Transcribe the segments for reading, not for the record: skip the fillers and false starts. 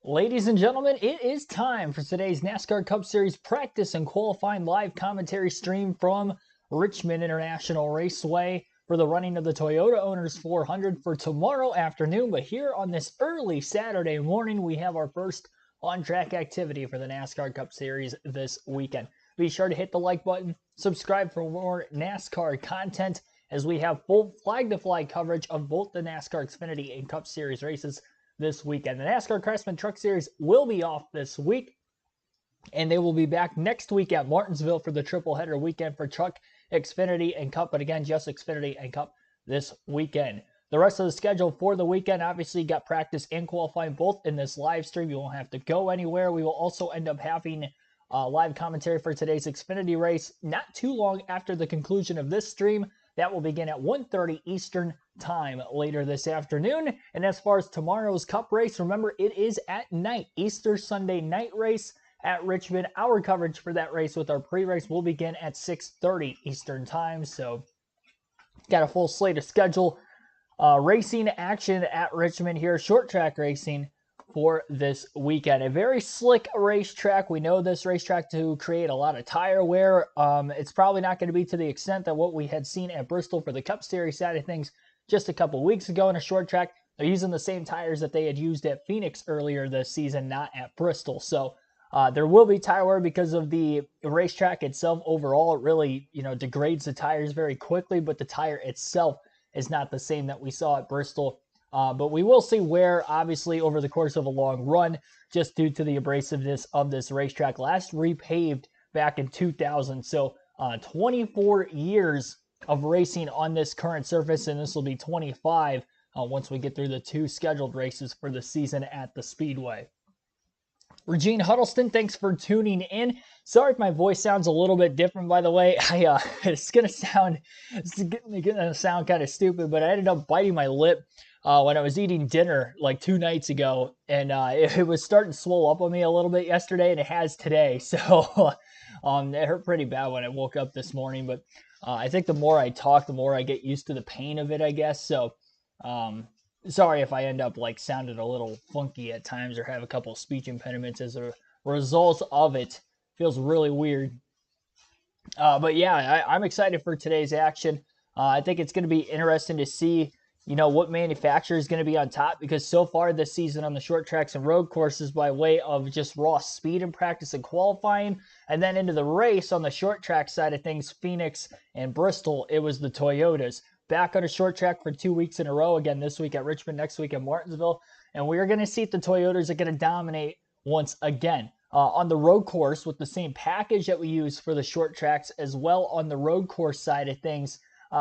Ladies and gentlemen, it is time for today's NASCAR Cup Series practice and qualifying live commentary stream from Richmond International Raceway for the running of the Toyota Owners 400 for tomorrow afternoon. But here on this early Saturday morning, we have our first on-track activity for the NASCAR Cup Series this weekend. Be sure to hit the like button, subscribe for more NASCAR content as we have full flag-to-flag coverage of both the NASCAR Xfinity and Cup Series races this weekend. The NASCAR Craftsman Truck Series will be off this week, and they will be back next week at Martinsville for the triple header weekend for Truck, Xfinity, and Cup, but again, just Xfinity and Cup this weekend. The rest of the schedule for the weekend, obviously, got practice and qualifying both in this live stream. You won't have to go anywhere. We will also end up having live commentary for today's Xfinity race not too long after the conclusion of this stream. That will begin at 1:30 Eastern time later this afternoon. And as far as tomorrow's Cup race, remember it is at night, Easter Sunday night race at Richmond. Our coverage for that race with our pre-race will begin at 6:30 Eastern time. So got a full slate of schedule. Racing action at Richmond here, short track racing for this weekend. A very slick racetrack. We know this racetrack to create a lot of tire wear. It's probably not going to be to the extent that what we had seen at Bristol for the Cup Series side of things just a couple weeks ago in a short track. They're using the same tires that they had used at Phoenix earlier this season, not at Bristol. So there will be tire wear because of the racetrack itself. Overall, it really degrades the tires very quickly, but the tire itself is not the same that we saw at Bristol. But we will see wear, obviously, over the course of a long run, just due to the abrasiveness of this racetrack. Last repaved back in 2000, so 24 years of racing on this current surface, and this will be 25 once we get through the two scheduled races for the season at the Speedway. Regine Huddleston, thanks for tuning in. Sorry if my voice sounds a little bit different, by the way. It's gonna sound kind of stupid, but I ended up biting my lip when I was eating dinner like 2 nights ago, and it was starting to swell up on me a little bit yesterday, and it has today. So it hurt pretty bad when I woke up this morning. But I think the more I talk, the more I get used to the pain of it, I guess. So sorry if I end up like sounding a little funky at times or have a couple of speech impediments as a result of it. Feels really weird. But yeah, I'm excited for today's action. I think it's going to be interesting to see, what manufacturer is going to be on top, because so far this season on the short tracks and road courses, by way of just raw speed in practice and qualifying, and then into the race on the short track side of things, Phoenix and Bristol, it was the Toyotas. Back on a short track for 2 weeks in a row, again this week at Richmond, next week at Martinsville, and we're going to see if the Toyotas are going to dominate once again. On the road course, with the same package that we use for the short tracks as well on the road course side of things,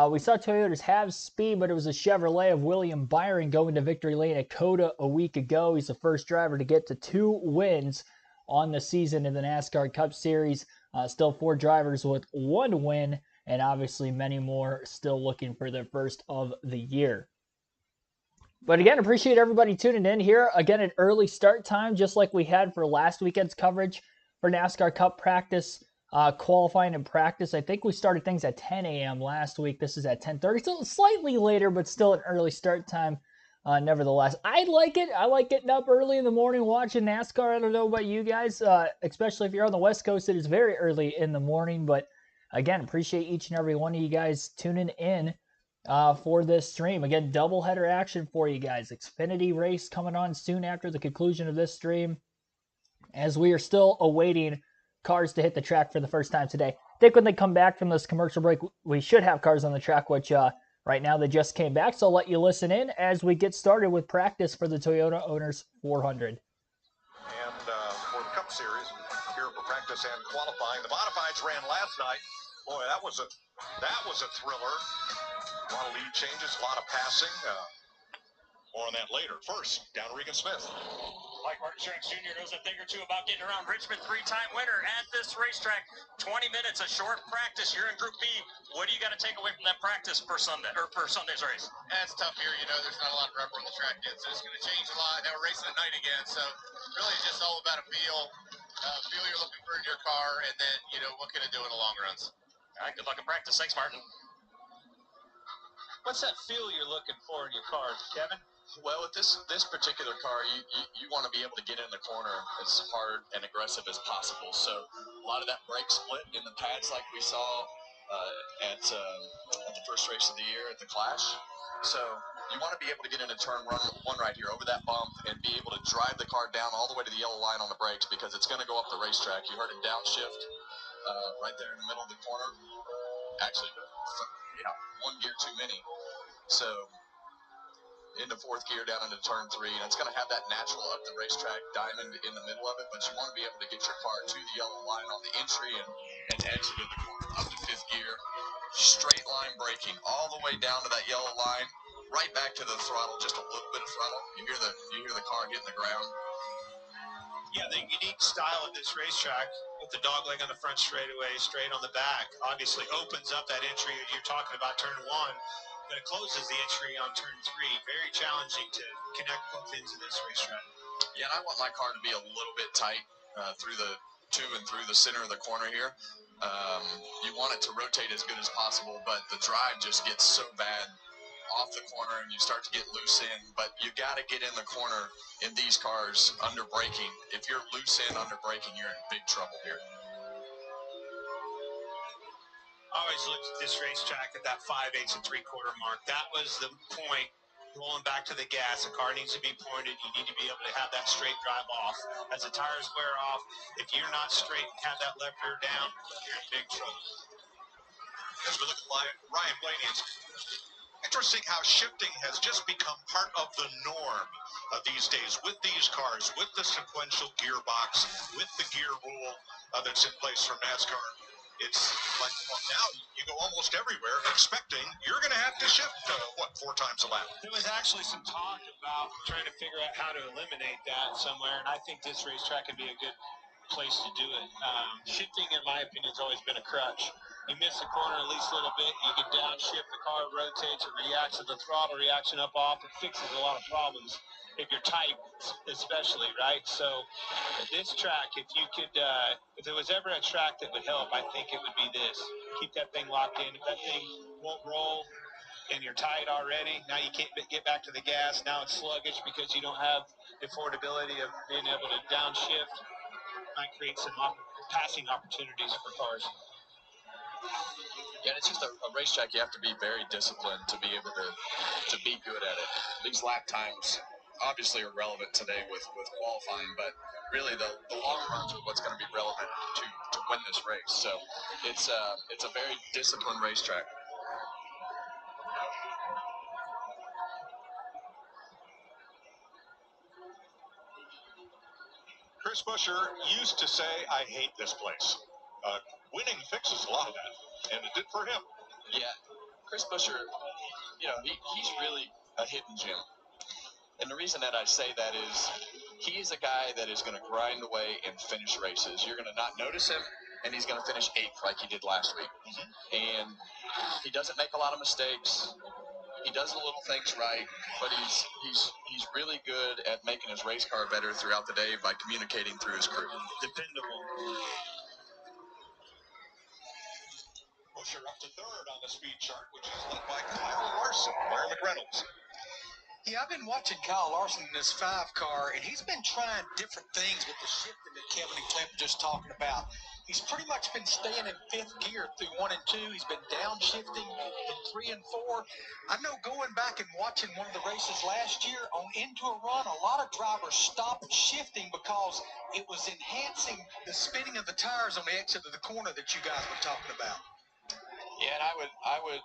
we saw Toyotas have speed, but it was a Chevrolet of William Byron going to victory lane at Coda a week ago. He's the first driver to get to 2 wins on the season in the NASCAR Cup Series. Still 4 drivers with 1 win, and obviously many more still looking for their first of the year. But again, appreciate everybody tuning in here. Again, an early start time, just like we had for last weekend's coverage for NASCAR Cup practice, qualifying and practice. I think we started things at 10 a.m. last week. This is at 10:30, so slightly later, but still an early start time. Nevertheless, I like it. I like getting up early in the morning watching NASCAR. I don't know about you guys, especially if you're on the West Coast. It is very early in the morning, but again, appreciate each and every one of you guys tuning in for this stream. Again, doubleheader action for you guys. Xfinity race coming on soon after the conclusion of this stream, as we are still awaiting cars to hit the track for the first time today. I think when they come back from this commercial break, we should have cars on the track, which right now they just came back. So I'll let you listen in as we get started with practice for the Toyota Owners 400. And for the Cup Series, here for practice and qualifying, the modifieds ran last night. Boy, that was a thriller. A lot of lead changes, a lot of passing. More on that later. First, down to Regan Smith. Mike Martin Shanks Jr. knows a thing or two about getting around Richmond, 3-time winner at this racetrack. 20 minutes, a short practice. You're in Group B. What do you got to take away from that practice for Sunday, or for Sunday's race? It's tough here. There's not a lot of rubber on the track yet, so it's going to change a lot. Now we're racing at night again, so really just all about a feel you're looking for in your car, and then, what can it do in the long runs. All right, good luck in practice. Thanks, Martin. What's that feel you're looking for in your car, Kevin? Well, with this particular car, you want to be able to get in the corner as hard and aggressive as possible. So a lot of that brake split in the pads, like we saw at the first race of the year at the Clash. So you want to be able to get in a turn one right here over that bump and be able to drive the car down all the way to the yellow line on the brakes, because it's going to go up the racetrack. You heard it downshift right there in the middle of the corner. Actually, yeah, one gear too many. So into fourth gear down into turn 3, and it's going to have that natural up the racetrack diamond in the middle of it, but you want to be able to get your car to the yellow line on the entry and exit in the corner up to fifth gear, straight line braking all the way down to that yellow line, right back to the throttle, just a little bit of throttle. You hear the car hitting the ground. Yeah, the unique style of this racetrack with the dog leg on the front straightaway, straight on the back, obviously opens up that entry you're talking about, turn 1, but it closes the entry on turn 3. Very challenging to connect both ends of this racetrack. Yeah, and I want my car to be a little bit tight through the 2 and through the center of the corner here. You want it to rotate as good as possible, but the drive just gets so bad off the corner and you start to get loose in. But you got to get in the corner in these cars under braking. If you're loose in under braking, you're in big trouble here. I always looked at this racetrack at that 5/8 and 3/4 mark. That was the point. Rolling back to the gas, the car needs to be pointed. You need to be able to have that straight drive off. As the tires wear off, if you're not straight and have that left rear down, you're in big trouble. As we look at Ryan Blaney, it's interesting how shifting has just become part of the norm these days with these cars, with the sequential gearbox, with the gear rule that's in place for NASCAR. It's like, well, now you go almost everywhere expecting you're going to have to shift, 4 times a lap. There was actually some talk about trying to figure out how to eliminate that somewhere, and I think this racetrack could be a good place to do it. Shifting, in my opinion, has always been a crutch. You miss a corner at least a little bit, you can downshift, the car rotates, it reacts to the throttle reaction up off, it fixes a lot of problems if you're tight, especially, right? So this track, if you could, if there was ever a track that would help, I think it would be this. Keep that thing locked in. If that thing won't roll and you're tight already, now you can't get back to the gas. Now it's sluggish because you don't have the affordability of being able to downshift. Might create some passing opportunities for cars. Yeah, it's just a racetrack. You have to be very disciplined to be able to be good at it. These lap times obviously are relevant today with qualifying, but really the long runs are what's going to be relevant to win this race. So it's a very disciplined racetrack. Chris Buescher used to say, "I hate this place." Winning fixes a lot of that, and it did for him. Yeah, Chris Buescher, he's really a hidden gem. And the reason that I say that is he's a guy that is going to grind away and finish races. You're going to not notice him, and he's going to finish 8th like he did last week. And he doesn't make a lot of mistakes. He does the little things right, but he's really good at making his race car better throughout the day by communicating through his crew. Dependable. Buescher up to 3rd on the speed chart, which is led by Kyle Larson. Larry McReynolds. Yeah, I've been watching Kyle Larson in this 5 car, and he's been trying different things with the shifting that Kevin and Clint were just talking about. He's pretty much been staying in 5th gear through 1 and 2. He's been downshifting in 3 and 4. I know going back and watching one of the races last year on Into a Run, a lot of drivers stopped shifting because it was enhancing the spinning of the tires on the exit of the corner that you guys were talking about. Yeah, and I would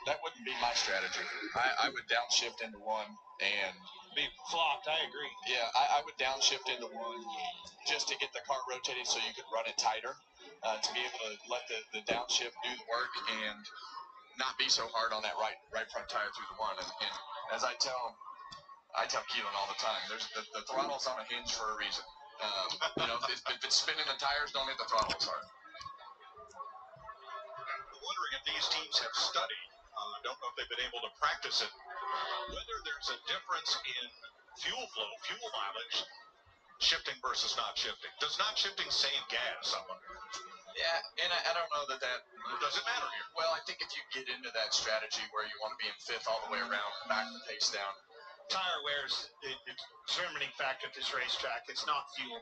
that wouldn't be my strategy. I would downshift into 1 and Be flopped, I agree. yeah, I would downshift into 1 just to get the car rotating so you could run it tighter, to be able to let the downshift do the work and not be so hard on that right front tire through the 1. And as I tell Keelan all the time, there's the throttle's on a hinge for a reason. If it's spinning the tires, don't hit the throttle as hard. I'm wondering if these teams have studied, don't know if they've been able to practice it, whether there's a difference in fuel flow, fuel mileage, shifting versus not shifting. Does not shifting save gas, I wonder? Yeah, and I don't know that Or does it matter here? well, I think if you get into that strategy where you want to be in 5th all the way around, back the pace down, tire wear's the determining factor at this racetrack. It's not fuel.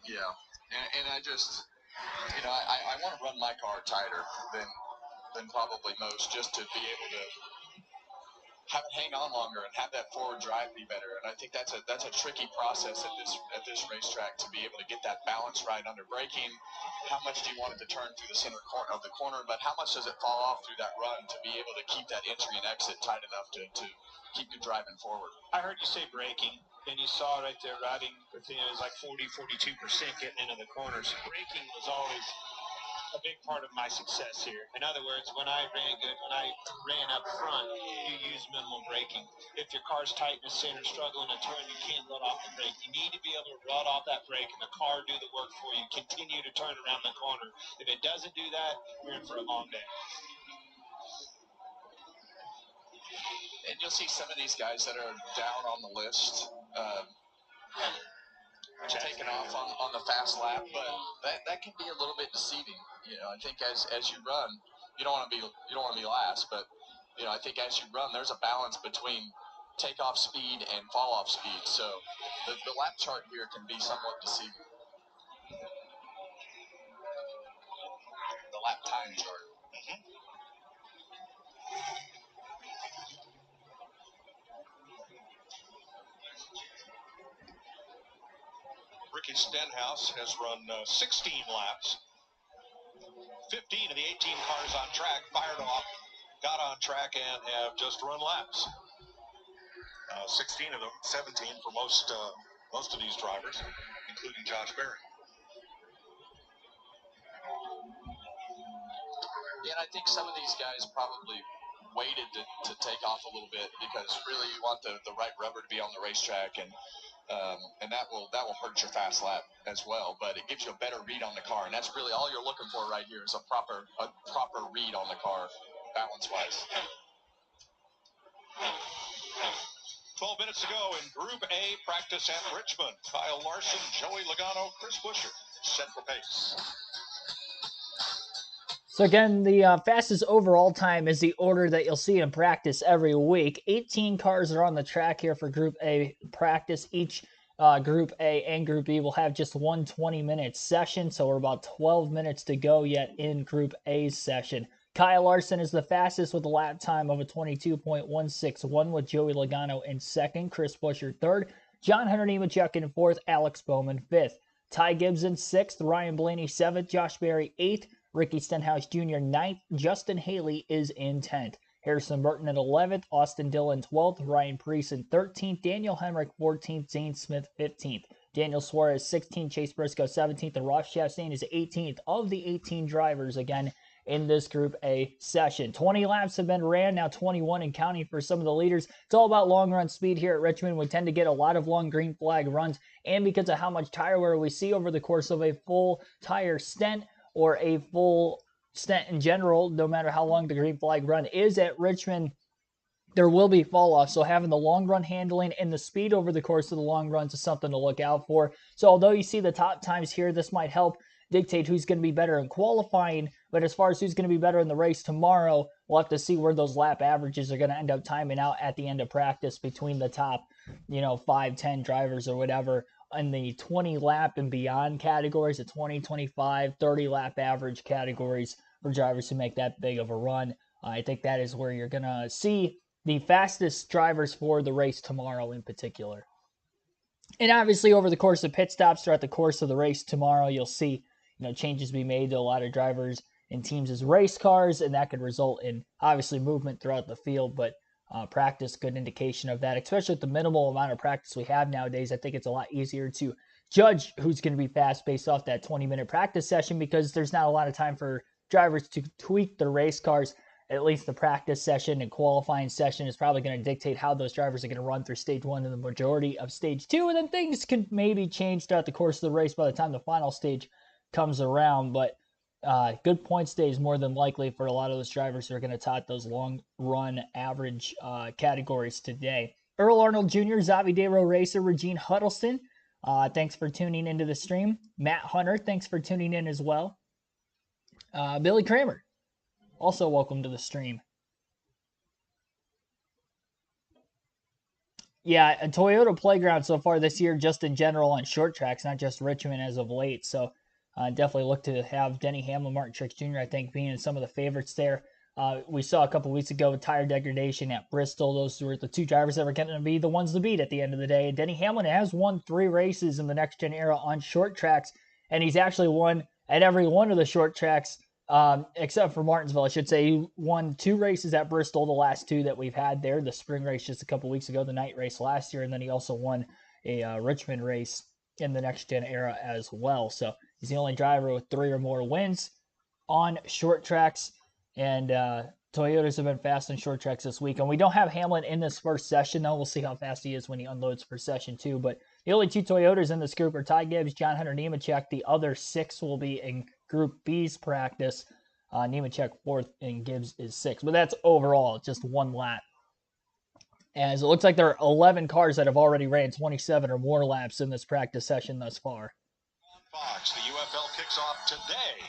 Yeah, and I just, I want to run my car tighter than probably most, just to be able to have it hang on longer and have that forward drive be better. And I think that's a tricky process at this racetrack, to be able to get that balance right under braking. How much do you want it to turn through the center of the corner, but how much does it fall off through that run to be able to keep that entry and exit tight enough to keep you driving forward? I heard you say braking, and you saw right there riding, it was like 42% getting into the corners. Braking was always a big part of my success here. In other words, when I ran good, when I ran up front, you use minimal braking. If your car's tight in the center, struggling to turn, you can't run off the brake. You need to be able to run off that brake and the car do the work for you. Continue to turn around the corner. If it doesn't do that, you're in for a long day. And you'll see some of these guys that are down on the list taking off on the fast lap, but that can be a little bit deceiving. I think as you run, you don't want to be last, but I think as you run, there's a balance between takeoff speed and fall off speed. So the lap chart here can be somewhat deceiving. The lap time chart. Ricky Stenhouse has run 16 laps. 15 of the 18 cars on track fired off, got on track, and have just run laps. 16 of them, 17 for most of these drivers, including Josh Berry. Yeah, and I think some of these guys probably waited to take off a little bit, because really you want the right rubber to be on the racetrack, and that will hurt your fast lap as well. But it gives you a better read on the car, and that's really all you're looking for right here, is a proper read on the car, balance-wise. 12 minutes to go in Group A practice at Richmond. Kyle Larson, Joey Logano, Chris Buescher set for pace. So again, the fastest overall time is the order that you'll see in practice every week. 18 cars are on the track here for Group A practice. Each Group A and Group B will have just one 20-minute session, so we're about 12 minutes to go yet in Group A's session. Kyle Larson is the fastest with a lap time of a 22.161, with Joey Logano in second, Chris Buescher third, John Hunter Nemechek in fourth, Alex Bowman fifth, Ty Gibbs in sixth, Ryan Blaney seventh, Josh Berry eighth, Ricky Stenhouse Jr. 9th, Justin Haley is in 10th. Harrison Burton at 11th, Austin Dillon 12th, Ryan Preece in 13th, Daniel Hendrick 14th, Zane Smith 15th, Daniel Suarez 16th, Chase Briscoe 17th, and Ross Chastain is 18th of the 18 drivers again in this Group A session. 20 laps have been ran, now 21 and counting for some of the leaders. It's all about long run speed here at Richmond. We tend to get a lot of long green flag runs, and because of how much tire wear we see over the course of a full tire stint, or a full stint in general, no matter how long the green flag run is at Richmond, there will be fall off. So having the long run handling and the speed over the course of the long runs is something to look out for. So although you see the top times here, this might help dictate who's going to be better in qualifying. But as far as who's going to be better in the race tomorrow, we'll have to see where those lap averages are going to end up timing out at the end of practice between the top, 5, 10 drivers or whatever in the 20 lap and beyond categories, the 20, 25, 30 lap average categories for drivers who make that big of a run. I think that is where you're going to see the fastest drivers for the race tomorrow in particular. And obviously over the course of pit stops throughout the course of the race tomorrow, you'll see changes be made to a lot of drivers and teams as race cars, and that could result in obviously movement throughout the field, but practice, good indication of that, especially with the minimal amount of practice we have nowadays. I think it's a lot easier to judge who's going to be fast based off that 20-minute practice session, because there's not a lot of time for drivers to tweak their race cars. At least the practice session and qualifying session is probably going to dictate how those drivers are going to run through stage 1 and the majority of stage 2, and then things can maybe change throughout the course of the race by the time the final stage comes around. But good points day is more than likely for a lot of those drivers who are going to tot those long run average categories today. Earl Arnold Jr., Zavi Dero Racer, Regine Huddleston, thanks for tuning into the stream. Matt Hunter, thanks for tuning in as well. Billy Kramer, also welcome to the stream. Yeah, a Toyota playground so far this year, just in general on short tracks, not just Richmond as of late. So definitely look to have Denny Hamlin, Martin Truex Jr., I think, being some of the favorites there. We saw a couple weeks ago with tire degradation at Bristol. Those were the two drivers that were going to be the ones to beat at the end of the day. Denny Hamlin has won 3 races in the next gen era on short tracks, and he's actually won at every one of the short tracks except for Martinsville, I should say. He won 2 races at Bristol, the last 2 that we've had there. The spring race just a couple weeks ago, the night race last year, and then he also won a Richmond race in the next gen era as well. So he's the only driver with 3 or more wins on short tracks, and Toyotas have been fast on short tracks this week. And we don't have Hamlin in this first session, though. We'll see how fast he is when he unloads for session 2. But the only 2 Toyotas in this group are Ty Gibbs, John Hunter Nemechek. The other 6 will be in Group B's practice. Nemechek 4th and Gibbs is 6th. But that's overall just 1 lap. As it looks like there are 11 cars that have already ran 27 or more laps in this practice session thus far. Fox, the UFL kicks off today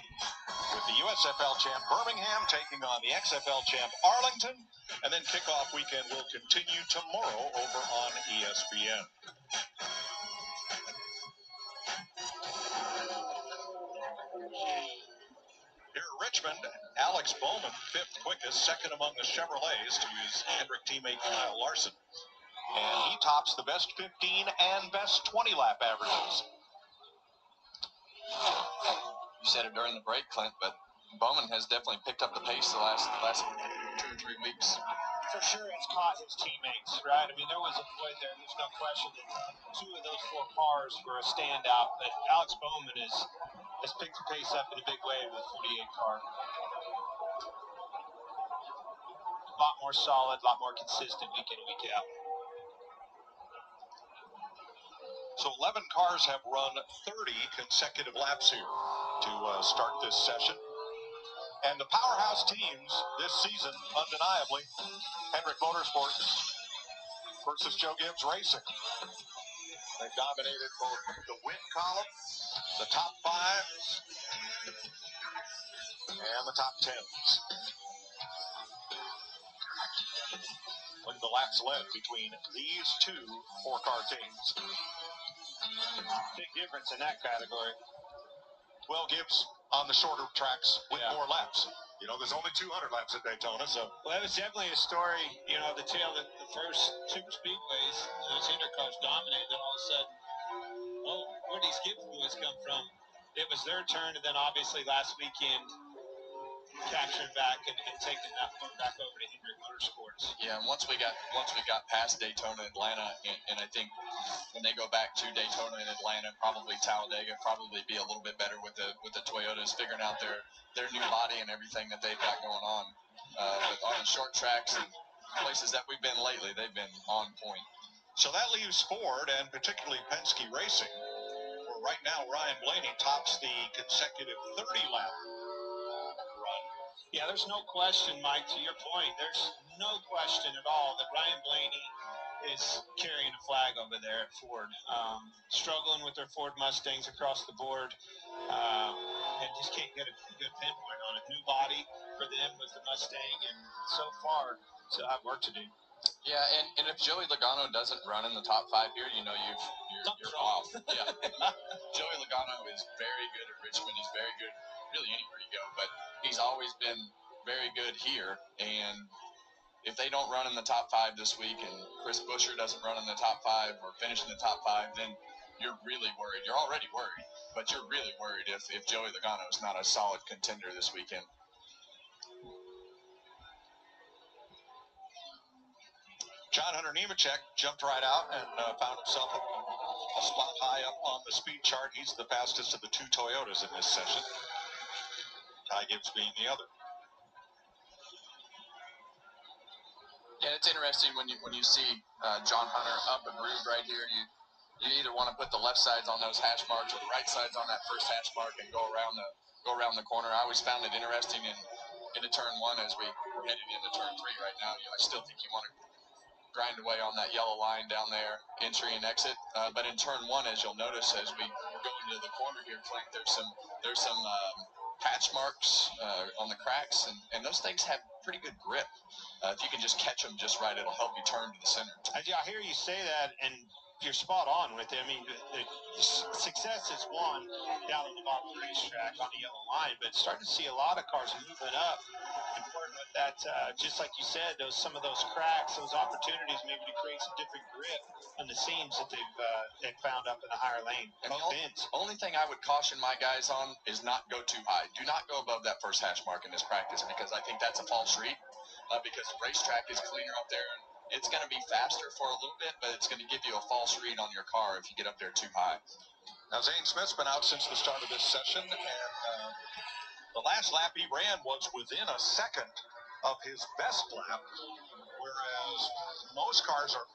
with the USFL champ Birmingham taking on the XFL champ Arlington, and then kickoff weekend will continue tomorrow over on ESPN. Here at Richmond, Alex Bowman, 5th quickest, 2nd among the Chevrolets to his Hendrick teammate Kyle Larson. And he tops the best 15 and best 20 lap averages. You said it during the break, Clint, but Bowman has definitely picked up the pace the last 2 or 3 weeks. For sure, it's caught his teammates, right? I mean, there was a point there. There's no question that 2 of those 4 cars were a standout, but Alex Bowman has picked the pace up in a big way with the 48 car. A lot more solid, a lot more consistent week in, week out. So 11 cars have run 30 consecutive laps here to start this session. And the powerhouse teams this season, undeniably, Hendrick Motorsports versus Joe Gibbs Racing. They've dominated both the win column, the top 5s, and the top 10s. Look at the laps led between these 2 4-car teams. Big difference in that category. Well, Gibbs on the shorter tracks with more laps. You know, there's only 200 laps at Daytona, so. Well, that was definitely a story, you know, the tale that the first super speedways, those Hendrick cars dominated, then all of a sudden, oh, where these Gibbs boys come from? It was their turn, and then obviously last weekend, capturing back and taking that one back over to Hendrick Motorsports. Yeah, and once we got past Daytona, Atlanta, and I think when they go back to Daytona and Atlanta, probably Talladega, probably be a little bit better with the Toyotas figuring out their new body and everything that they've got going on. But on the short tracks and places that we've been lately, they've been on point. So that leaves Ford and particularly Penske Racing, where right now Ryan Blaney tops the consecutive 30-lap run. Yeah, there's no question, Mike, to your point, there's no question at all that Ryan Blaney is carrying a flag over there at Ford. Struggling with their Ford Mustangs across the board, and just can't get a good pinpoint on it. New body for them with the Mustang, and so far, still have work to do. Yeah, and if Joey Logano doesn't run in the top 5 here, you know you're off. Yeah, Joey Logano is very good at Richmond. He's very good really anywhere you go, but he's always been very good here. And if they don't run in the top 5 this week, and Chris Buescher doesn't run in the top 5 or finish in the top 5, then you're really worried. You're already worried, but you're really worried if Joey Logano is not a solid contender this weekend. John Hunter Nemechek jumped right out and found himself a spot high up on the speed chart. He's the fastest of the 2 Toyotas in this session, Ty Gibbs being the other. Yeah, it's interesting when you see John Hunter up and groove right here. You either want to put the left sides on those hash marks or the right sides on that first hash mark and go around the corner. I always found it interesting into turn 1 as we're heading into turn 3 right now. I still think you want to grind away on that yellow line down there, entry and exit. But in turn 1, as you'll notice, as we go into the corner here, Frank, there's some patch marks on the cracks, and those things have pretty good grip. If you can just catch them just right, it'll help you turn to the center. I hear you say that, and you're spot on with it. I mean, the success is won down on the bottom of the racetrack on the yellow line, but starting to see a lot of cars moving up. Important with that, just like you said, some of those cracks, those opportunities maybe to create some different grip on the seams that they've found up in the higher lane. And the only thing I would caution my guys on is not go too high. Do not go above that first hash mark in this practice, because I think that's a false read, because the racetrack is cleaner up there. It's going to be faster for a little bit, but it's going to give you a false read on your car if you get up there too high. Now, Zane Smith's been out since the start of this session, and the last lap he ran was within a second of his best lap, whereas most cars are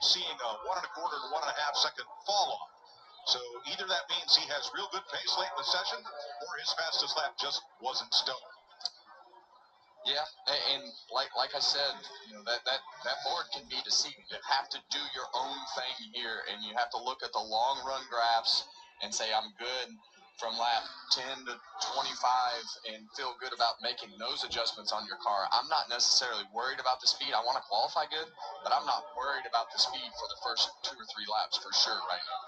seeing a 1 1/4 to 1 1/2 second fall off. So either that means he has real good pace late in the session, or his fastest lap just wasn't stellar. Yeah, and like I said, that board can be deceiving. You have to do your own thing here, and you have to look at the long run graphs and say, I'm good from lap 10 to 25 and feel good about making those adjustments on your car. I'm not necessarily worried about the speed. I want to qualify good, but I'm not worried about the speed for the first 2 or 3 laps for sure right now.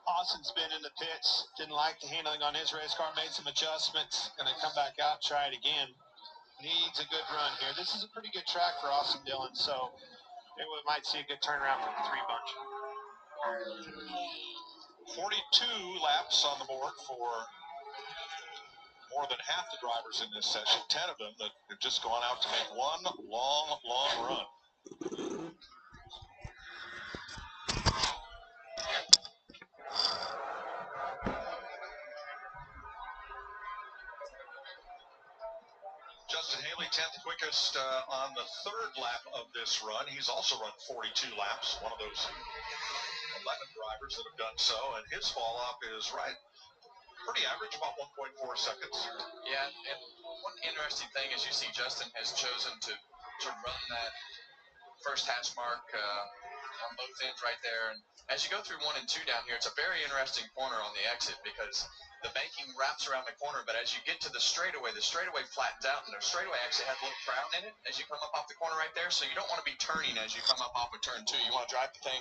Austin's been in the pits, didn't like the handling on his race car, made some adjustments, going to come back out and try it again. Needs a good run here. This is a pretty good track for Austin Dillon, so maybe we might see a good turnaround from the 3 bunch. 42 laps on the board for more than half the drivers in this session, 10 of them that have just gone out to make one long run. Justin Haley, 10th quickest on the 3rd lap of this run. He's also run 42 laps, one of those 11 drivers that have done so, and his fall off is pretty average, about 1.4 seconds. Yeah, and one interesting thing is you see Justin has chosen to run that first hash mark on both ends right there. And as you go through 1 and 2 down here, it's a very interesting corner on the exit because the banking wraps around the corner, but as you get to the straightaway flattens out, and the straightaway actually has a little crown in it as you come up off the corner right there, so you don't want to be turning as you come up off of turn 2. You want to drive the thing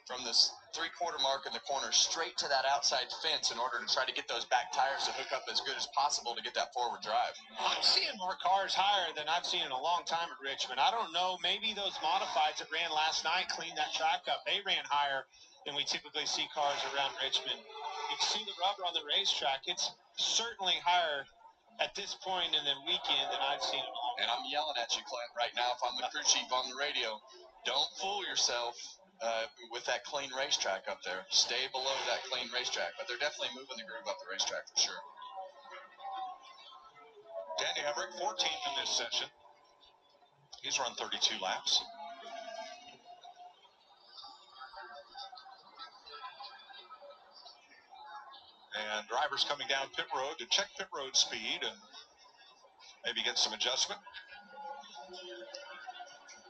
from this 3/4 mark in the corner straight to that outside fence in order to try to get those back tires to hook up as good as possible to get that forward drive. I'm seeing more cars higher than I've seen in a long time at Richmond. I don't know, maybe those modifieds that ran last night cleaned that track up. They ran higher than we typically see cars around Richmond. You can see the rubber on the racetrack. It's certainly higher at this point in the weekend than I've seen it all. And I'm yelling at you, Clint, right now if I'm the crew chief on the radio. Don't fool yourself with that clean racetrack up there. Stay below that clean racetrack. But they're definitely moving the groove up the racetrack for sure. Danny Hendrick, 14th in this session. He's run 32 laps. And drivers coming down pit road to check pit road speed and maybe get some adjustment.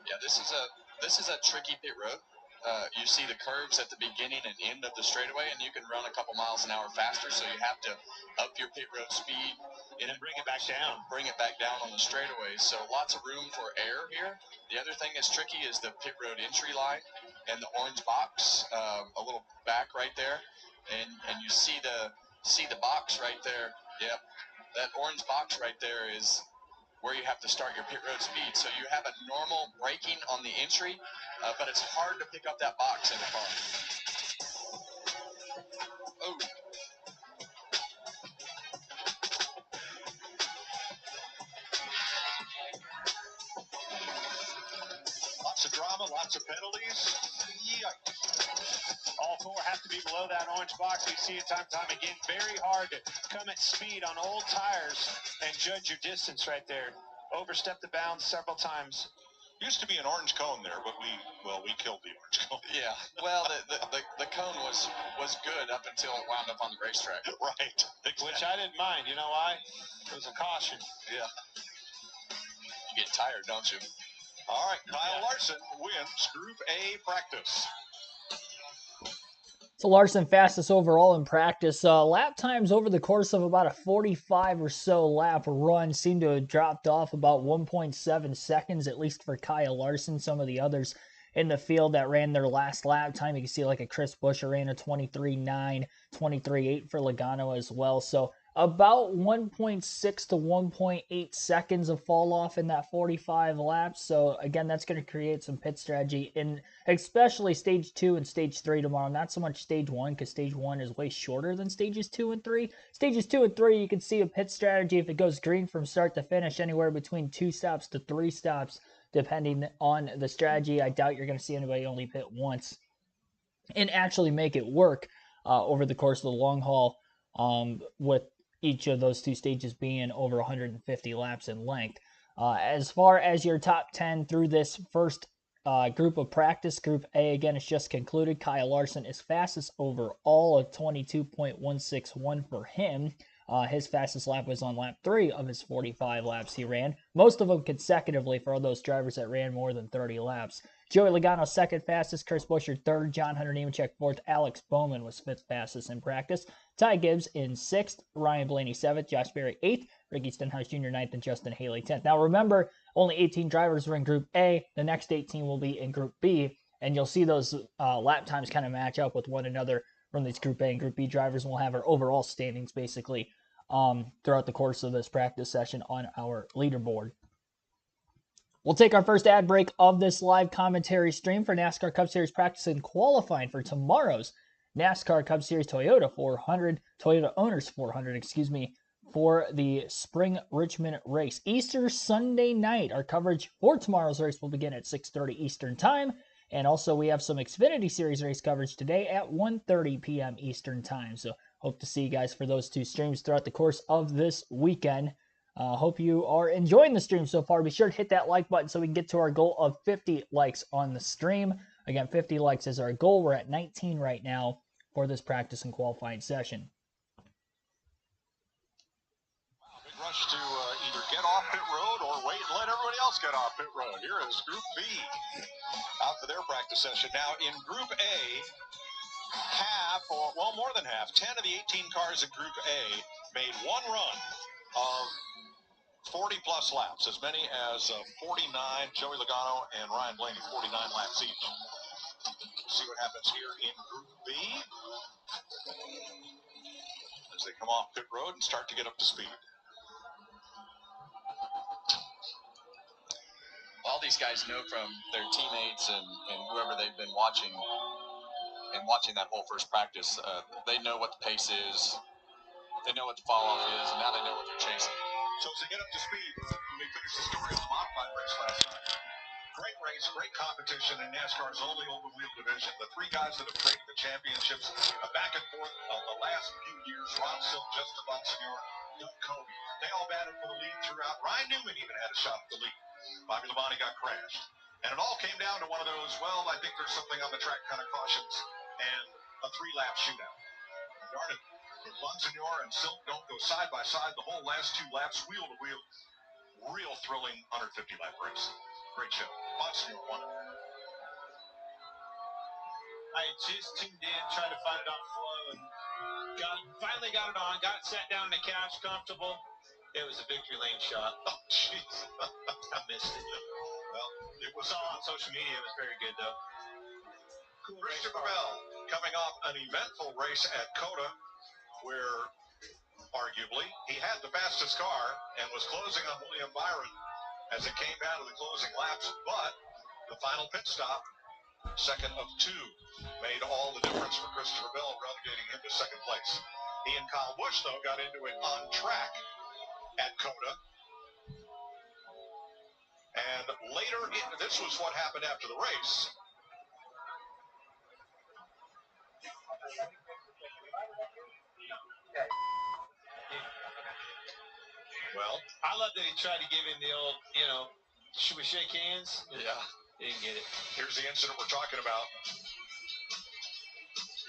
Yeah, this is a tricky pit road. You see the curves at the beginning and end of the straightaway, and you can run a couple miles an hour faster, so you have to up your pit road speed and then bring it back down. Bring it back down on the straightaway. So lots of room for air here. The other thing that's tricky is the pit road entry line and the orange box a little back right there. And you see the box right there. Yep, that orange box right there is where you have to start your pit road speed. So you have a normal braking on the entry, but it's hard to pick up that box in the car. Oh. Lots of drama, lots of penalties. Yikes. All 4 have to be below that orange box. We see it time and time again. Very hard to come at speed on old tires and judge your distance right there. Overstepped the bounds several times. Used to be an orange cone there, but we killed the orange cone. Yeah, well, the cone was good up until it wound up on the racetrack. Right. Exactly. Which I didn't mind. You know why? It was a caution. Yeah. You get tired, don't you? All right, Kyle Larson wins Group A practice. So Larson fastest overall in practice. Lap times over the course of about a 45 or so lap run seem to have dropped off about 1.7 seconds, at least for Kyle Larson. Some of the others in the field that ran their last lap time, you can see like a Chris Buescher ran a 23.9, 23.8 for Logano as well. So about 1.6 to 1.8 seconds of fall off in that 45 laps. So again, that's going to create some pit strategy in especially stage 2 and stage 3 tomorrow. Not so much stage 1 because stage 1 is way shorter than stages 2 and 3. Stages 2 and 3, you can see a pit strategy if it goes green from start to finish, anywhere between 2 stops to 3 stops, depending on the strategy. I doubt you're going to see anybody only pit once and actually make it work over the course of the long haul, with each of those 2 stages being over 150 laps in length. As far as your top 10 through this first group of practice, Group A, again, it's just concluded. Kyle Larson is fastest overall of 22.161 for him. His fastest lap was on lap 3 of his 45 laps he ran, most of them consecutively for all those drivers that ran more than 30 laps. Joey Logano second fastest, Chris Buescher third, John Hunter Nemechek fourth, Alex Bowman was fifth fastest in practice, Ty Gibbs in sixth, Ryan Blaney seventh, Josh Berry eighth, Ricky Stenhouse Jr. ninth, and Justin Haley 10th. Now remember, only 18 drivers were in Group A. The next 18 will be in Group B, and you'll see those lap times kind of match up with one another from these Group A and Group B drivers. And we'll have our overall standings basically throughout the course of this practice session on our leaderboard. We'll take our first ad break of this live commentary stream for NASCAR Cup Series practice and qualifying for tomorrow's NASCAR Cup Series Toyota Owners 400, for the Spring Richmond race. Easter Sunday night, our coverage for tomorrow's race will begin at 6:30 Eastern Time. And also we have some Xfinity Series race coverage today at 1:30 p.m. Eastern Time. So hope to see you guys for those 2 streams throughout the course of this weekend. Hope you are enjoying the stream so far. Be sure to hit that like button so we can get to our goal of 50 likes on the stream. Again, 50 likes is our goal. We're at 19 right now for this practice and qualifying session. Wow, big rush to either get off pit road or wait and let everybody else get off pit road. Here is Group B out for their practice session. Now in Group A, more than half, 10 of the 18 cars in Group A made one run of 40-plus laps, as many as 49, Joey Logano and Ryan Blaney, 49 laps each. See what happens here in Group B as they come off pit road and start to get up to speed. All these guys know from their teammates and whoever they've been watching that whole first practice, they know what the pace is, they know what the fall-off is, and now they know what they're chasing. So as they get up to speed, we finish the story of the modified race last night. Great race, great competition in NASCAR's only open-wheel division. The 3 guys that have traded the championships back and forth of the last few years, Ron Silk, Justin Bonsignor, Doug Kobe, they all battled for the lead throughout. Ryan Newman even had a shot at the lead. Bobby Labonte got crashed. And it all came down to one of those, well, I think there's something on the track kind of cautions and a 3-lap shootout. Darn it. Bonsignor and Silk don't go side by side the whole last 2 laps, wheel to wheel. Real thrilling 150-lap race. Great show. Bonsignor won it. I just tuned in, tried to find it on flow, and finally got it on. Got sat down on the couch, comfortable. It was a victory lane shot. Oh, jeez. I missed it. Well, it was all on social media. It was very good, though. Cool. Christopher Bell coming off an eventful race at COTA, where arguably he had the fastest car and was closing on William Byron as it came down to the closing laps, but the final pit stop, second of 2, made all the difference for Christopher Bell, relegating him to second place. He and Kyle Busch, though, got into it on track at COTA. And later, this was what happened after the race. Well, I love that he tried to give him the old, should we shake hands? Yeah. He didn't get it. Here's the incident we're talking about.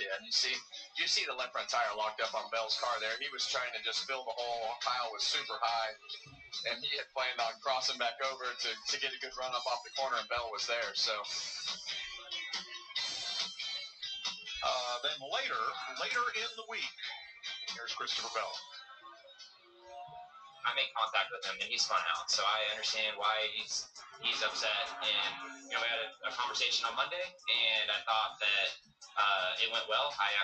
Yeah, and you see the left front tire locked up on Bell's car there. He was trying to just fill the hole. Kyle was super high, and he had planned on crossing back over to get a good run up off the corner, and Bell was there. So Then later in the week, here's Christopher Bell. I make contact with him, and he's spun out. So I understand why he's upset. And we had a conversation on Monday, and I thought that it went well. I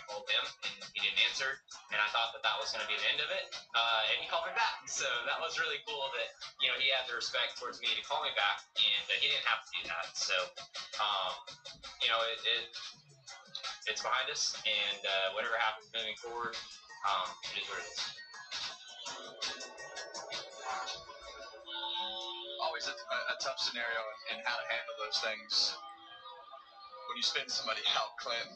called him, and he didn't answer, and I thought that was going to be the end of it. And he called me back, so that was really cool that he had the respect towards me to call me back, and he didn't have to do that. So it's behind us, and whatever happens moving forward, it is what it is. Always a tough scenario and how to handle those things when you spin somebody out, Clint.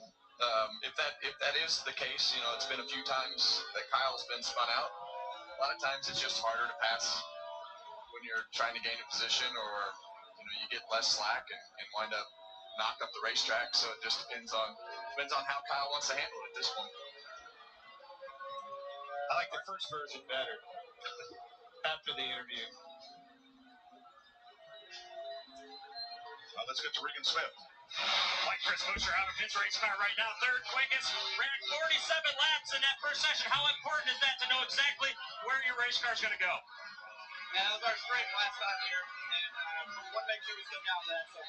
If that is the case, it's been a few times that Kyle's been spun out. A lot of times it's just harder to pass when you're trying to gain a position, or you get less slack and wind up knocked up the racetrack. So it just depends on how Kyle wants to handle it at this point. I like the first version better after the interview. Let's get to Regan Smith. Like Chris Buescher out of his race car right now, third quickest, ran 47 laps in that first session. How important is that to know exactly where your race car is going to go? Yeah, that was our straight last time here, and we want to make sure we still got that. So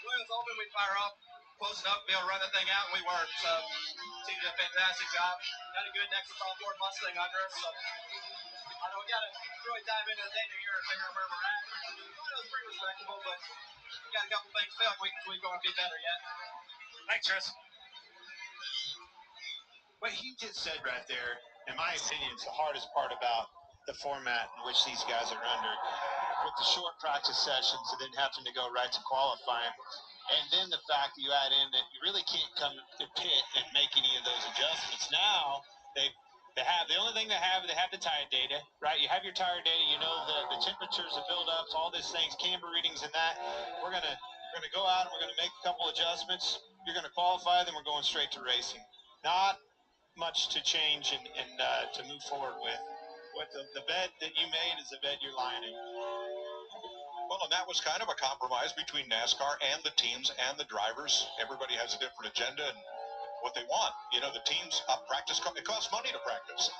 when it was open, we'd fire up, close enough to be able to run the thing out, and we weren't. So team did a fantastic job. Had a good next to Ford Mustang under us. So I know we got to really dive into the data here and figure out where we're at. It was pretty respectable, but we got a couple things felt like we can tweak on and be better yet. Thanks, Chris. What he just said right there, in my opinion, is the hardest part about the format in which these guys are under, with the short practice sessions and then having to go right to qualifying. And then the fact that you add in that you really can't come to pit and make any of those adjustments. Now they have the only thing they have the tire data, right? You have your tire data, the temperatures, the buildups, all these things, camber readings, and that. We're gonna go out and we're gonna make a couple adjustments. You're gonna qualify, then we're going straight to racing. Not much to change and to move forward with. What the bed that you made is the bed you're lying in. Well, and that was kind of a compromise between NASCAR and the teams and the drivers. Everybody has a different agenda and what they want. The teams practice. It costs money to practice.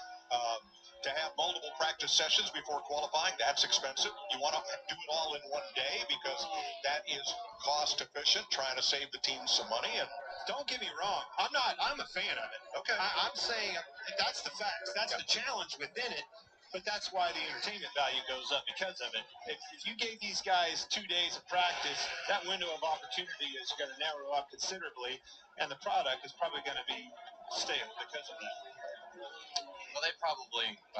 To have multiple practice sessions before qualifying, that's expensive. You want to do it all in one day because that is cost efficient, trying to save the team some money. And don't get me wrong, I'm a fan of it. Okay. I'm saying that's the facts. That's the challenge within it. But that's why the entertainment value goes up because of it. If you gave these guys 2 days of practice, that window of opportunity is going to narrow up considerably, and the product is probably going to be stale because of that. Well,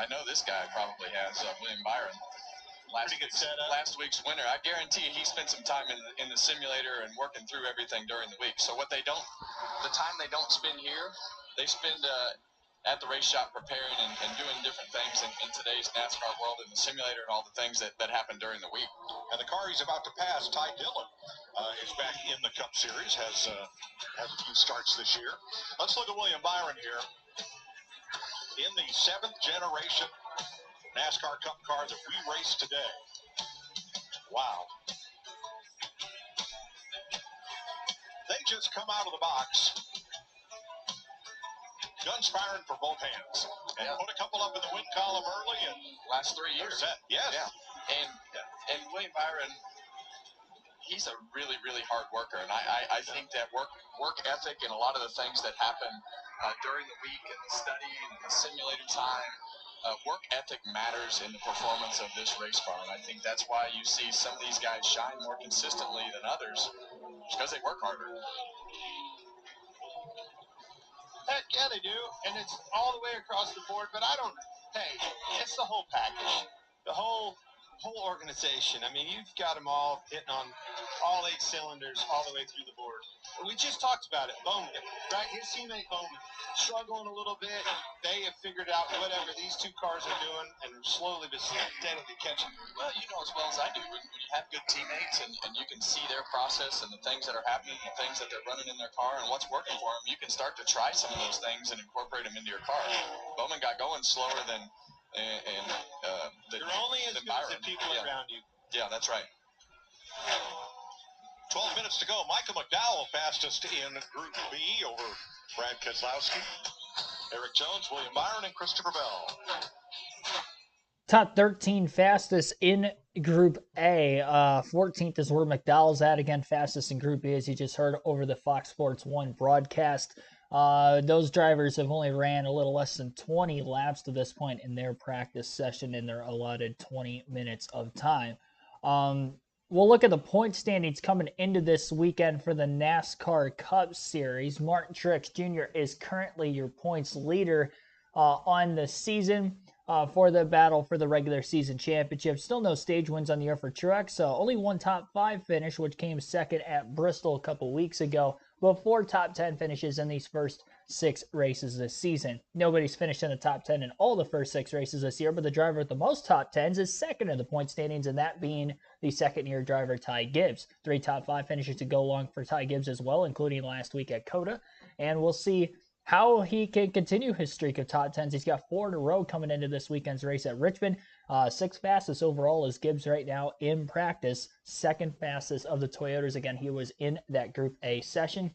I know this guy probably has William Byron. Last week's winner. I guarantee he spent some time in the simulator and working through everything during the week. So the time they don't spend here, they spend at the race shop preparing and doing different things in today's NASCAR world in the simulator and all the things that happen during the week. And the car he's about to pass, Ty Dillon, is back in the Cup Series, has a few starts this year. Let's look at William Byron here. In the 7th generation NASCAR Cup car that we race today. Wow. They just come out of the box. Guns firing for both hands. And put a couple up in the win column early. And last 3 years. Yes. Yeah. And William Byron, he's a really, really hard worker. And I think that work ethic and a lot of the things that happen during the week and the study and the simulator time, work ethic matters in the performance of this race car. And I think that's why you see some of these guys shine more consistently than others, because they work harder. Heck yeah, they do, and it's all the way across the board. But it's the whole package, the whole organization. I mean, you've got them all hitting on all 8 cylinders all the way through the board. We just talked about it. Bowman, right? His teammate Bowman, struggling a little bit. They have figured out whatever these 2 cars are doing, and slowly but steadily catching. Well, you know as well as I do, when you have good teammates and you can see their process and the things that are happening, the things that they're running in their car and what's working for them, you can start to try some of those things and incorporate them into your car. Bowman got going slower than you're only as good as the people around you. Yeah, that's right. 12 minutes to go. Michael McDowell fastest in Group B over Brad Keselowski, Eric Jones, William Byron, and Christopher Bell. Top 13 fastest in Group A. 14th is where McDowell's at. Again, fastest in Group B, as you just heard over the Fox Sports 1 broadcast. Those drivers have only ran a little less than 20 laps to this point in their practice session in their allotted 20 minutes of time. We'll look at the point standings coming into this weekend for the NASCAR Cup Series. Martin Truex Jr. is currently your points leader on the season. For the battle for the regular season championship. Still no stage wins on the year for Truex. Only one top 5 finish, which came second at Bristol a couple weeks ago, but 4 top 10 finishes in these first 6 races this season. Nobody's finished in the top 10 in all the first 6 races this year, but the driver with the most top 10s is second in the point standings, and that being the second-year driver Ty Gibbs. 3 top 5 finishes to go along for Ty Gibbs as well, including last week at COTA, and we'll see how he can continue his streak of top 10s. He's got 4 in a row coming into this weekend's race at Richmond. 6th fastest overall is Gibbs right now in practice. 2nd fastest of the Toyotas. Again, he was in that Group A session.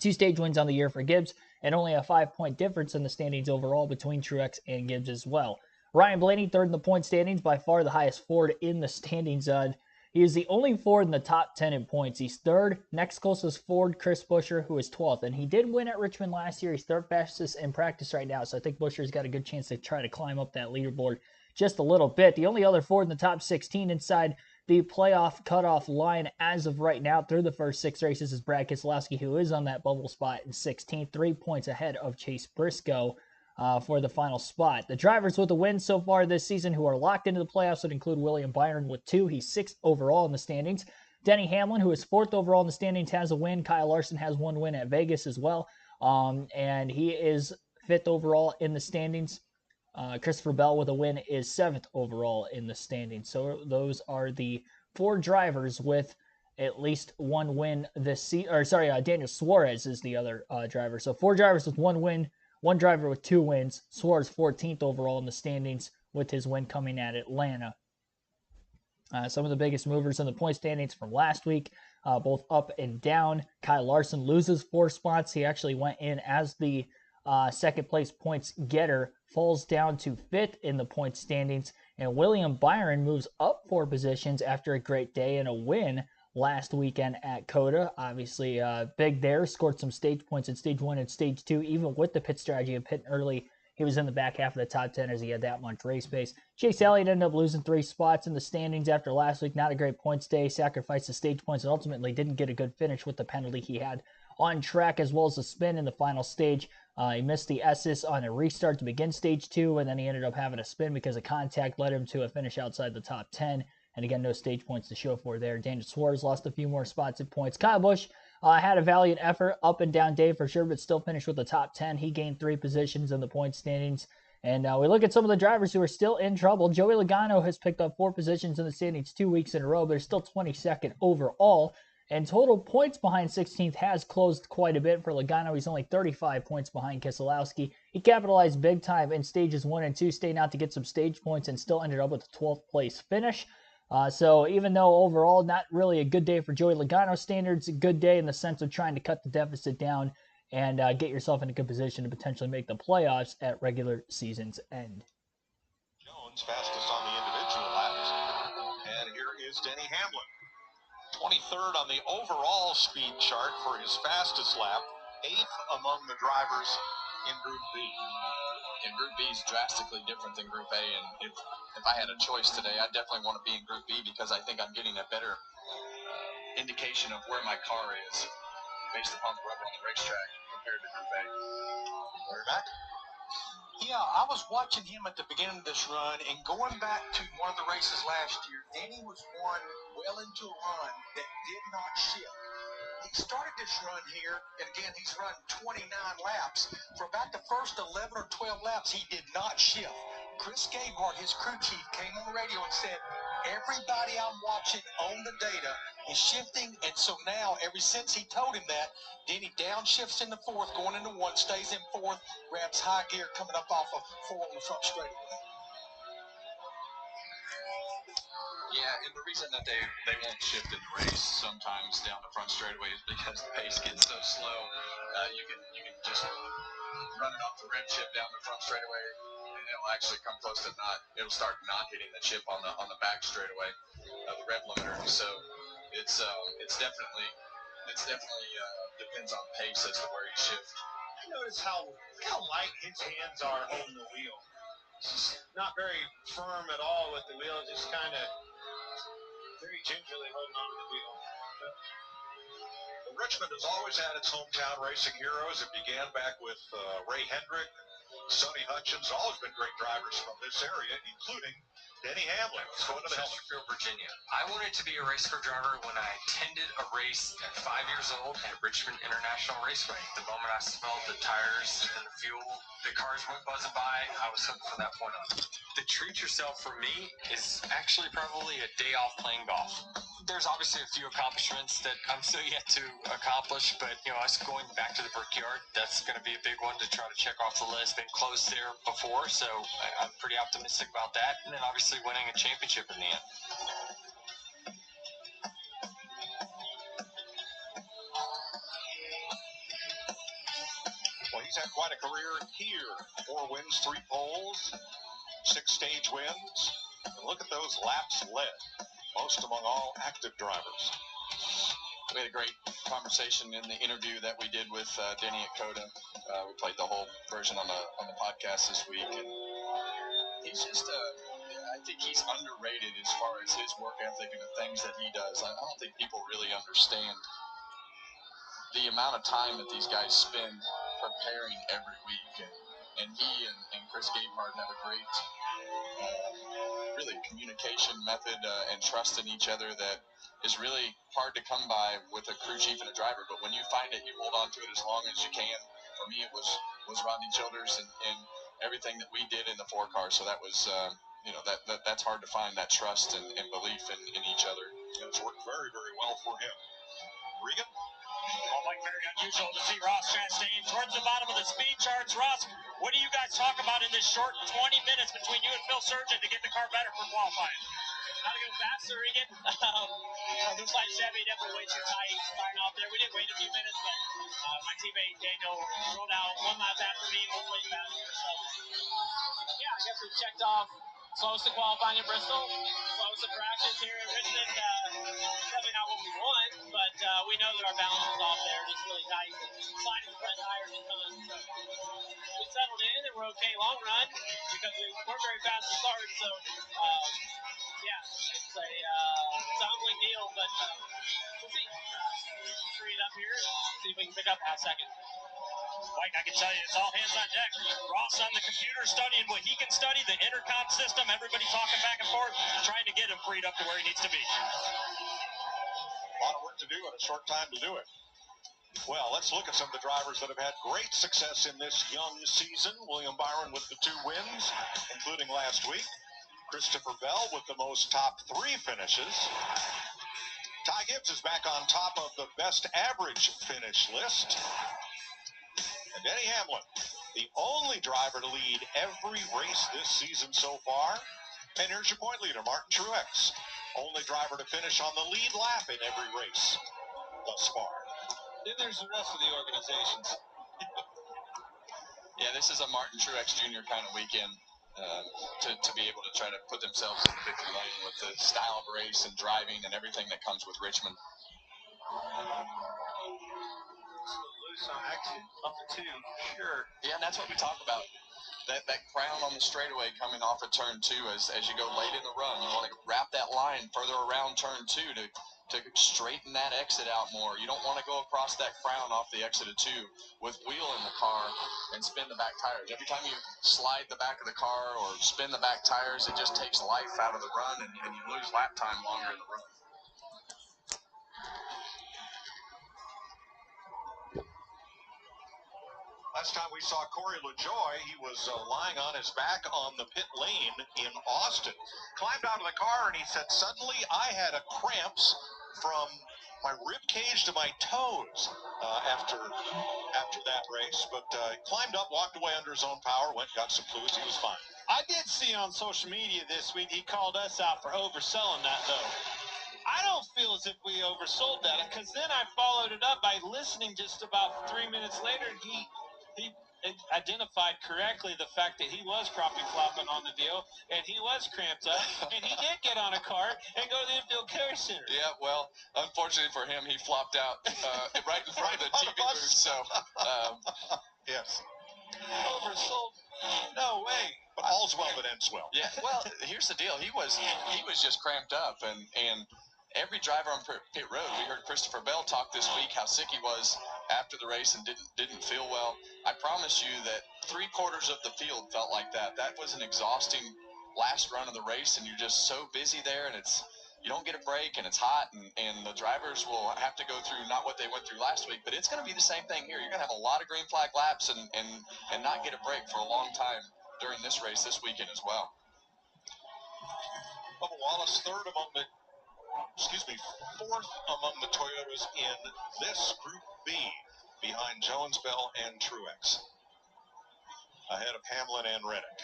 2 stage wins on the year for Gibbs, and only a 5-point difference in the standings overall between Truex and Gibbs as well. Ryan Blaney, 3rd in the point standings, by far the highest Ford in the standings. He is the only Ford in the top 10 in points. He's 3rd. Next closest Ford, Chris Buescher, who is 12th. And he did win at Richmond last year. He's 3rd fastest in practice right now. So I think Buescher's got a good chance to try to climb up that leaderboard just a little bit. The only other Ford in the top 16 inside the playoff cutoff line as of right now through the first 6 races is Brad Keselowski, who is on that bubble spot in 16th, 3 points ahead of Chase Briscoe. For the final spot. The drivers with the win so far this season who are locked into the playoffs would include William Byron with 2. He's 6th overall in the standings. Denny Hamlin, who is 4th overall in the standings, has a win. Kyle Larson has 1 win at Vegas as well. And he is 5th overall in the standings. Christopher Bell with a win is 7th overall in the standings. So those are the 4 drivers with at least 1 win this season. Daniel Suarez is the other driver. So 4 drivers with 1 win. 1 driver with 2 wins. Suarez 14th overall in the standings with his win coming at Atlanta. Some of the biggest movers in the point standings from last week, both up and down. Kyle Larson loses 4 spots. He actually went in as the second place points getter, falls down to 5th in the point standings. And William Byron moves up 4 positions after a great day and a win last weekend at COTA. Obviously, big there, scored some stage points in stage 1 and stage 2, even with the pit strategy of pitting early. He was in the back half of the top 10 as he had that much race pace. Chase Elliott ended up losing 3 spots in the standings after last week. Not a great points day, sacrificed the stage points, and ultimately didn't get a good finish with the penalty he had on track as well as the spin in the final stage. He missed the S's on a restart to begin stage 2, and then he ended up having a spin because of contact led him to a finish outside the top 10. And again, no stage points to show for there. Daniel Suarez lost a few more spots and points. Kyle Busch had a valiant effort, up and down day for sure, but still finished with the top 10. He gained 3 positions in the point standings. And we look at some of the drivers who are still in trouble. Joey Logano has picked up 4 positions in the standings 2 weeks in a row, but is still 22nd overall. And total points behind 16th has closed quite a bit for Logano. He's only 35 points behind Keselowski. He capitalized big time in stages 1 and 2, staying out to get some stage points and still ended up with a 12th place finish. So even though overall not really a good day for Joey Logano standards, a good day in the sense of trying to cut the deficit down and get yourself in a good position to potentially make the playoffs at regular season's end. Jones fastest on the individual laps. And here is Denny Hamlin. 23rd on the overall speed chart for his fastest lap. 8th among the drivers in Group B. And Group B is drastically different than Group A, and if I had a choice today, I definitely want to be in Group B because I think I'm getting a better indication of where my car is based upon the rubber on the racetrack compared to Group A. We're back. Yeah, I was watching him at the beginning of this run, and going back to one of the races last year, Denny was one well into a run that did not shift. He started this run here, and again, he's run 29 laps. For about the first 11 or 12 laps, he did not shift. Chris Gabehart, his crew chief, came on the radio and said, everybody I'm watching on the data is shifting, and so now, ever since he told him that, Denny downshifts in the 4th, going into 1, stays in 4th, grabs high gear coming up off of 4 on the front straightaway. Yeah, and the reason that they won't shift in the race sometimes down the front straightaway is because the pace gets so slow. You can just run it off the rim chip down the front straightaway, and it'll actually come close to it'll start not hitting the chip on the back straightaway, the rev limiter. So it's definitely depends on pace as to where you shift. Notice how light his hands are holding the wheel. He's not very firm at all with the wheel, just kind of very gingerly holding on to the wheel. Richmond has always had its hometown racing heroes. It began back with Ray Hendrick, Sonny Hutchins, always been great drivers from this area, including Denny Hamlin. Let's go into Chesterfield, Virginia. I wanted to be a race car driver when I attended a race at 5 years old at Richmond International Raceway. The moment I smelled the tires and the fuel, the cars went buzzing by, I was hooked from that point on. The treat yourself for me is actually probably a day off playing golf. There's obviously a few accomplishments that I'm still yet to accomplish, but us going back to the Brickyard, that's going to be a big one to try to check off the list. Been close there before, so I'm pretty optimistic about that. And then obviously winning a championship in the end. Well, he's had quite a career here. 4 wins, 3 poles, 6 stage wins. And look at those laps led, most among all active drivers. We had a great conversation in the interview that we did with Denny at Coda. We played the whole version on the podcast this week, and he's just I think he's underrated as far as his work ethic and the things that he does. I don't think people really understand the amount of time that these guys spend preparing every week, and he and Chris Gabehart have a great really communication method and trust in each other that is really hard to come by with a crew chief and a driver. But when you find it, you hold on to it as long as you can. For me, it was Rodney Childers and everything that we did in the 4 car. So that was that's hard to find, that trust and belief in each other. It's worked very, very well for him. Regan? Well, Mike, very unusual to see Ross Chastain towards the bottom of the speed charts. Ross, what do you guys talk about in this short 20 minutes between you and Phil Surgeon to get the car better for qualifying? How to go faster, Regan. Looks like Chevy definitely way too tight starting off there. We did wait a few minutes, but my teammate Daniel rolled out 1 lap after me, hopefully faster. So, yeah, I guess we checked off slowest to qualifying at Bristol, slowest to practice here at Richmond. Definitely not what we want, but we know that our balance is off there, just really tight, sliding the front tires a ton. So we settled in and we're okay long run because we weren't very fast to start. So, yeah, it's a humbling deal, but we'll see. Free it up here and see if we can pick up that second. Mike, I can tell you, it's all hands on deck. Ross on the computer studying what he can study, the intercom system, everybody talking back and forth, trying to get him freed up to where he needs to be. A lot of work to do and a short time to do it. Well, let's look at some of the drivers that have had great success in this young season. William Byron with the 2 wins, including last week. Christopher Bell with the most top 3 finishes. Ty Gibbs is back on top of the best average finish list. And Denny Hamlin, the only driver to lead every race this season so far. And here's your point leader, Martin Truex. Only driver to finish on the lead lap in every race thus far. Then there's the rest of the organizations. Yeah, this is a Martin Truex Jr. kind of weekend to be able to try to put themselves in the victory lane with the style of race and driving and everything that comes with Richmond. Loose on exit up to 2, sure. Yeah, and that's what we talk about. That crown on the straightaway coming off of turn 2 as you go late in the run. You want to wrap that line further around turn 2 to straighten that exit out more. You don't want to go across that crown off the exit of 2 with wheel in the car and spin the back tires. Every time you slide the back of the car or spin the back tires, it just takes life out of the run and you lose lap time longer in the run. Last time we saw Corey LaJoy, he was lying on his back on the pit lane in Austin. Climbed out of the car and he said, suddenly I had a cramps from my rib cage to my toes after that race. But he climbed up, walked away under his own power, went, got some fluids, he was fine. I did see on social media this week he called us out for overselling that, though. I don't feel as if we oversold that, because then I followed it up by listening just about 3 minutes later, and he identified correctly the fact that he was crappie flopping on the deal, and he was cramped up, and he did get on a cart and go to the infield care center. Yeah, well, unfortunately for him, he flopped out right in front of the TV booth. So, Yes. Oversold? No way. But all's well that ends well. Yeah, well, here's the deal. He was just cramped up, and every driver on pit road, we heard Christopher Bell talk this week how sick he was after the race and didn't feel well. I promise you that 3/4 of the field felt like that. That was an exhausting last run of the race, and you're just so busy there, and you don't get a break, and it's hot, and the drivers will have to go through not what they went through last week, but it's going to be the same thing here. You're going to have a lot of green flag laps and not get a break for a long time during this race this weekend as well. Bubba Wallace, fourth among the Toyotas in this Group B, behind Jones, Bell, and Truex, ahead of Hamlin and Reddick.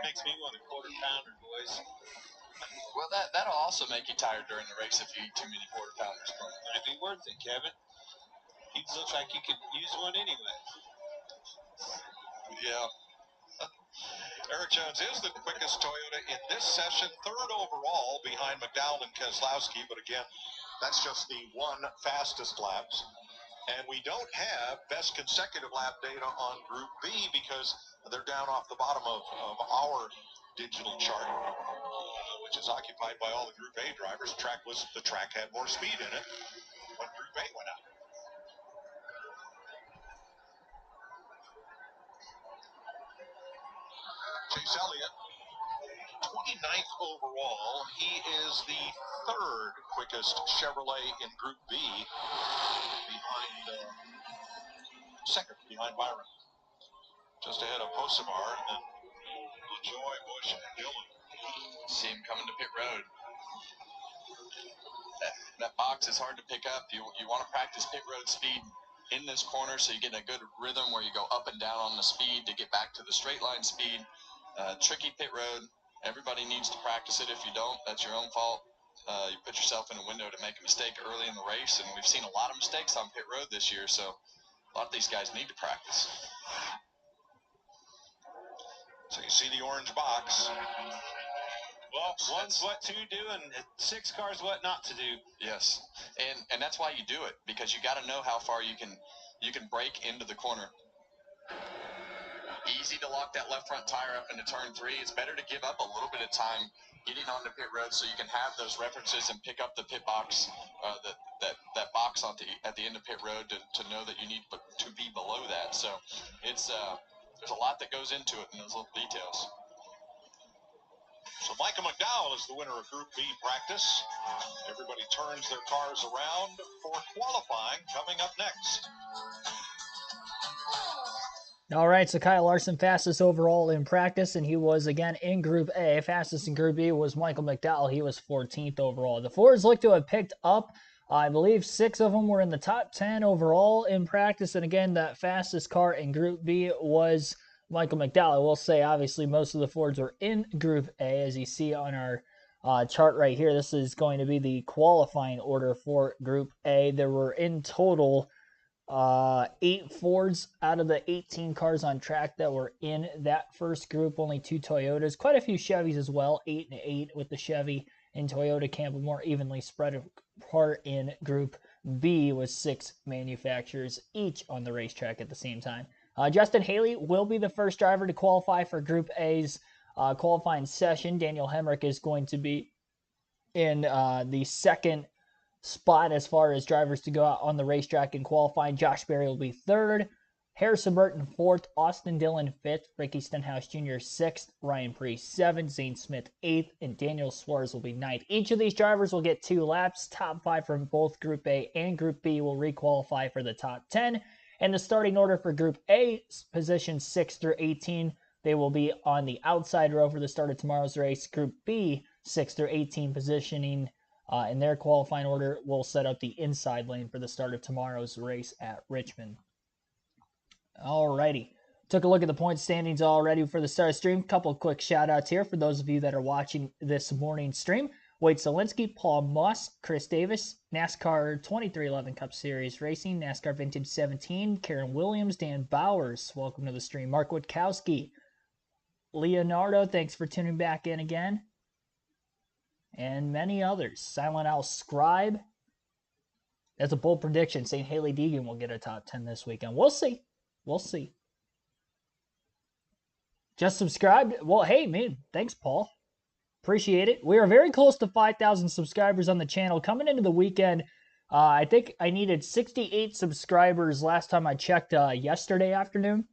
Makes me want a quarter pounder, boys. Well, that'll also make you tired during the race if you eat too many quarter pounders. Might be worth it, Kevin. He looks like he could use one anyway. Yeah. Eric Jones is the quickest Toyota in this session, third overall behind McDowell and Keselowski, but again, that's just the one fastest laps. And we don't have best consecutive lap data on Group B because they're down off the bottom of our digital chart, which is occupied by all the Group A drivers. The track had more speed in it when Group A went out. Chase Elliott, 29th overall. He is the third quickest Chevrolet in Group B, second behind Byron. Just ahead of Hocevar, and then LaJoy, Busch, and Dillon. See him coming to pit road. That box is hard to pick up. You want to practice pit road speed in this corner so you get a good rhythm where you go up and down on the speed to get back to the straight line speed. Tricky pit road. Everybody needs to practice it. If you don't, that's your own fault. You put yourself in a window to make a mistake early in the race, and we've seen a lot of mistakes on pit road this year, so a lot of these guys need to practice. So you see the orange box. Well, one's what to do, and 6 cars what not to do. Yes, and that's why you do it, because you got to know how far you can break into the corner. Easy to lock that left front tire up into turn 3. It's better to give up a little bit of time getting onto pit road so you can have those references and pick up the pit box, that box at the end of pit road to know that you need to be below that. So it's there's a lot that goes into it in those little details. So Michael McDowell is the winner of Group B practice. Everybody turns their cars around for qualifying coming up next. All right, so Kyle Larson fastest overall in practice, and he was again in Group A. Fastest in Group B was Michael McDowell. He was 14th overall. The Fords look to have picked up, I believe 6 of them were in the top 10 overall in practice, and again, that fastest car in Group B was Michael McDowell. I will say, obviously, most of the Fords were in Group A, as you see on our chart right here. This is going to be the qualifying order for Group A. There were in total 8 Fords out of the 18 cars on track that were in that first group. Only 2 Toyotas, quite a few Chevys as well, 8 and 8 with the Chevy and Toyota camp, more evenly spread apart in Group B with 6 manufacturers each on the racetrack at the same time. Justin Haley will be the first driver to qualify for Group A's qualifying session. Daniel Hendrick is going to be in the second spot as far as drivers to go out on the racetrack and qualifying. Josh Berry will be 3rd, Harrison Burton 4th, Austin Dillon 5th, Ricky Stenhouse Jr. 6th, Ryan Preece 7th, Zane Smith 8th, and Daniel Suarez will be 9th. Each of these drivers will get 2 laps. Top 5 from both Group A and Group B will requalify for the top 10. And the starting order for Group A, positions 6 through 18, they will be on the outside row for the start of tomorrow's race. Group B, 6 through 18, positioning in their qualifying order will set up the inside lane for the start of tomorrow's race at Richmond. Alrighty. Took a look at the point standings already for the start of stream. Couple of quick shout outs here for those of you that are watching this morning's stream. Wade Zielinski, Paul Moss, Chris Davis, NASCAR 2311 Cup Series Racing, NASCAR Vintage 17, Karen Williams, Dan Bowers, welcome to the stream. Mark Witkowski, Leonardo, thanks for tuning back in again. And many others. Silent Owl Scribe. That's a bold prediction, saying Haley Deegan will get a top 10 this weekend. We'll see. We'll see. Just subscribed. Well, hey, man, thanks, Paul. Appreciate it. We are very close to 5,000 subscribers on the channel. Coming into the weekend, I think I needed 68 subscribers last time I checked yesterday afternoon.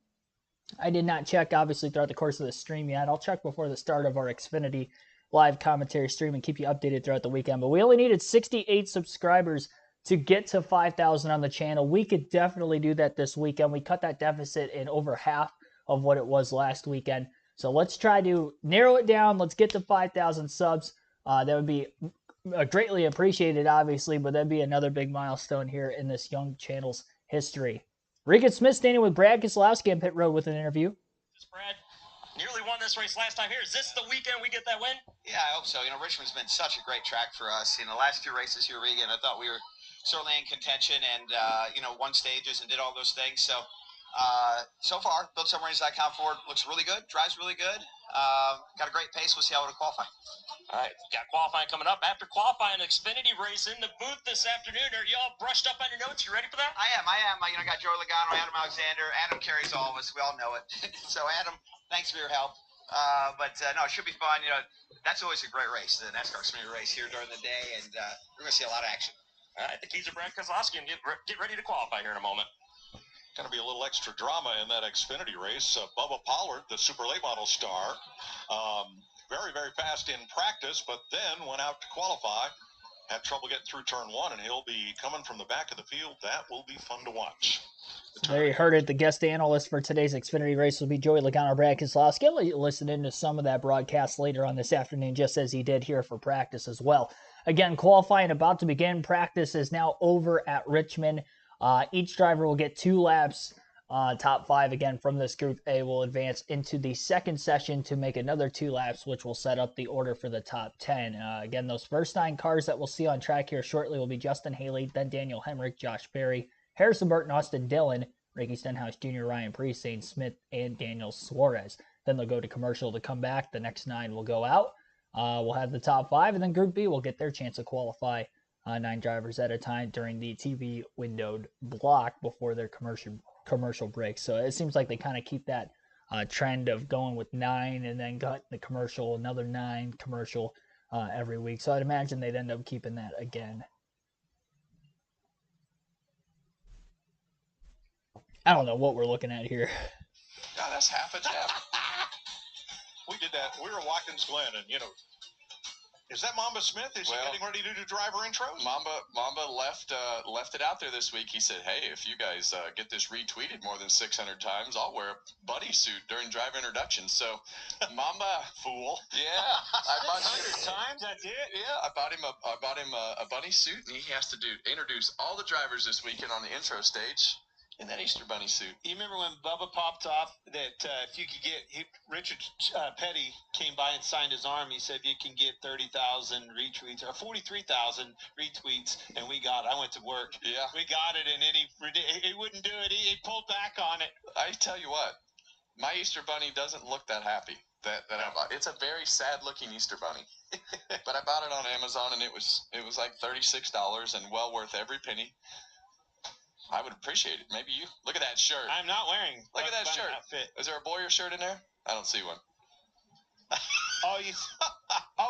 I did not check, obviously, throughout the course of the stream yet. I'll check before the start of our Xfinity live commentary stream and keep you updated throughout the weekend. But we only needed 68 subscribers to get to 5,000 on the channel. We could definitely do that this weekend. We cut that deficit in over half of what it was last weekend. So let's try to narrow it down. Let's get to 5,000 subs. That would be greatly appreciated, obviously, but that'd be another big milestone here in this young channel's history. Regan Smith standing with Brad Keselowski on pit road with an interview. Brad nearly won this race last time here. Is this the weekend we get that win? Yeah, I hope so. Richmond's been such a great track for us. The last two races here, Regan, I thought we were certainly in contention and, won stages and did all those things. So far, BuildSubmarines.com Ford looks really good, drives really good. Got a great pace. We'll see how it'll qualify. All right, got qualifying coming up. After qualifying, an Xfinity race in the booth this afternoon. Are you all brushed up on your notes? You ready for that? I am. I got Joey Logano, Adam Alexander. Adam carries all of us. We all know it. So, Adam, thanks for your help. No, it should be fun. That's always a great race, the NASCAR Xfinity race here during the day, and we're going to see a lot of action. All right, the keys are Brad Keselowski, and get ready to qualify here in a moment. Going to be a little extra drama in that Xfinity race. Bubba Pollard, the Super Late Model star, very, very fast in practice, but then went out to qualify. Had trouble getting through turn one, and he'll be coming from the back of the field. That will be fun to watch. There you heard it. The guest analyst for today's Xfinity race will be Joey Logano, Brad Keselowski. I'll listen into some of that broadcast later on this afternoon, just as he did here for practice as well. Again, qualifying about to begin. Practice is now over at Richmond. Each driver will get 2 laps. Top 5 again from this Group A will advance into the second session to make another 2 laps, which will set up the order for the top 10. Again, those first 9 cars that we'll see on track here shortly will be Justin Haley, then Daniel Hendrick, Josh Berry, Harrison Burton, Austin Dillon, Ricky Stenhouse Jr., Ryan Preece, Zane Smith, and Daniel Suarez. Then they'll go to commercial to come back. The next 9 will go out. We'll have the top 5, and then Group B will get their chance to qualify 9 drivers at a time during the TV windowed block before their commercial break. So it seems like they kind of keep that trend of going with 9 and then got the commercial, another 9 commercial every week. So I'd imagine they'd end up keeping that again. I don't know what we're looking at here. God, that's half a jab. We did that. We were at Watkins Glen, and, is that Mamba Smith? Is he getting ready to do driver intros? Mamba left it out there this week. He said, hey, if you guys get this retweeted more than 600 times, I'll wear a bunny suit during driver introductions. So, Mamba. Fool. Yeah. 600 times? That's it? Yeah, I bought him a bunny suit, and he has to introduce all the drivers this weekend on the intro stage in that Easter bunny suit. You remember when Bubba popped off that if you could get Richard Petty came by and signed his arm. He said you can get 30,000 retweets or 43,000 retweets, and I went to work. Yeah, we got it, and then he wouldn't do it. He pulled back on it. I tell you what, my Easter bunny doesn't look that happy. It's a very sad looking Easter bunny. But I bought it on Amazon, and it was like $36 and well worth every penny. I would appreciate it. Maybe you. Look at that shirt. I'm not wearing. Look at that shirt. Outfit. Is there a Boyer shirt in there? I don't see one.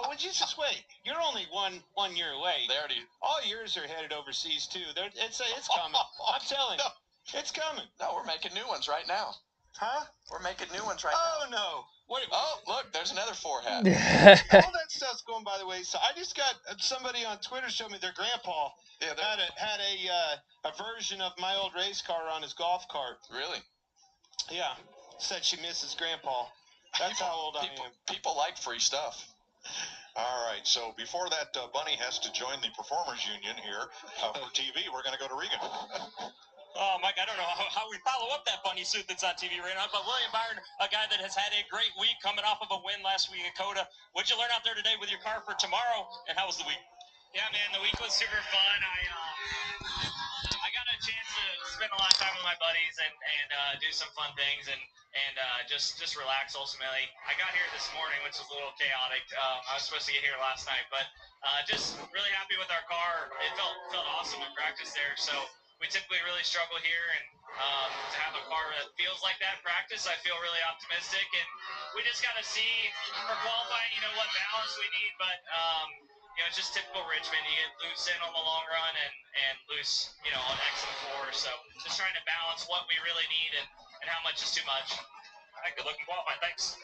Would you just wait? You're only one year away. They already. All yours are headed overseas too. It's coming. I'm telling you, it's coming. No, we're making new ones right now. Huh? We're making new ones right now. Oh no. Look, there's another 4 hat. All that stuff's going by the way. So I just got somebody on Twitter showed me their grandpa had a version of my old race car on his golf cart. Really? Yeah. Said she misses grandpa. That's how old I am. People like free stuff. All right, so before that bunny has to join the Performers Union here for TV, we're going to go to Regan. Oh, Mike, I don't know how we follow up that bunny suit that's on TV right now, but William Byron, a guy that has had a great week coming off of a win last week at COTA. What'd you learn out there today with your car for tomorrow, and how was the week? Yeah, man, the week was super fun. I got a chance to spend a lot of time with my buddies and do some fun things and just relax ultimately. I got here this morning, which was a little chaotic. I was supposed to get here last night, but just really happy with our car. It felt awesome in practice there. So we typically really struggle here, and to have a car that feels like that in practice, I feel really optimistic. And we just got to see for qualifying, what balance we need, but it's just typical Richmond. You get loose in on the long run and loose, on exit 4. So just trying to balance what we really need and how much is too much. All right, good luck in qualifying. Thanks.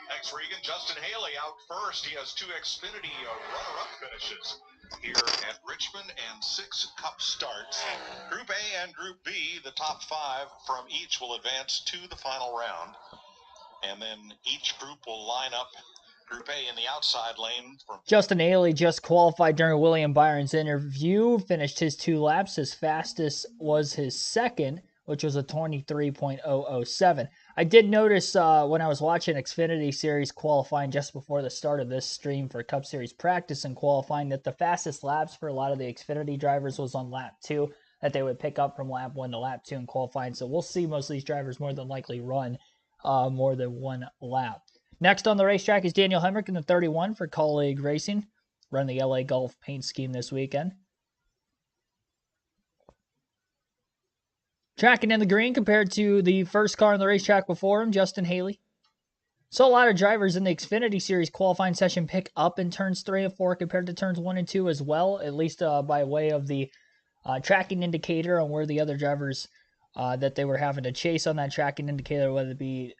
Thanks, Regan. Justin Haley out first. He has 2 Xfinity runner-up finishes here at Richmond and 6 Cup starts. Group A and Group B, the top 5 from each will advance to the final round. And then each group will line up. Group A in the outside lane. Justin Haley just qualified during William Byron's interview, finished his 2 laps. His fastest was his second, which was a 23.007. I did notice when I was watching Xfinity Series qualifying just before the start of this stream for Cup Series practice and qualifying that the fastest laps for a lot of the Xfinity drivers was on lap 2, that they would pick up from lap 1 to lap 2 in qualifying. So we'll see most of these drivers more than likely run more than 1 lap. Next on the racetrack is Daniel Hendrick in the 31 for Colleague Racing, running the LA Golf paint scheme this weekend. Tracking in the green compared to the first car on the racetrack before him, Justin Haley. So a lot of drivers in the Xfinity Series qualifying session pick up in turns 3 and 4 compared to turns 1 and 2 as well, at least by way of the tracking indicator on where the other drivers that they were having to chase on that tracking indicator, whether it be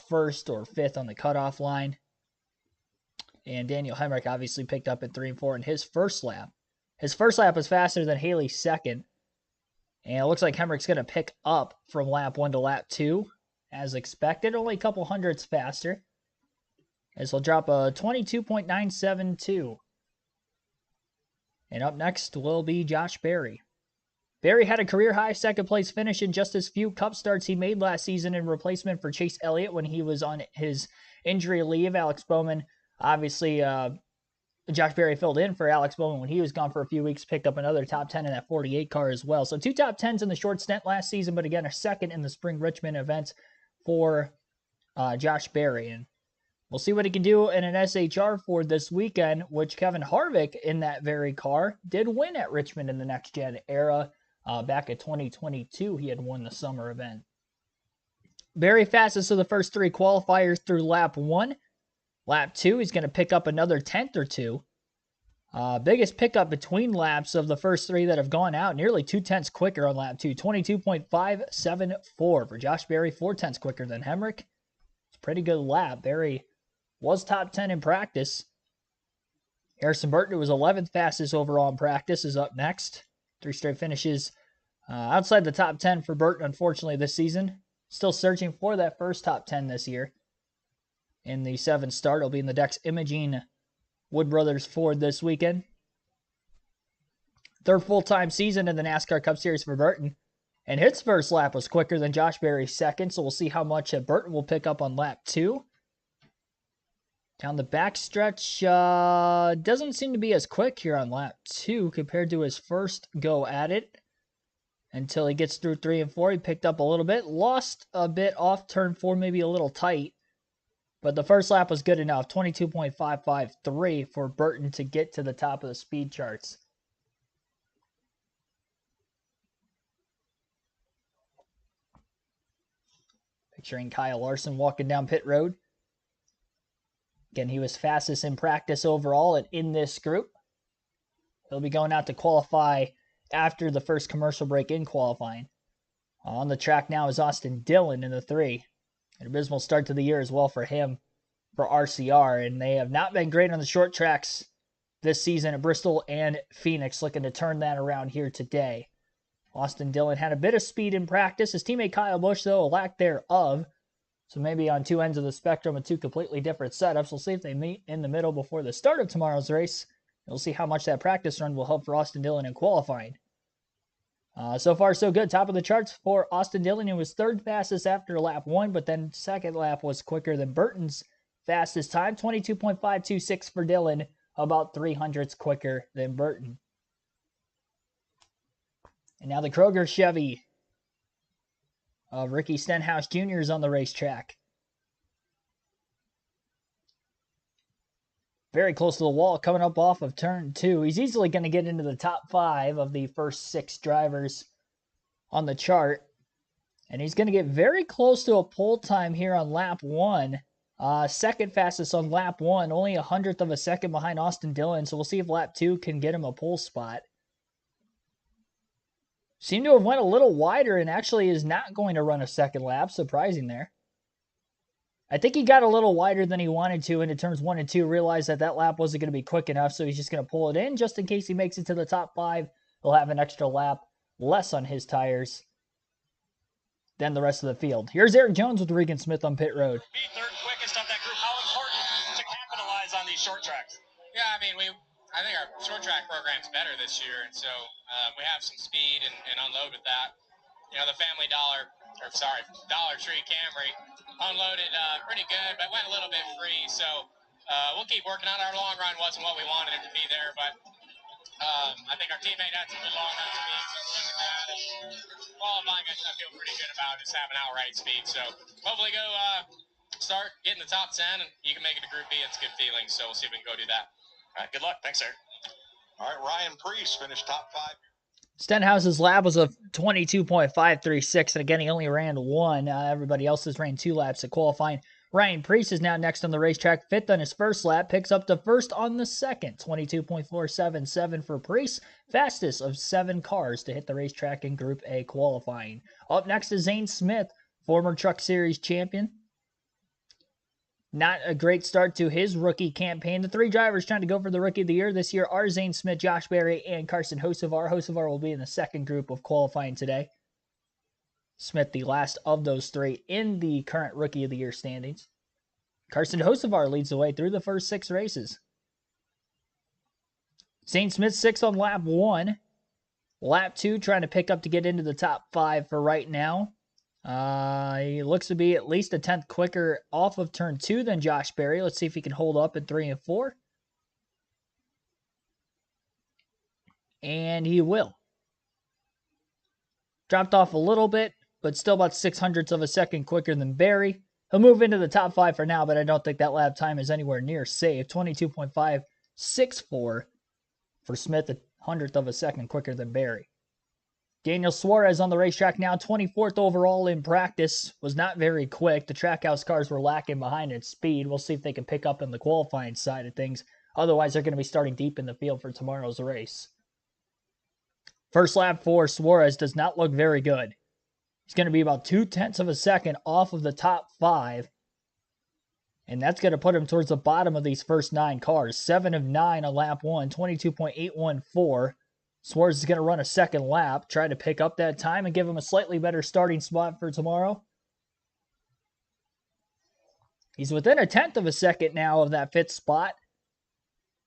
first or fifth on the cutoff line. And Daniel Hendrick obviously picked up in 3 and 4 in his first lap. His first lap was faster than Haley's second. And it looks like Hendrick's going to pick up from lap 1 to lap 2, as expected. Only a couple hundredths faster, as he'll drop a 22.972. And up next will be Josh Berry. Berry had a career-high second-place finish in just as few Cup starts he made last season in replacement for Chase Elliott when he was on his injury leave. Alex Bowman, obviously, Josh Berry filled in for Alex Bowman when he was gone for a few weeks, picked up another top 10 in that 48 car as well. So 2 top 10s in the short stint last season, but again, a second in the Spring Richmond events for Josh Berry. And we'll see what he can do in an SHR for this weekend, which Kevin Harvick in that very car did win at Richmond in the Next Gen era. Back at 2022, he had won the summer event. Berry fastest of the first 3 qualifiers through lap 1. Lap 2, he's going to pick up another 10th or 2. Biggest pickup between laps of the first 3 that have gone out, nearly 2 tenths quicker on lap 2. 22.574 for Josh Berry, 4 tenths quicker than Hendrick. It's a pretty good lap. Berry was top 10 in practice. Harrison Burton, who was 11th fastest overall in practice, is up next. 3 straight finishes outside the top 10 for Burton, unfortunately, this season. Still searching for that first top 10 this year. In the 7th start, it'll be in the Dex Imaging Wood Brothers Ford this weekend. 3rd full-time season in the NASCAR Cup Series for Burton. And his first lap was quicker than Josh Berry's second, so we'll see how much Burton will pick up on lap 2. Down the backstretch, doesn't seem to be as quick here on lap 2 compared to his first go at it. Until he gets through 3 and 4, he picked up a little bit. Lost a bit off turn 4, maybe a little tight. But the first lap was good enough, 22.553 for Burton to get to the top of the speed charts. Picturing Kyle Larson walking down pit road. Again, he was fastest in practice overall and in this group. He'll be going out to qualify after the first commercial break in qualifying. On the track now is Austin Dillon in the 3. An abysmal start to the year as well for him, for RCR, and they have not been great on the short tracks this season at Bristol and Phoenix, looking to turn that around here today. Austin Dillon had a bit of speed in practice. His teammate Kyle Busch, though, a lack thereof. So maybe on two ends of the spectrum with two completely different setups. We'll see if they meet in the middle before the start of tomorrow's race. We'll see how much that practice run will help for Austin Dillon in qualifying. So far, so good. Top of the charts for Austin Dillon, who was third fastest after lap 1, but then second lap was quicker than Burton's fastest time. 22.526 for Dillon, about 300ths quicker than Burton. And now the Kroger Chevy of Ricky Stenhouse Jr. is on the racetrack. Very close to the wall, coming up off of turn 2. He's easily going to get into the top 5 of the first 6 drivers on the chart. And he's going to get very close to a pole time here on lap 1. Second fastest on lap 1, only 100th of a second behind Austin Dillon. So we'll see if lap 2 can get him a pole spot. Seemed to have went a little wider and actually is not going to run a second lap. Surprising there. I think he got a little wider than he wanted to into turns 1 and 2. Realized that lap wasn't going to be quick enough, so he's just going to pull it in just in case he makes it to the top 5. He'll have an extra lap less on his tires than the rest of the field. Here's Eric Jones with Regan Smith on pit road. Be third quickest of that group. How important to capitalize on these short tracks? Yeah, I mean, I think our short track program's better this year, and so we have some speed and unload with that. You know, the Dollar Tree Camry unloaded pretty good, but went a little bit free. So we'll keep working on it. Our long run wasn't what we wanted it to be there, but I think our teammate had some good long run speed. So look at that. And qualifying, I feel pretty good about just having outright speed. So hopefully go start getting the top 10, and you can make it to Group B. It's a good feeling. So we'll see if we can go do that. All right, good luck. Thanks, sir. All right, Ryan Preece finished top 5. Stenhouse's lap was a 22.536, and again, he only ran 1. Everybody else has ran 2 laps at qualifying. Ryan Preece is now next on the racetrack, 5th on his first lap, picks up the first on the second. 22.477 for Preece, fastest of 7 cars to hit the racetrack in Group A qualifying. Up next is Zane Smith, former Truck Series champion. Not a great start to his rookie campaign. The 3 drivers trying to go for the Rookie of the Year this year are Zane Smith, Josh Berry, and Carson Hocevar. Hocevar will be in the second group of qualifying today. Smith, the last of those 3 in the current Rookie of the Year standings. Carson Hocevar leads the way through the first 6 races. Zane Smith 6th on lap 1. Lap 2 trying to pick up to get into the top 5 for right now. He looks to be at least a 10th quicker off of turn 2 than Josh Berry. Let's see if he can hold up in 3 and 4. And he will. Dropped off a little bit, but still about 600ths of a second quicker than Berry. He'll move into the top 5 for now, but I don't think that lap time is anywhere near safe. 22.564 for Smith, a 100th of a second quicker than Berry. Daniel Suarez on the racetrack now, 24th overall in practice. Was not very quick. The Trackhouse cars were lacking behind in speed. We'll see if they can pick up in the qualifying side of things. Otherwise, they're going to be starting deep in the field for tomorrow's race. First lap for Suarez does not look very good. He's going to be about 0.2 of a second off of the top 5. And that's going to put him towards the bottom of these first 9 cars. 7 of 9 on lap 1, 22.814. Suarez is going to run a second lap, try to pick up that time and give him a slightly better starting spot for tomorrow. He's within a 1/10 of a second now of that 5th spot.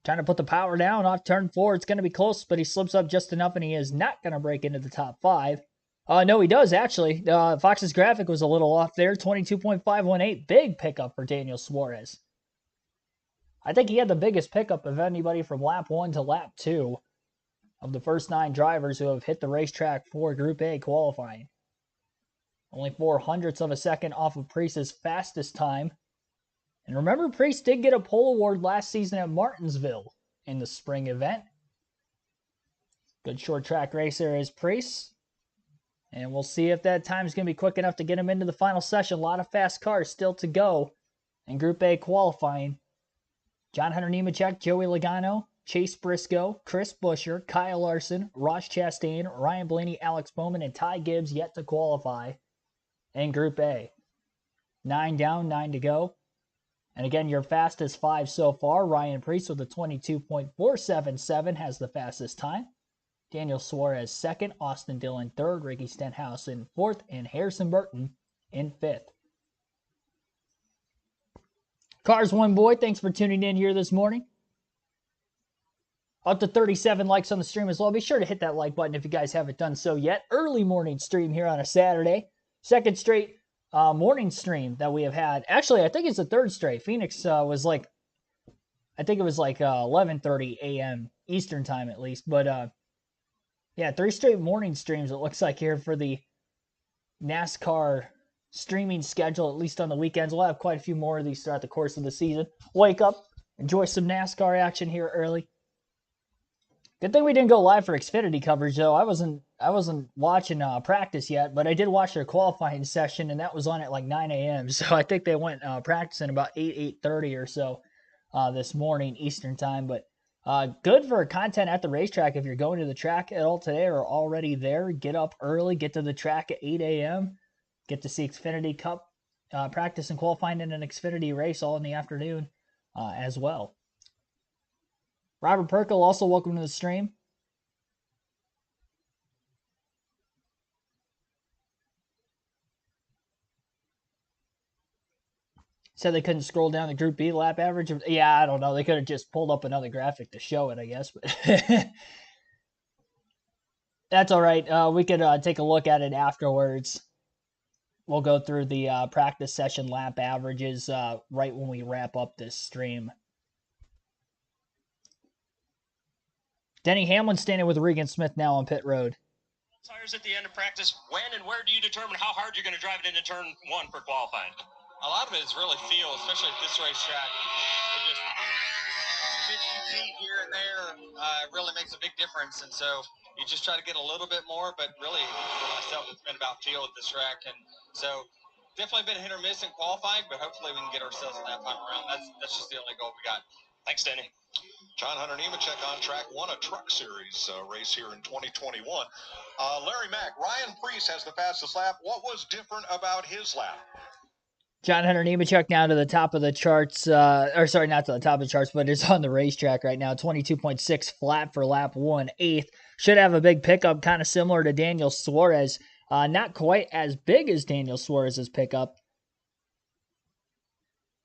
Trying to put the power down off turn 4. It's going to be close, but he slips up just enough and he is not going to break into the top 5. No, he does actually. Fox's graphic was a little off there. 22.518. Big pickup for Daniel Suarez. I think he had the biggest pickup of anybody from lap 1 to lap 2. Of the first 9 drivers who have hit the racetrack for Group A qualifying. Only 0.04 of a second off of Preece's fastest time. And remember, Preece did get a pole award last season at Martinsville in the spring event. Good short track racer is Preece. And we'll see if that time is going to be quick enough to get him into the final session. A lot of fast cars still to go in Group A qualifying. John Hunter Nemechek, Joey Logano, Chase Briscoe, Chris Buescher, Kyle Larson, Ross Chastain, Ryan Blaney, Alex Bowman, and Ty Gibbs yet to qualify in Group A. 9 down, 9 to go. And again, your fastest 5 so far. Ryan Preece with a 22.477 has the fastest time. Daniel Suarez 2nd, Austin Dillon 3rd, Ricky Stenhouse in 4th, and Harrison Burton in 5th. Cars One Boy, thanks for tuning in here this morning. Up to 37 likes on the stream as well. Be sure to hit that like button if you guys haven't done so yet. Early morning stream here on a Saturday. Second straight morning stream that we have had. Actually, I think it's the third straight. Phoenix was like, I think it was like 11:30 a.m. Eastern time at least. But yeah, 3 straight morning streams it looks like here for the NASCAR streaming schedule, at least on the weekends. We'll have quite a few more of these throughout the course of the season. Wake up, enjoy some NASCAR action here early. Good thing we didn't go live for Xfinity coverage, though. I wasn't watching practice yet, but I did watch their qualifying session, and that was on at like 9 a.m. So I think they went practicing about 8:30 or so this morning Eastern time. But good for content at the racetrack if you're going to the track at all today or already there. Get up early, get to the track at 8 a.m., get to see Xfinity Cup practice and qualifying in an Xfinity race all in the afternoon as well. Robert Perkle, also welcome to the stream. Said they couldn't scroll down the Group B lap average. Yeah, I don't know. They could have just pulled up another graphic to show it, I guess. But that's all right. We could take a look at it afterwards. We'll go through the practice session lap averages right when we wrap up this stream. Denny Hamlin standing with Regan Smith now on pit road. Tires at the end of practice. When and where do you determine how hard you're going to drive it into turn 1 for qualifying? A lot of it is really feel, especially at this racetrack. It just 50 feet here and there really makes a big difference. And so you just try to get a little bit more, but really for myself, it's been about feel at this track. And so definitely been hit or miss in qualifying, but hopefully we can get ourselves in that final round. That's just the only goal we got. Thanks, Denny. John Hunter Nemechek on track, won a truck series race here in 2021. Larry Mack, Ryan Preece has the fastest lap. What was different about his lap? John Hunter Nemechek now to the top of the charts, or sorry, not to the top of the charts, but is on the racetrack right now. 22.6 flat for lap 1, 8th. Should have a big pickup, kind of similar to Daniel Suarez. Not quite as big as Daniel Suarez's pickup,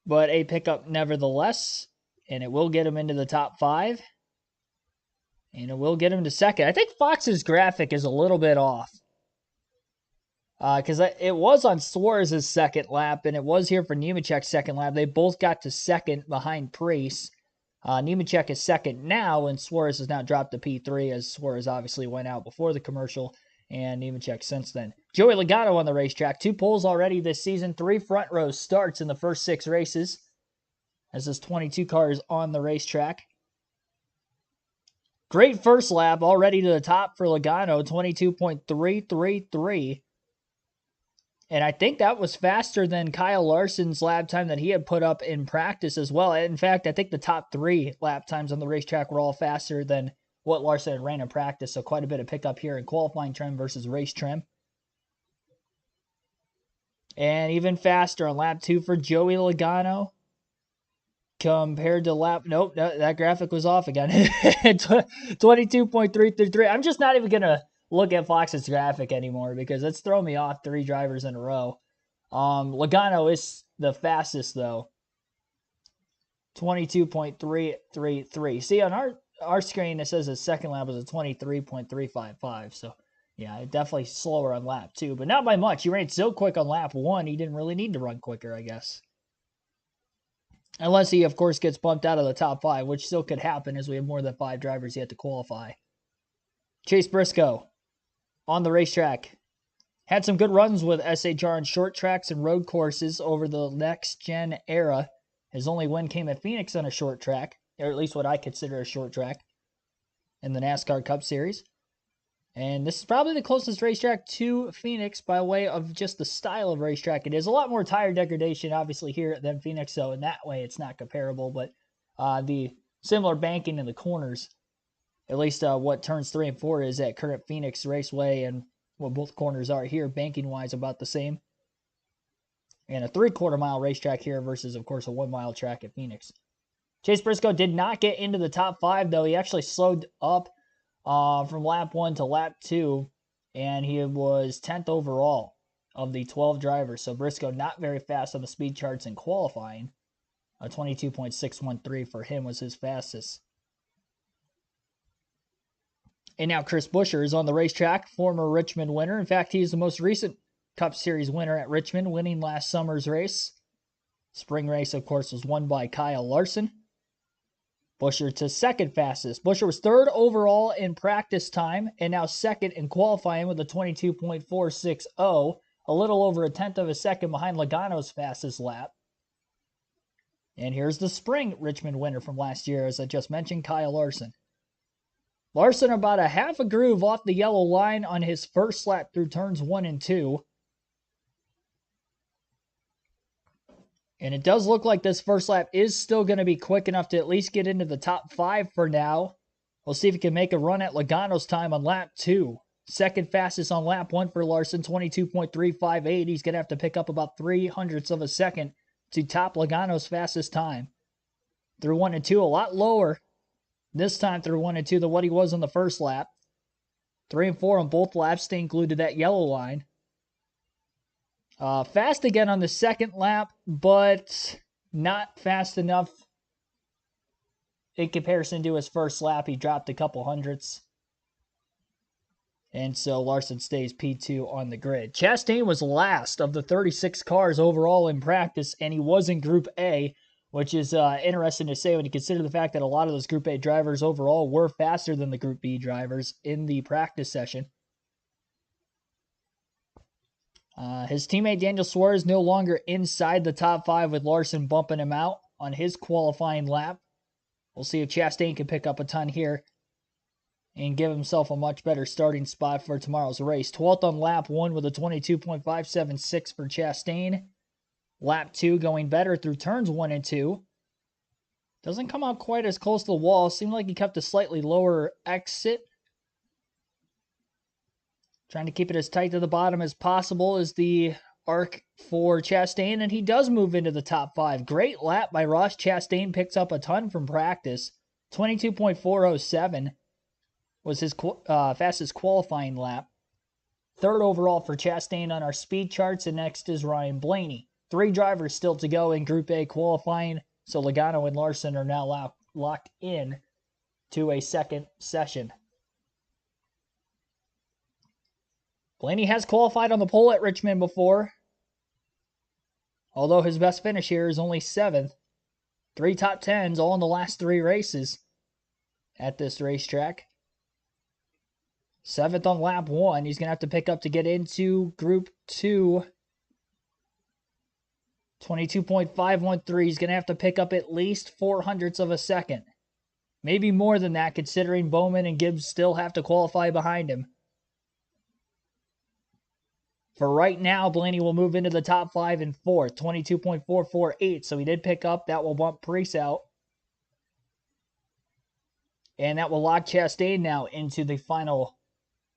but a pickup nevertheless. And it will get him into the top 5. And it will get him to second. I think Fox's graphic is a little bit off. Because it was on Suarez's second lap, and it was here for Nemechek's second lap. They both got to second behind Preece. Nemechek is second now, and Suarez has now dropped to P3, as Suarez obviously went out before the commercial, and Nemechek since then. Joey Logano on the racetrack. 2 poles already this season. 3 front row starts in the first 6 races, as this 22 car is on the racetrack. Great first lap, already to the top for Logano, 22.333. And I think that was faster than Kyle Larson's lap time that he had put up in practice as well. In fact, I think the top 3 lap times on the racetrack were all faster than what Larson had ran in practice. So quite a bit of pickup here in qualifying trim versus race trim. And even faster on lap 2 for Joey Logano. Compared to lap, nope, that graphic was off again. 22.333. I'm just not even going to look at Fox's graphic anymore because it's thrown me off 3 drivers in a row. Logano is the fastest, though. 22.333. See, on our screen, it says his second lap was a 23.355. So, yeah, definitely slower on lap 2, but not by much. He ran so quick on lap 1, he didn't really need to run quicker, I guess. Unless he, of course, gets bumped out of the top 5, which still could happen as we have more than 5 drivers yet to qualify. Chase Briscoe on the racetrack. Had some good runs with SHR on short tracks and road courses over the next-gen era. His only win came at Phoenix on a short track, or at least what I consider a short track, in the NASCAR Cup Series. And this is probably the closest racetrack to Phoenix by way of just the style of racetrack it is. A lot more tire degradation, obviously, here than Phoenix, so in that way it's not comparable. But the similar banking in the corners, at least what turns 3 and 4 is at current Phoenix Raceway, and what both corners are here, banking-wise, about the same. And a 3/4 mile racetrack here versus, of course, a 1 mile track at Phoenix. Chase Briscoe did not get into the top 5, though. He actually slowed up from lap 1 to lap 2, and he was 10th overall of the 12 drivers. So Briscoe not very fast on the speed charts in qualifying, A 22.613 for him was his fastest. And now Chris Buescher is on the racetrack, former Richmond winner. In fact, he is the most recent Cup Series winner at Richmond, winning last summer's race. Spring race, of course, was won by Kyle Larson. Buescher to second fastest. Buescher was third overall in practice time and now second in qualifying with a 22.460, a little over a tenth of a second behind Logano's fastest lap. And here's the spring Richmond winner from last year, as I just mentioned, Kyle Larson. Larson about a half a groove off the yellow line on his first lap through turns 1 and 2. And it does look like this first lap is still going to be quick enough to at least get into the top 5 for now. We'll see if he can make a run at Logano's time on lap 2. Second fastest on lap 1 for Larson, 22.358. He's going to have to pick up about 0.03 of a second to top Logano's fastest time. Through 1 and 2, a lot lower this time through 1 and 2 than what he was on the first lap. 3 and 4 on both laps, staying glued to that yellow line. Fast again on the second lap, but not fast enough in comparison to his first lap. He dropped a couple hundredths. And so Larson stays P2 on the grid. Chastain was last of the 36 cars overall in practice, and he was in Group A, which is interesting to say when you consider the fact that a lot of those Group A drivers overall were faster than the Group B drivers in the practice session. His teammate Daniel Suarez no longer inside the top 5 with Larson bumping him out on his qualifying lap. We'll see if Chastain can pick up a ton here and give himself a much better starting spot for tomorrow's race. 12th on lap 1 with a 22.576 for Chastain. Lap 2 going better through turns 1 and 2. Doesn't come out quite as close to the wall. Seemed like he kept a slightly lower exit. Trying to keep it as tight to the bottom as possible is the arc for Chastain, and he does move into the top 5. Great lap by Ross Chastain, picks up a ton from practice. 22.407 was his fastest qualifying lap. Third overall for Chastain on our speed charts, and next is Ryan Blaney. 3 drivers still to go in Group A qualifying, so Logano and Larson are now locked in to a second session. Blaney has qualified on the pole at Richmond before, although his best finish here is only 7th. 3 top 10s all in the last 3 races at this racetrack. 7th on lap 1. He's going to have to pick up to get into Group 2. 22.513. He's going to have to pick up at least 0.04 of a second. Maybe more than that, considering Bowman and Gibbs still have to qualify behind him. For right now, Blaney will move into the top 5 in 4th, 22.448. So he did pick up. That will bump Preece out. And that will lock Chastain now into the final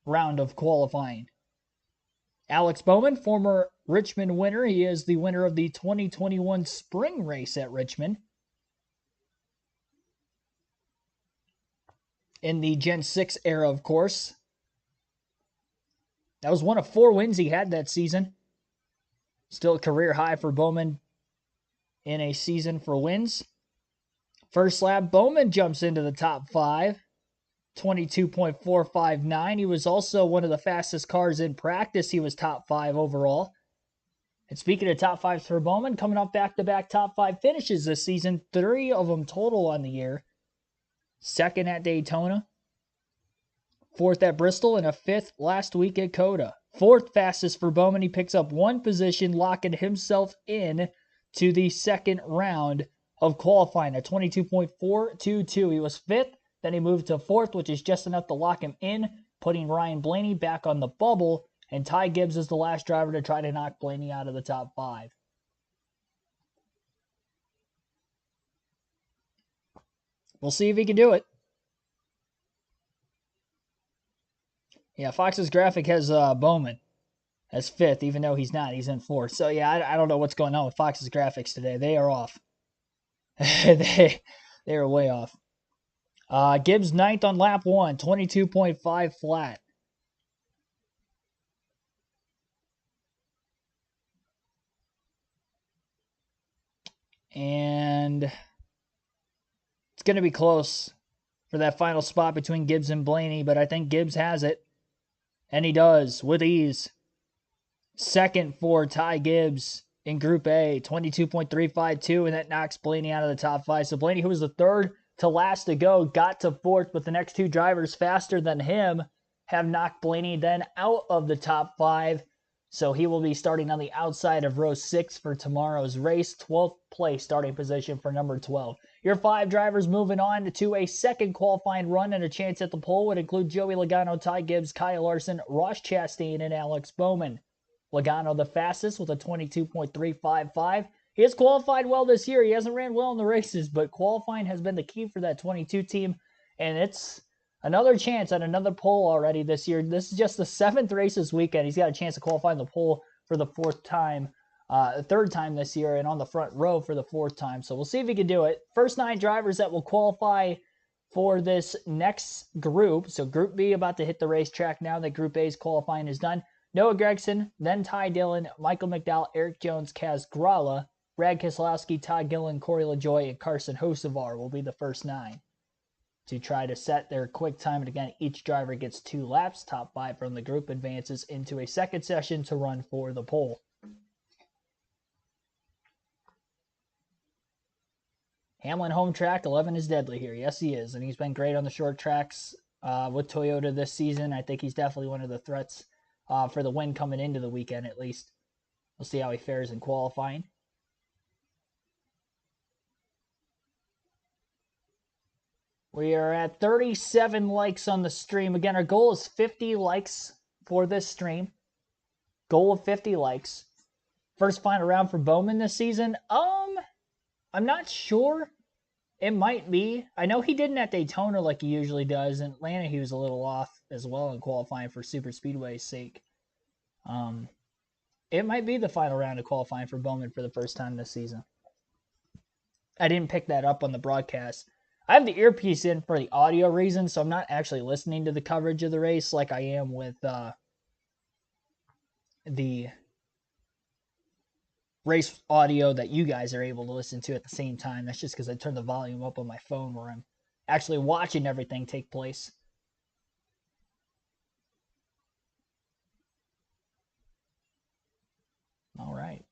round of qualifying. Alex Bowman, former Richmond winner. He is the winner of the 2021 spring race at Richmond. In the Gen 6 era, of course. That was one of 4 wins he had that season. Still a career high for Bowman in a season for wins. First lap, Bowman jumps into the top 5. 22.459. He was also one of the fastest cars in practice. He was top 5 overall. And speaking of top 5s for Bowman, coming off back-to-back top 5 finishes this season. 3 of them total on the year. 2nd at Daytona. 4th at Bristol, and a 5th last week at Coda. 4th fastest for Bowman. He picks up 1 position, locking himself in to the second round of qualifying at 22.422. He was 5th, then he moved to 4th, which is just enough to lock him in, putting Ryan Blaney back on the bubble, and Ty Gibbs is the last driver to try to knock Blaney out of the top 5. We'll see if he can do it. Yeah, Fox's graphic has Bowman as 5th, even though he's not. He's in 4th. So, yeah, I don't know what's going on with Fox's graphics today. They are off. they are way off. Gibbs 9th on lap 1, 22.5 flat. And it's going to be close for that final spot between Gibbs and Blaney, but I think Gibbs has it. And he does with ease. Second for Ty Gibbs in Group A, 22.352, and that knocks Blaney out of the top 5. So Blaney, who was the third to last to go, got to 4th, but the next 2 drivers faster than him have knocked Blaney then out of the top 5. So he will be starting on the outside of row 6 for tomorrow's race. 12th place starting position for number 12. Your 5 drivers moving on to a second qualifying run and a chance at the pole would include Joey Logano, Ty Gibbs, Kyle Larson, Ross Chastain, and Alex Bowman. Logano the fastest with a 22.355. He has qualified well this year. He hasn't ran well in the races, but qualifying has been the key for that 22 team, and it's another chance at another pole already this year. This is just the 7th race this weekend. He's got a chance to qualify in the pole for the 4th time, 3rd time this year, and on the front row for the 4th time. So we'll see if he can do it. First 9 drivers that will qualify for this next group. So Group B about to hit the racetrack now that Group A's qualifying is done. Noah Gragson, then Ty Dillon, Michael McDowell, Eric Jones, Kaz Grala, Brad Keselowski, Todd Gillen, Corey LaJoie, and Carson Hocevar will be the first 9 to try to set their quick time. And again, each driver gets 2 laps. Top 5 from the group advances into a second session to run for the pole. Hamlin home track, 11 is deadly here. Yes, he is. And he's been great on the short tracks with Toyota this season. I think he's definitely one of the threats for the win coming into the weekend, at least. We'll see how he fares in qualifying. We are at 37 likes on the stream. Again, our goal is 50 likes for this stream. Goal of 50 likes. First final round for Bowman this season. I'm not sure. It might be. I know he didn't at Daytona like he usually does. In Atlanta, he was a little off as well in qualifying for Super Speedway's sake. It might be the final round of qualifying for Bowman for the first time this season. I didn't pick that up on the broadcast. I have the earpiece in for the audio reasons, so I'm not actually listening to the coverage of the race like I am with the race audio that you guys are able to listen to at the same time. That's just because I turned the volume up on my phone where I'm actually watching everything take place. All right.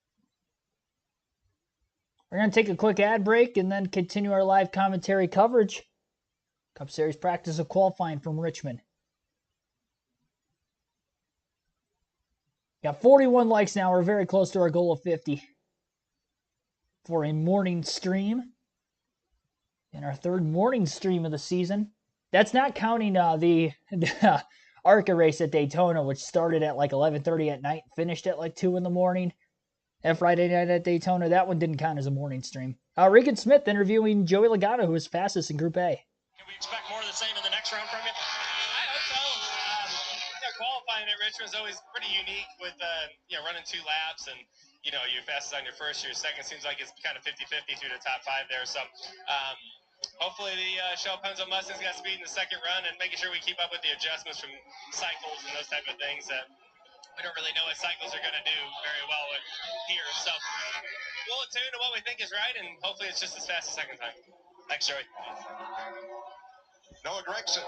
We're going to take a quick ad break and then continue our live commentary coverage. Cup Series practice of qualifying from Richmond. Got 41 likes now. We're very close to our goal of 50 for a morning stream. In our 3rd morning stream of the season. That's not counting the ARCA race at Daytona, which started at like 11:30 at night, finished at like 2 in the morning. And Friday night at Daytona, that one didn't count as a morning stream. Regan Smith interviewing Joey Logano, who is fastest in Group A. Can we expect more of the same in the next round from you? I hope so. Qualifying at Richmond is always pretty unique with running 2 laps and your fastest on your first, your second seems like it's kind of 50-50 through the top 5 there. So hopefully the show Penzo Mustang's got speed in the second run and making sure we keep up with the adjustments from cycles and those type of things that we don't really know what cycles are going to do very well here. So we'll attune to what we think is right, and hopefully it's just as fast as second time. Thanks, Joey. Noah Gragson.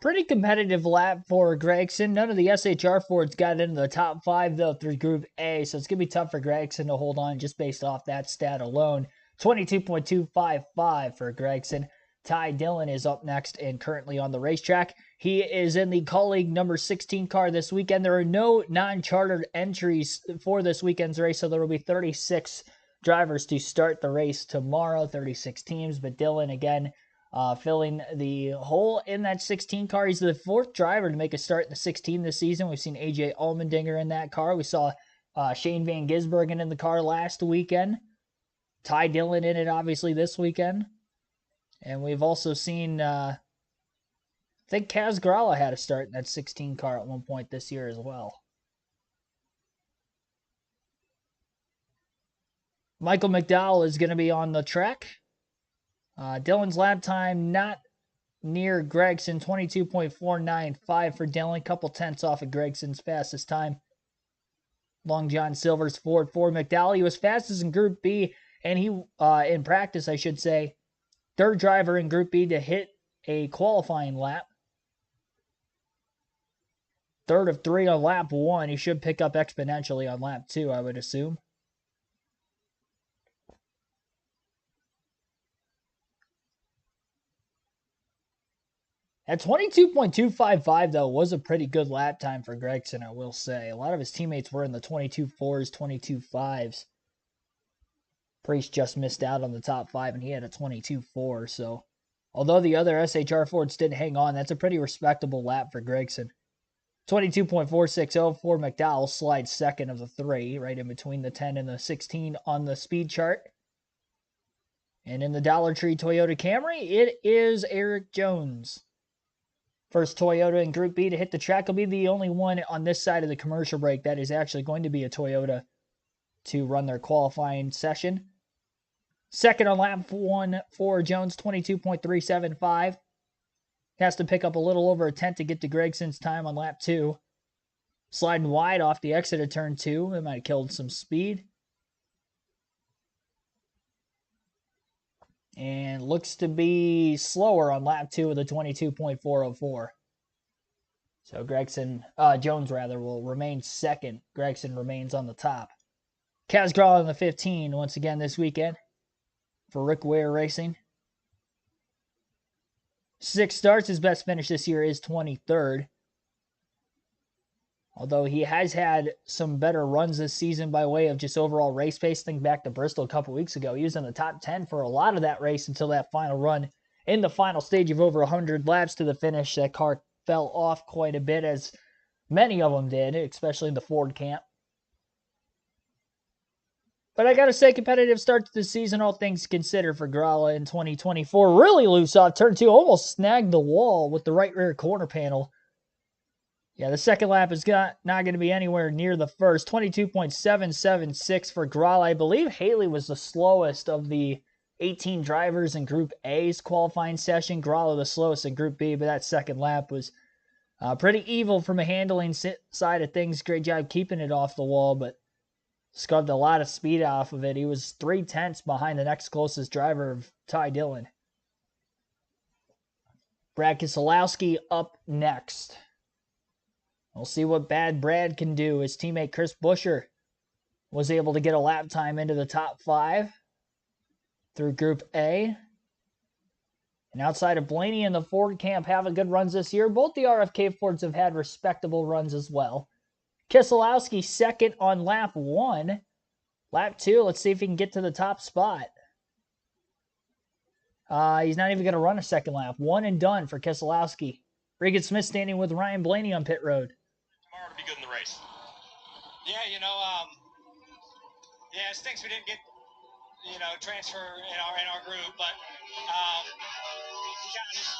Pretty competitive lap for Gragson. None of the SHR Fords got into the top 5, though, through Group A, so it's going to be tough for Gragson to hold on just based off that stat alone. 22.255 for Gragson. Ty Dillon is up next and currently on the racetrack. He is in the colleague number 16 car this weekend. There are no non-chartered entries for this weekend's race, so there will be 36 drivers to start the race tomorrow, 36 teams, but Dillon, again, filling the hole in that 16 car. He's the 4th driver to make a start in the 16 this season. We've seen AJ Allmendinger in that car. We saw Shane Van Gisbergen in the car last weekend. Ty Dillon in it, obviously, this weekend. And we've also seen, I think Kaz Grala had a start in that 16 car at one point this year as well. Michael McDowell is going to be on the track. Dillon's lap time not near Gragson, 22.495 for Dillon. Couple tenths off of Gregson's fastest time. Long John Silver's Ford McDowell. He was fastest in Group B and he, in practice, I should say, third driver in Group B to hit a qualifying lap. Third of 3 on lap 1. He should pick up exponentially on lap 2, I would assume. At 22.255, though, was a pretty good lap time for Gragson, I will say. A lot of his teammates were in the 22.4s, 22.5s. Priest just missed out on the top 5, and he had a 22.4. So, although the other SHR Fords didn't hang on, that's a pretty respectable lap for Gragson. 22.460 for McDowell, slides second of the 3, right in between the 10 and the 16 on the speed chart. And in the Dollar Tree Toyota Camry, it is Eric Jones. First Toyota in Group B to hit the track. Will be the only one on this side of the commercial break that is actually going to be a Toyota to run their qualifying session. Second on lap 1 for Jones, 22.375. Has to pick up a little over a tenth to get to Gregson's time on lap 2. Sliding wide off the exit of turn 2. It might have killed some speed. And looks to be slower on lap 2 with a 22.404. So Jones will remain second. Gragson remains on the top. Kaz Gralla in the 15 once again this weekend for Rick Ware Racing. 6 starts. His best finish this year is 23rd. Although he has had some better runs this season by way of just overall race pace. Think back to Bristol a couple weeks ago. He was in the top 10 for a lot of that race until that final run in the final stage of over 100 laps to the finish. That car fell off quite a bit, as many of them did, especially in the Ford camp. But I got to say, competitive start to the season, all things considered, for Gralla in 2024. Really loose off turn 2. Almost snagged the wall with the right rear corner panel. Yeah, the second lap is not going to be anywhere near the first. 22.776 for Gralla. I believe Haley was the slowest of the 18 drivers in Group A's qualifying session. Gralla the slowest in Group B, but that second lap was pretty evil from a handling side of things. Great job keeping it off the wall, but scuffed a lot of speed off of it. He was 3/10 behind the next closest driver of Ty Dillon. Brad Keselowski up next. We'll see what Bad Brad can do. His teammate Chris Buescher was able to get a lap time into the top 5 through Group A. And outside of Blaney and the Ford camp having good runs this year, both the RFK Fords have had respectable runs as well. Keselowski second on lap 1. Lap 2, let's see if he can get to the top spot. He's not even going to run a second lap. 1 and done for Keselowski. Regan Smith standing with Ryan Blaney on pit road. Tomorrow to be good in the race. Yeah, it stinks we didn't get, transfer in our group, but we kind of just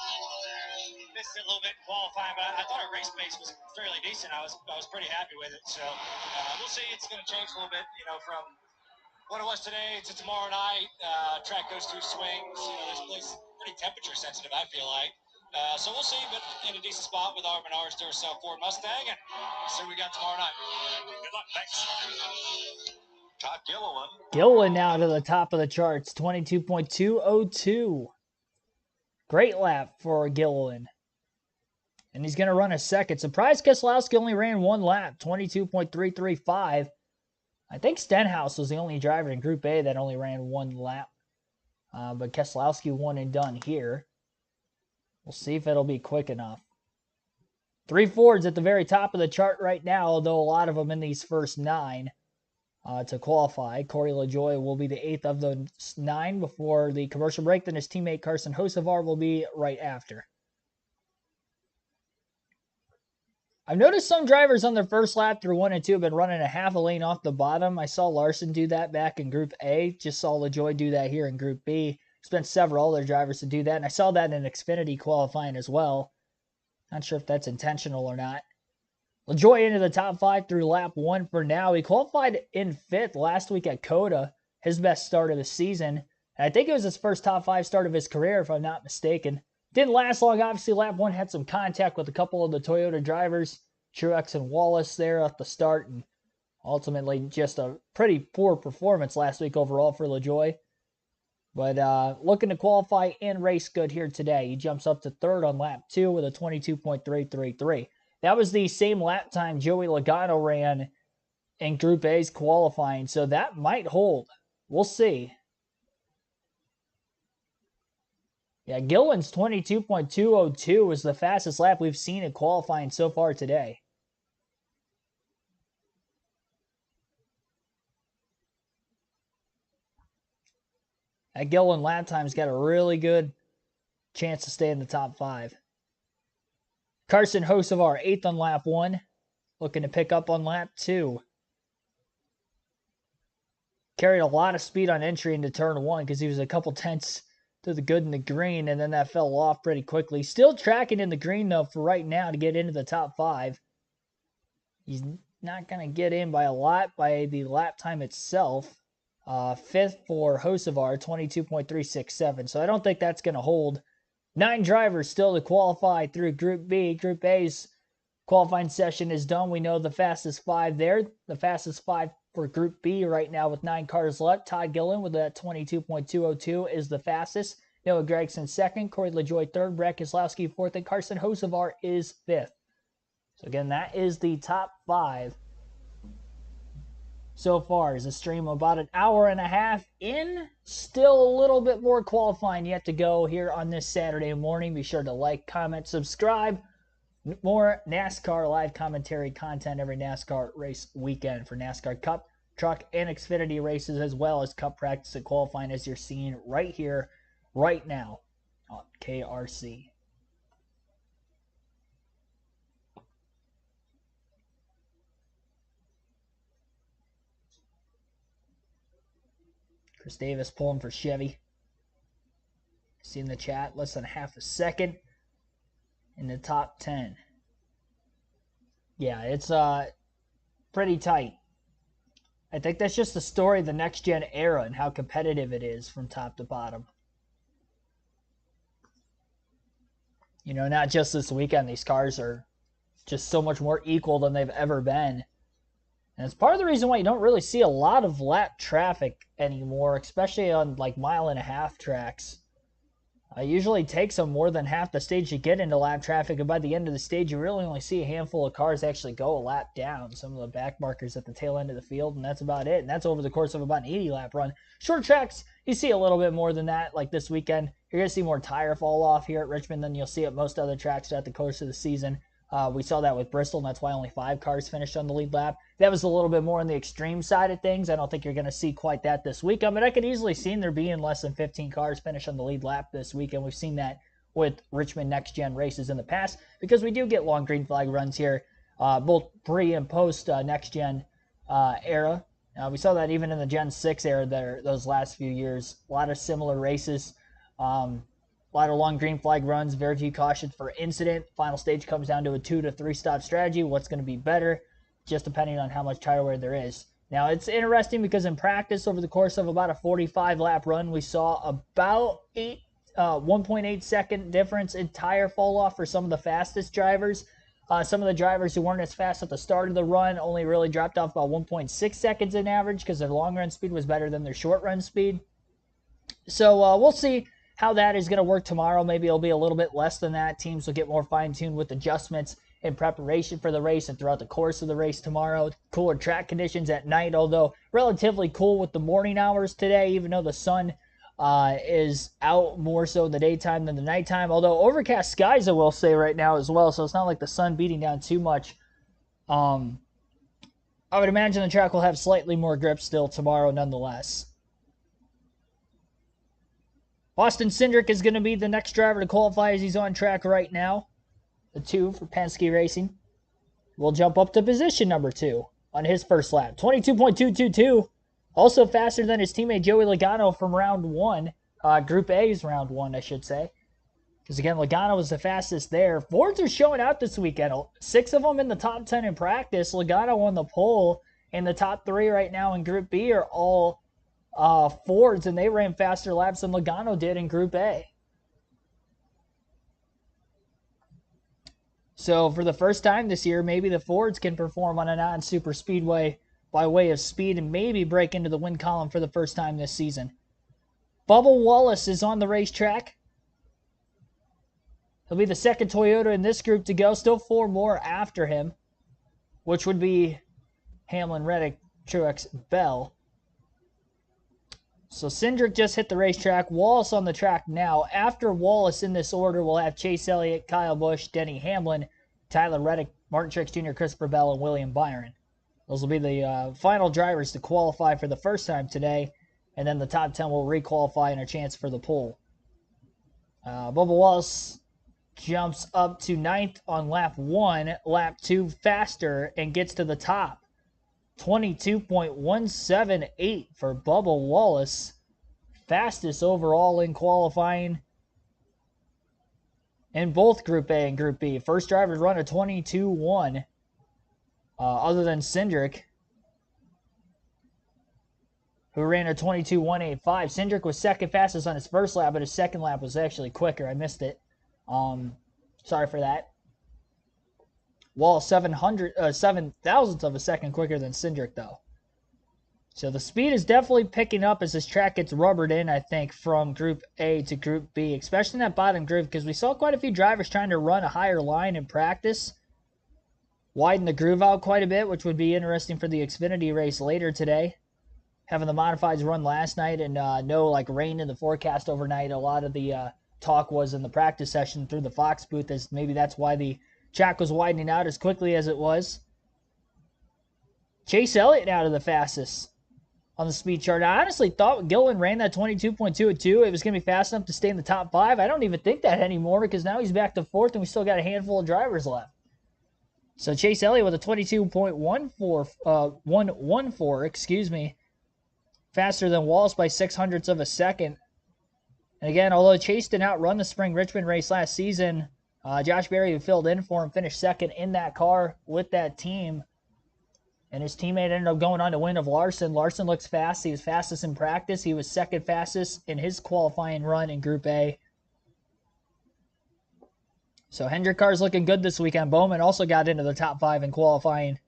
missed it a little bit in qualifying, but I thought our race pace was fairly decent. I was pretty happy with it. So we'll see. It's going to change a little bit, from what it was today to tomorrow night. Track goes through swings. This place is pretty temperature sensitive, I feel like. So we'll see, but in a decent spot with our Menards Duracell Ford Mustang, and see what we got tomorrow night. Good luck. Thanks. Todd Gilliland. Gilliland now to the top of the charts, 22.202. Great lap for Gilliland. And he's going to run a second. Surprised Keselowski only ran 1 lap, 22.335. I think Stenhouse was the only driver in Group A that only ran 1 lap. But Keselowski 1 and done here. We'll see if it'll be quick enough. 3 Fords at the very top of the chart right now, although a lot of them in these first 9 to qualify. Corey LaJoie will be the 8th of the 9 before the commercial break. Then his teammate Carson Hocevar will be right after. I've noticed some drivers on their first lap through 1 and 2 have been running a half a lane off the bottom. I saw Larson do that back in Group A. Just saw LaJoie do that here in Group B. It's been several other drivers to do that, and I saw that in Xfinity qualifying as well. Not sure if that's intentional or not. LaJoie into the top 5 through lap 1 for now. He qualified in 5th last week at COTA, his best start of the season. And I think it was his first top 5 start of his career, if I'm not mistaken. Didn't last long. Obviously, lap 1 had some contact with a couple of the Toyota drivers, Truex and Wallace there at the start. And Ultimately, just a pretty poor performance last week overall for LaJoie. But looking to qualify and race good here today. He jumps up to third on lap 2 with a 22.333. That was the same lap time Joey Logano ran in Group A's qualifying, so that might hold. We'll see. Yeah, Gillen's 22.202 was the fastest lap we've seen in qualifying so far today. That Gillen lap time's got a really good chance to stay in the top 5. Carson Hocevar, 8th on lap 1, looking to pick up on lap 2. Carried a lot of speed on entry into turn 1 because he was a couple tenths to the good and the green, and then that fell off pretty quickly. Still tracking in the green, though, for right now to get into the top 5. He's not going to get in by a lot by the lap time itself. 5th for Hocevar, 22.367. So I don't think that's going to hold. 9 drivers still to qualify through Group B. Group A's qualifying session is done. We know the fastest 5 there. The fastest 5 for Group B right now with 9 cars left. Todd Gillen with that 22.202 is the fastest. Noah Gragson 2nd. Corey LaJoie 3rd. Brett Keselowski 4th. And Carson Hocevar is 5th. So again, that is the top 5 so far. Is a stream about an hour and a half in. Still a little bit more qualifying yet to go here on this Saturday morning. Be sure to like, comment, subscribe. More NASCAR live commentary content every NASCAR race weekend for NASCAR Cup, Truck, and Xfinity races, as well as Cup practice and qualifying, as you're seeing right here, right now on KRC. Chris Davis pulling for Chevy. See in the chat, less than half a second in the top 10. Yeah, it's pretty tight. I think that's just the story of the next-gen era and how competitive it is from top to bottom. You know, not just this weekend. These cars are just so much more equal than they've ever been. And it's part of the reason why you don't really see a lot of lap traffic anymore, especially on like mile-and-a-half tracks. It usually takes them more than half the stage to get into lap traffic, and by the end of the stage, you really only see a handful of cars actually go a lap down. Some of the back markers at the tail end of the field, and that's about it. And that's over the course of about an 80-lap run. Short tracks, you see a little bit more than that. Like this weekend, you're going to see more tire fall off here at Richmond than you'll see at most other tracks throughout the course of the season. We saw that with Bristol, and that's why only 5 cars finished on the lead lap. That was a little bit more on the extreme side of things. I don't think you're going to see quite that this weekend, but I could easily see there being less than 15 cars finish on the lead lap this weekend. We've seen that with Richmond next-gen races in the past because we do get long green flag runs here, both pre- and post-next-gen era. We saw that even in the Gen 6 era there, those last few years. A lot of similar races. A lot of long green flag runs, very few cautions for incident. Final stage comes down to a 2 to 3 stop strategy. What's going to be better, just depending on how much tire wear there is. Now, it's interesting because in practice, over the course of about a 45-lap run, we saw about 1.8 second difference in tire fall off for some of the fastest drivers. Some of the drivers who weren't as fast at the start of the run only really dropped off about 1.6 seconds in average because their long run speed was better than their short run speed. So we'll see how that is going to work tomorrow. Maybe it'll be a little bit less than that. Teams will get more fine-tuned with adjustments in preparation for the race and throughout the course of the race tomorrow. Cooler track conditions at night, although relatively cool with the morning hours today, even though the sun is out more so in the daytime than the nighttime. Although overcast skies, I will say right now as well, so it's not like the sun beating down too much. I would imagine the track will have slightly more grip still tomorrow nonetheless. Austin Cindric is going to be the next driver to qualify as he's on track right now. The 2 for Penske Racing. Will jump up to position number 2 on his first lap. 22.222. Also faster than his teammate Joey Logano from round 1. Group A's round 1, I should say. Because again, Logano was the fastest there. Fords are showing out this weekend. 6 of them in the top 10 in practice. Logano on the pole. And the top 3 right now in Group B are all Fords, and they ran faster laps than Logano did in Group A. So for the first time this year, maybe the Fords can perform on a non-super speedway by way of speed and maybe break into the win column for the first time this season. Bubba Wallace is on the racetrack. He'll be the second Toyota in this group to go. Still 4 more after him, which would be Hamlin, Reddick, Truex, Bell. So Hendrick just hit the racetrack. Wallace on the track now. After Wallace in this order, we'll have Chase Elliott, Kyle Busch, Denny Hamlin, Tyler Reddick, Martin Truex Jr., Christopher Bell, and William Byron. Those will be the final drivers to qualify for the first time today, and then the top 10 will requalify and a chance for the pole. Bubba Wallace jumps up to 9th on lap 1, lap 2 faster, and gets to the top. 22.178 for Bubba Wallace. Fastest overall in qualifying in both Group A and Group B. First driver to run a 22.1 other than Hendrick, who ran a 22.185. Hendrick was second fastest on his first lap, but his second lap was actually quicker. I missed it. Sorry for that. Wall 7 thousandths of a second quicker than Hendrick, though. So the speed is definitely picking up as this track gets rubbered in, I think, from Group A to Group B, especially in that bottom group, because we saw quite a few drivers trying to run a higher line in practice. Widen the groove out quite a bit, which would be interesting for the Xfinity race later today. Having the modifieds run last night and no rain in the forecast overnight. A lot of the talk was in the practice session through the Fox booth, as maybe that's why the track was widening out as quickly as it was. Chase Elliott now to the fastest on the speed chart. I honestly thought Gillen ran that 22.2 at 2. It was going to be fast enough to stay in the top 5. I don't even think that anymore because now he's back to 4th and we still got a handful of drivers left. So Chase Elliott with a 114, faster than Wallace by 0.06 of a second. And again, although Chase did not run the spring Richmond race last season, Josh Berry, who filled in for him, finished second in that car with that team. And his teammate ended up going on to win of Larson. Larson looks fast. He was fastest in practice. He was second fastest in his qualifying run in Group A. So Hendrick car's looking good this weekend. Bowman also got into the top 5 in qualifying.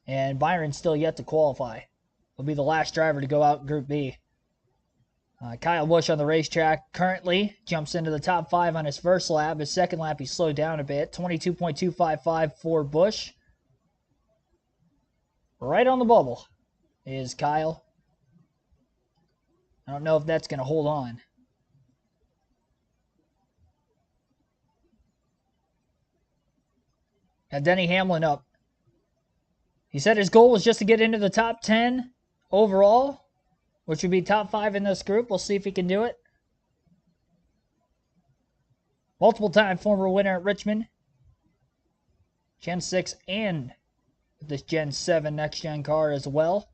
And Byron still yet to qualify. He'll be the last driver to go out in Group B. Kyle Busch on the racetrack currently jumps into the top 5 on his first lap. His second lap, he slowed down a bit. 22.255 for Busch. Right on the bubble is Kyle. I don't know if that's going to hold on. Got Denny Hamlin up. He said his goal was just to get into the top 10 overall, which would be top 5 in this group. We'll see if he can do it. Multiple-time former winner at Richmond. Gen 6 and this Gen 7 next-gen car as well.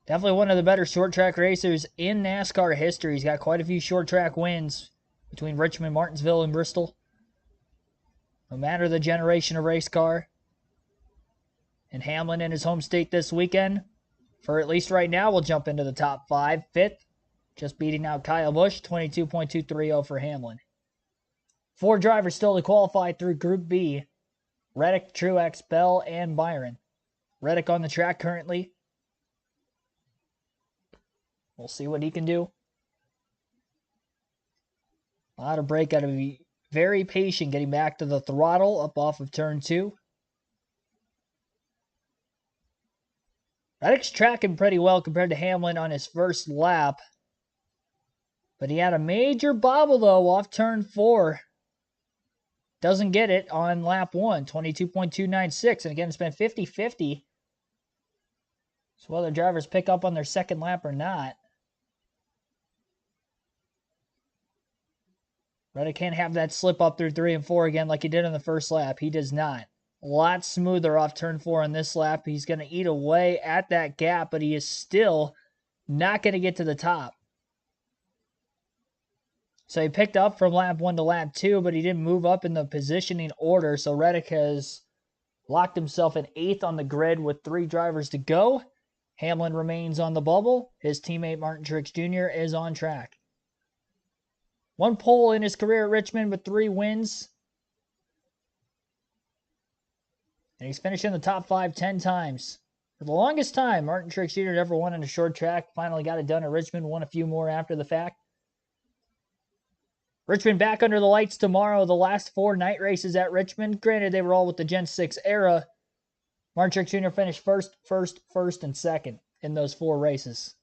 Definitely one of the better short-track racers in NASCAR history. He's got quite a few short-track wins between Richmond, Martinsville, and Bristol. No matter the generation of race car. And Hamlin in his home state this weekend, for at least right now, will jump into the top 5. 5th, just beating out Kyle Busch, 22.230 for Hamlin. 4 drivers still to qualify through Group B. Reddick, Truex, Bell, and Byron. Reddick on the track currently. We'll see what he can do. A lot of brake, got to be very patient getting back to the throttle up off of turn 2. Reddick's tracking pretty well compared to Hamlin on his first lap. But he had a major bobble, though, off turn 4. Doesn't get it on lap 1, 22.296. And again, it's been 50-50. So whether drivers pick up on their second lap or not. Reddick can't have that slip up through 3 and 4 again like he did on the first lap. He does not. A lot smoother off turn 4 on this lap. He's going to eat away at that gap, but he is still not going to get to the top. So he picked up from lap 1 to lap 2, but he didn't move up in the positioning order. So Reddick has locked himself in 8th on the grid with 3 drivers to go. Hamlin remains on the bubble. His teammate Martin Truex Jr. is on track. 1 pole in his career at Richmond with 3 wins. And he's finished in the top 5 10 times. For the longest time, Martin Truex Jr. never won in a short track. Finally got it done at Richmond, won a few more after the fact. Richmond back under the lights tomorrow. The last 4 night races at Richmond. Granted, they were all with the Gen 6 era. Martin Truex Jr. finished first, and second in those 4 races.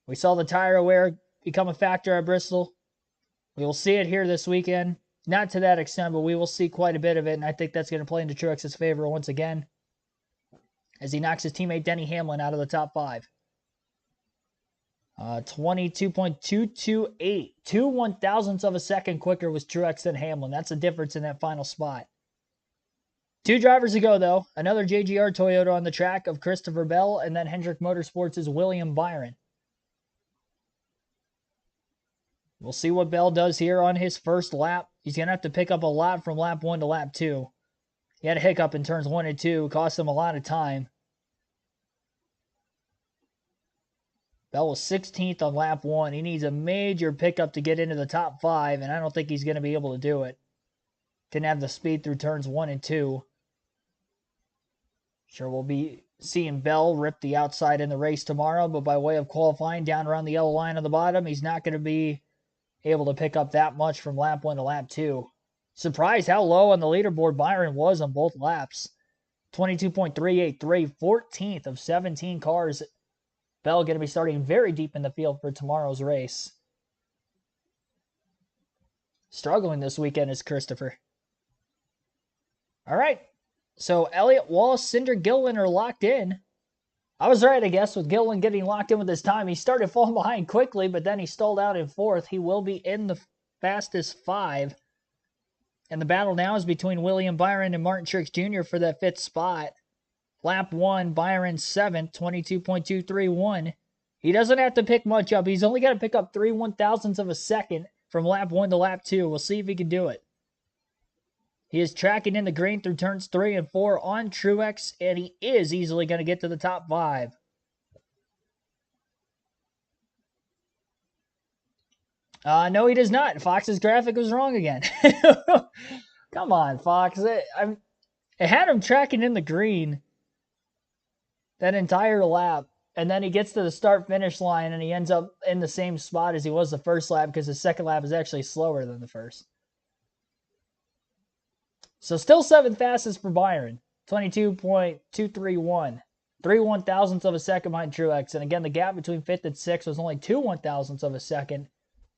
We saw the tire wear become a factor at Bristol. We will see it here this weekend. Not to that extent, but we will see quite a bit of it, and I think that's going to play into Truex's favor once again as he knocks his teammate Denny Hamlin out of the top 5. 22.228. 2 1,000ths of a second quicker was Truex than Hamlin. That's the difference in that final spot. 2 drivers ago, though, another JGR Toyota on the track of Christopher Bell, and then Hendrick Motorsports' William Byron. We'll see what Bell does here on his first lap. He's going to have to pick up a lot from lap 1 to lap 2. He had a hiccup in turns 1 and 2. Cost him a lot of time. Bell was 16th on lap 1. He needs a major pickup to get into the top 5, and I don't think he's going to be able to do it. Didn't have the speed through turns 1 and 2. Sure, we'll be seeing Bell rip the outside in the race tomorrow, but by way of qualifying down around the yellow line on the bottom, he's not going to be able to pick up that much from lap 1 to lap 2. Surprised how low on the leaderboard Byron was on both laps. 22.383, 14th of 17 cars. Bell going to be starting very deep in the field for tomorrow's race. Struggling this weekend is Christopher. All right, so Elliott, Wallace, Cinder, Gilliland are locked in. I was right, I guess, with Gilliland getting locked in with his time. He started falling behind quickly, but then he stalled out in 4th. He will be in the fastest 5. And the battle now is between William Byron and Martin Truex Jr. for that 5th spot. Lap 1, Byron 7th, 22.231. He doesn't have to pick much up. He's only got to pick up 3 1,000ths of a second from lap 1 to lap 2. We'll see if he can do it. He is tracking in the green through turns 3 and 4 on Truex, and he is easily going to get to the top 5. No, he does not. Fox's graphic was wrong again. Come on, Fox. It had him tracking in the green that entire lap, and then he gets to the start-finish line, and he ends up in the same spot as he was the first lap because the second lap is actually slower than the first. So still 7th fastest for Byron, 22.231. 3 1,000ths of a second behind Truex. And again, the gap between 5th and 6th was only 2 1,000ths of a second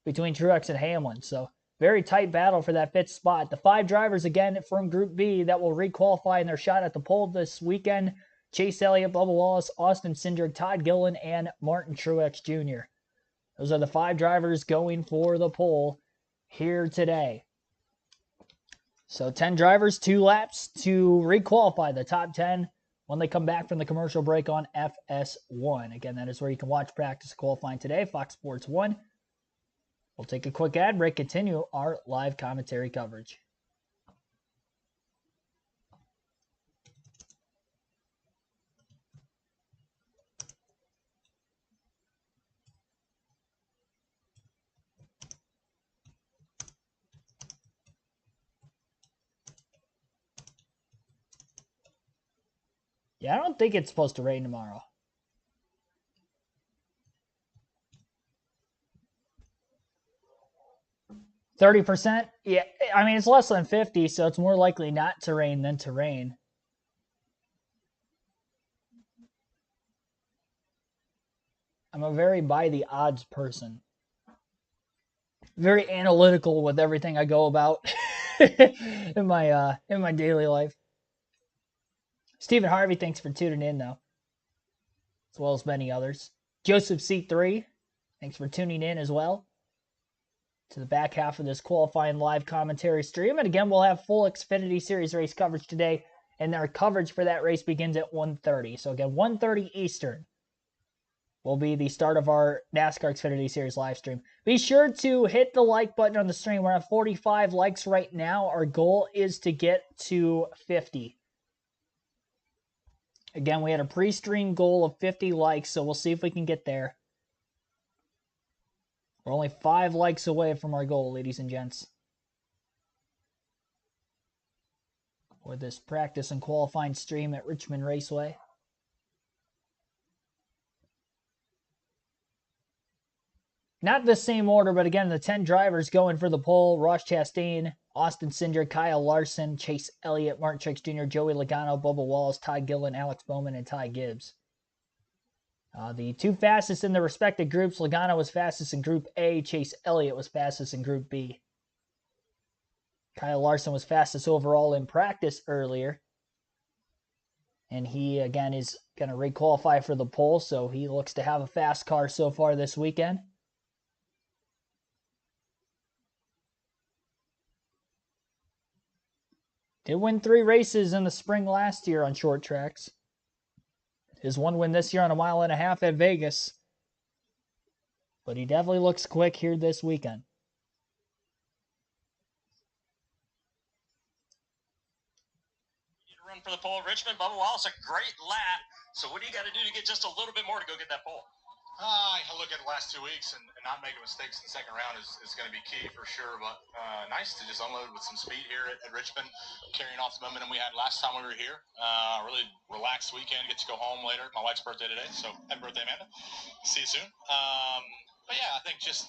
between Truex and Hamlin. So very tight battle for that 5th spot. The 5 drivers again from Group B that will requalify in their shot at the pole this weekend. Chase Elliott, Bubba Wallace, Austin Cindric, Todd Gilliland, and Martin Truex Jr. Those are the 5 drivers going for the pole here today. So 10 drivers, 2 laps to requalify the top 10 when they come back from the commercial break on FS1. Again, that is where you can watch practice qualifying today, Fox Sports 1. We'll take a quick ad break, continue our live commentary coverage. Yeah, I don't think it's supposed to rain tomorrow. %? Yeah, I mean, it's less than 50, so it's more likely not to rain than to rain. I'm a very by the odds person. Very analytical with everything I go about in my daily life. Stephen Harvey, thanks for tuning in, though, as well as many others. Joseph C3, thanks for tuning in as well to the back half of this qualifying live commentary stream. And again, we'll have full Xfinity Series race coverage today, and our coverage for that race begins at 1:30. So again, 1:30 Eastern will be the start of our NASCAR Xfinity Series live stream. Be sure to hit the like button on the stream. We're at 45 likes right now. Our goal is to get to 50. Again, we had a pre-stream goal of 50 likes, so we'll see if we can get there. We're only 5 likes away from our goal, ladies and gents. for this practice and qualifying stream at Richmond Raceway. Not the same order, but again, the 10 drivers going for the pole: Ross Chastain, Austin Cindric, Kyle Larson, Chase Elliott, Martin Truex Jr., Joey Logano, Bubba Wallace, Todd Gilliland, Alex Bowman, and Ty Gibbs. The two fastest in the respective groups: Logano was fastest in Group A, Chase Elliott was fastest in Group B. Kyle Larson was fastest overall in practice earlier. And he, again, is going to re-qualify for the pole, so he looks to have a fast car so far this weekend. Did win 3 races in the spring last year on short tracks. His one win this year on a 1.5 miles at Vegas. But he definitely looks quick here this weekend. Run for the pole, Richmond. Bubba Wallace, a great lap. So what do you got to do to get just a little bit more to go get that pole? I look at the last 2 weeks and not making mistakes in the second round is going to be key for sure. But nice to just unload with some speed here at Richmond, carrying off the momentum we had last time we were here. Really relaxed weekend. Get to go home later. My wife's birthday today, so happy birthday, Amanda. See you soon. But yeah, I think just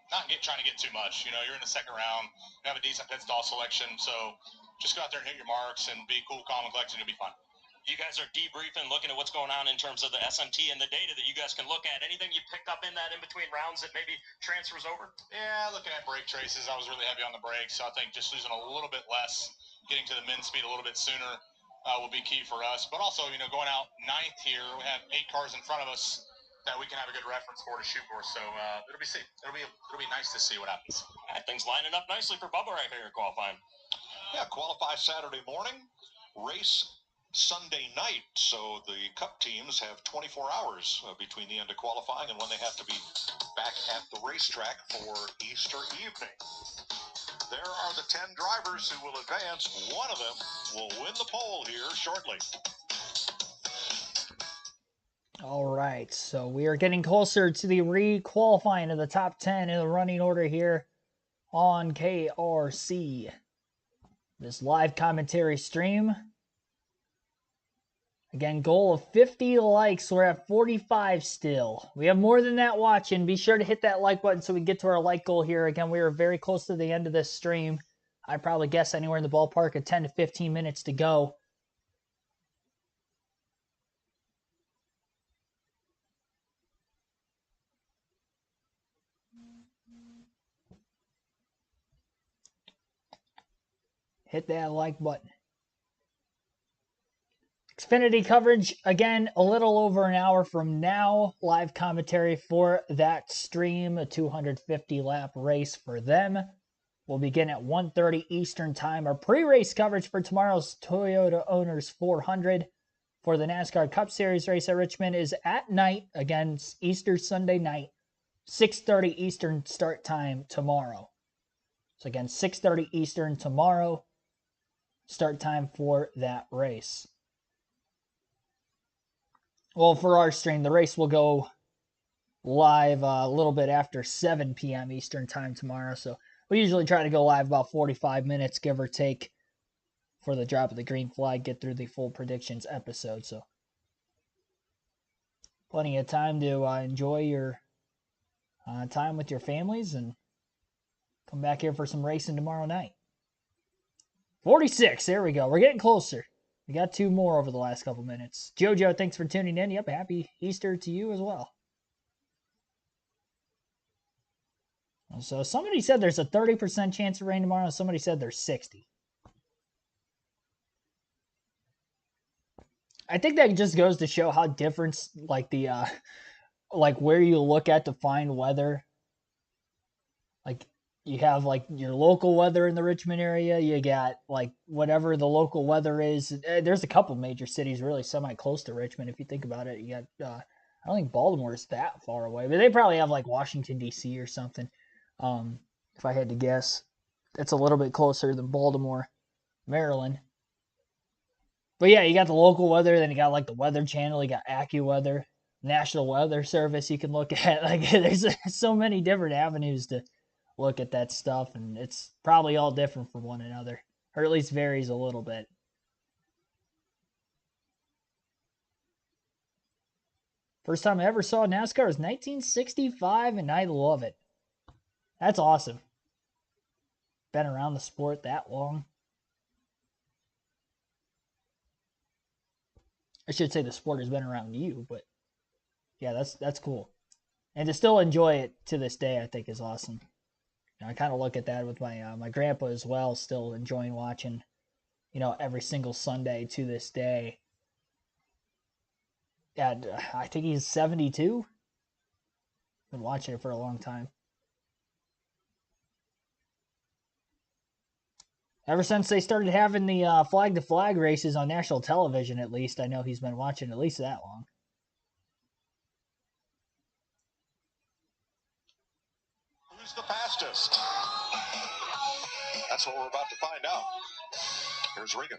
not trying to get too much. You know, you're in the second round. You have a decent pit stall selection, so just go out there and hit your marks and be cool, calm, and collected. It'll be fun. You guys are debriefing, looking at what's going on in terms of the SMT and the data that you guys can look at. Anything you picked up in that in between rounds that maybe transfers over? Yeah, looking at brake traces, I was really heavy on the brakes, so I think just losing a little bit less, getting to the min speed a little bit sooner will be key for us. But also, you know, going out 9th here, we have 8 cars in front of us that we can have a good reference for to shoot for. So it'll be nice to see what happens. Things lining up nicely for Bubba right here qualifying. Yeah, qualify Saturday morning, race Sunday night. So the Cup teams have 24 hours between the end of qualifying and when they have to be back at the racetrack for Easter evening. There are the 10 drivers who will advance. One of them will win the pole here shortly. All right, so we are getting closer to the re-qualifying of the top 10 in the running order here on KRC. This live commentary stream. Again, goal of 50 likes. We're at 45 still. We have more than that watching. Be sure to hit that like button so we get to our like goal here. Again, we are very close to the end of this stream. I probably guess anywhere in the ballpark of 10 to 15 minutes to go. Hit that like button. Xfinity coverage, again, a little over an hour from now. Live commentary for that stream, a 250-lap race for them. Will begin at 1:30 Eastern Time. Our pre-race coverage for tomorrow's Toyota Owners 400 for the NASCAR Cup Series race at Richmond is at night, again, Easter Sunday night, 6:30 Eastern start time tomorrow. So again, 6:30 Eastern tomorrow, start time for that race. Well, for our stream, the race will go live a little bit after 7 p.m. Eastern Time tomorrow. So we usually try to go live about 45 minutes, give or take, for the drop of the green flag, get through the full predictions episode. So plenty of time to enjoy your time with your families and come back here for some racing tomorrow night. 46, there we go. We're getting closer. We got 2 more over the last couple minutes. Jojo, thanks for tuning in. Yep, happy Easter to you as well. So somebody said there's a 30% chance of rain tomorrow. Somebody said there's 60. I think that just goes to show how different, like the, like where you look at to find weather. Like, you have, like, your local weather in the Richmond area. You got, like, whatever the local weather is. There's a couple major cities really semi-close to Richmond, if you think about it. You got, I don't think Baltimore is that far away. But they probably have, like, Washington, D.C. or something, if I had to guess. That's a little bit closer than Baltimore, Maryland. But, yeah, you got the local weather. Then you got, like, the Weather Channel. You got AccuWeather, National Weather Service you can look at. Like, there's so many different avenues to look at that stuff, and it's probably all different from one another, or at least varies a little bit. First time I ever saw NASCAR was 1965, and I love it. That's awesome. Been around the sport that long. I should say the sport has been around you, but yeah, that's cool. And to still enjoy it to this day, I think is awesome. I kind of look at that with my grandpa as well, still enjoying watching, every single Sunday to this day. And I think he's 72. Been watching it for a long time. Ever since they started having the flag-to-flag races on national television, at least, I know he's been watching at least that long. Who's the fastest? That's what we're about to find out. Here's Regan.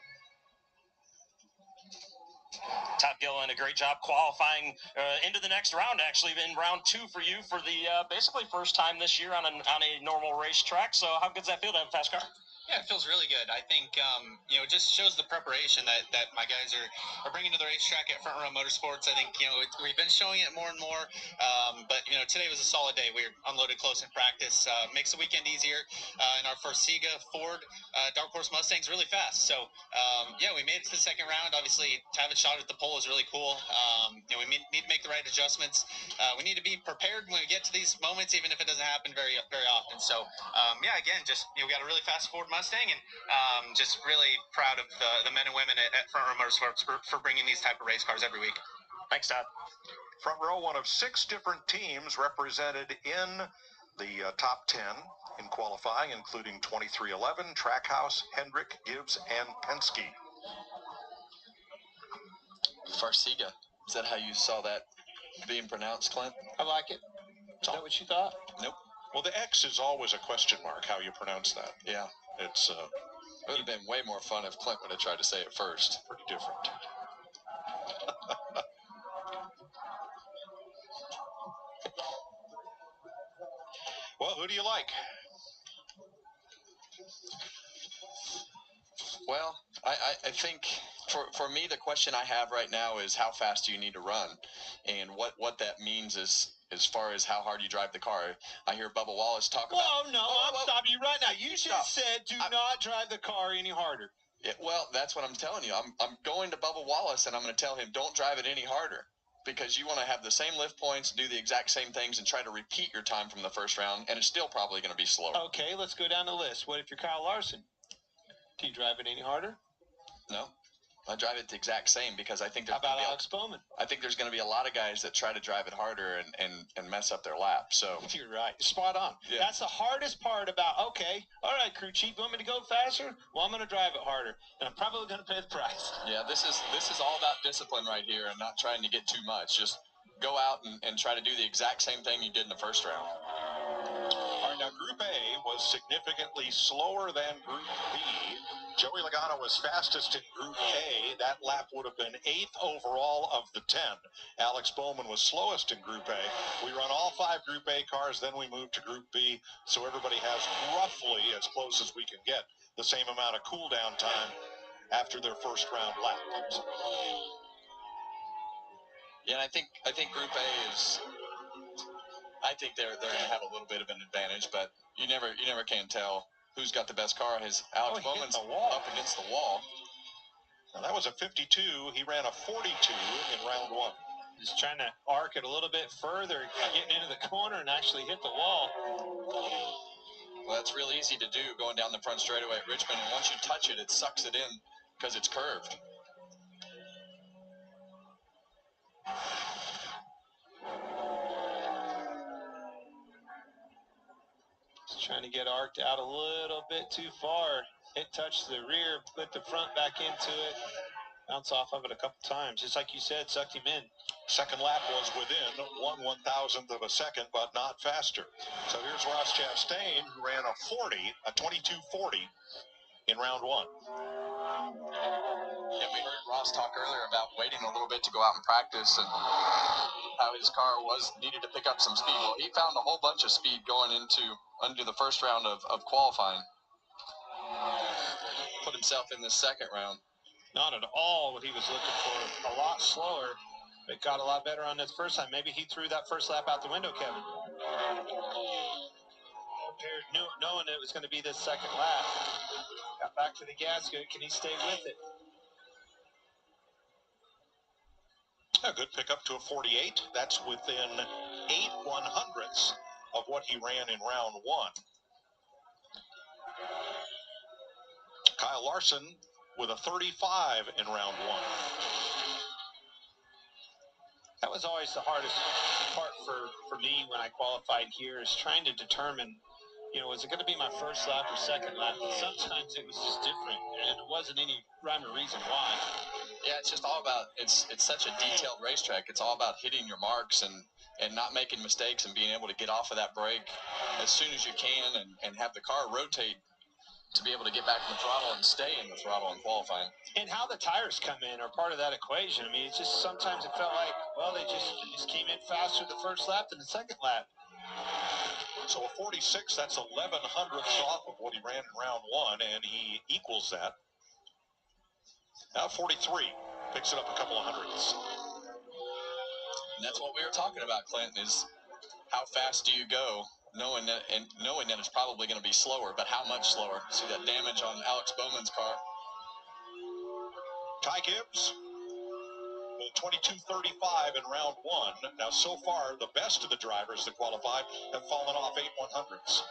Todd Gillen, a great job qualifying into the next round, actually, in round 2 for you for the basically first time this year on a normal racetrack. So how good does that feel to have a fast car? Yeah, it feels really good. I think, it just shows the preparation that my guys are bringing to the racetrack at Front Row Motorsports. I think, we've been showing it more and more. But today was a solid day. We were unloaded close in practice. Makes the weekend easier. And our Forsiga Ford Dark Horse Mustang's really fast. So, we made it to the second round. Obviously, to have a shot at the pole is really cool. We need to make the right adjustments. We need to be prepared when we get to these moments, even if it doesn't happen very, very often. So, again, just we got a really fast Ford Mustang, and just really proud of the men and women at Front Row Motorsports for bringing these type of race cars every week. Thanks, Todd. Front Row, one of 6 different teams represented in the top 10 in qualifying, including 2311, Trackhouse, Hendrick, Gibbs, and Penske. Farsiga. Is that how you saw that being pronounced, Clint? I like it. Is that what you thought? Nope. Well, the X is always a question mark, how you pronounce that. Yeah. It's it would have been way more fun if Clint would have tried to say it first. pretty different. Well, who do you like? Well, I think for me, the question I have right now is how fast do you need to run, and what that means is as far as how hard you drive the car. I hear Bubba Wallace talk about... Whoa, no, I'm stopping you right now. You just said do not drive the car any harder. Yeah, well, that's what I'm telling you. I'm going to Bubba Wallace, and I'm going to tell him, don't drive it any harder, because you want to have the same lift points, do the exact same things, and try to repeat your time from the first round, and it's still probably going to be slower. Okay, let's go down the list. What if you're Kyle Larson? Do you drive it any harder? No. I drive it the exact same because I think... How about Alex Bowman? I think there's going to be a lot of guys that try to drive it harder and mess up their lap. So you're right. Spot on. Yeah. That's the hardest part about, okay, all right, crew chief, you want me to go faster? Well, I'm going to drive it harder, and I'm probably going to pay the price. Yeah, this is all about discipline right here and not trying to get too much. Just go out and try to do the exact same thing you did in the first round. All right, now Group A was significantly slower than Group B. Joey Logano was fastest in Group A. That lap would have been 8th overall of the 10. Alex Bowman was slowest in Group A. We run all 5 Group A cars, then we move to Group B, so everybody has roughly, as close as we can get, the same amount of cool-down time after their first round lap. Yeah, and I think Group A is... I think they're going to have a little bit of an advantage, but you never can tell who's got the best car. Alex Bowman's up against the wall. Now that was a 52. He ran a 42 in round 1. Just trying to arc it a little bit further, getting into the corner and actually hit the wall. Well, that's real easy to do going down the front straightaway at Richmond, and once you touch it, it sucks it in because it's curved. Just trying to get arced out a little bit too far. It touched the rear, put the front back into it, bounce off of it a couple times. Just like you said, sucked him in. Second lap was within 1/1000th of a second, but not faster. So here's Ross Chastain, who ran a 22:40 in round 1. Yeah, we heard Ross talk earlier about waiting a little bit to go out and practice and how his car needed to pick up some speed. Well, he found a whole bunch of speed going under the first round of qualifying. Put himself in the second round. Not at all what he was looking for. A lot slower. It got a lot better on this first time. Maybe he threw that first lap out the window, Kevin. Knowing it was going to be this second lap. Got back to the gasket. Can he stay with it? A good pickup to a 48. That's within 8/100ths of what he ran in round one. Kyle Larson with a 35 in round one. That was always the hardest part for me when I qualified here, is trying to determine, was it going to be my first lap or second lap? And sometimes it was just different, and it wasn't any rhyme or reason why. Yeah, it's just all about, it's such a detailed racetrack. It's all about hitting your marks and not making mistakes and being able to get off of that brake as soon as you can and have the car rotate to be able to get back in the throttle and stay in the throttle in qualifying. And how the tires come in are part of that equation. I mean, it's just sometimes it felt like, well, they just came in faster the first lap than the second lap. So a 46, that's 11/100ths off of what he ran in round one, and he equals that. Now 43, picks it up a couple of hundredths. And that's what we were talking about, Clinton, is how fast do you go, knowing that it's probably going to be slower, but how much slower? See that damage on Alex Bowman's car. Ty Gibbs, 22:35 in round one. Now, so far, the best of the drivers that qualified have fallen off 8/100ths.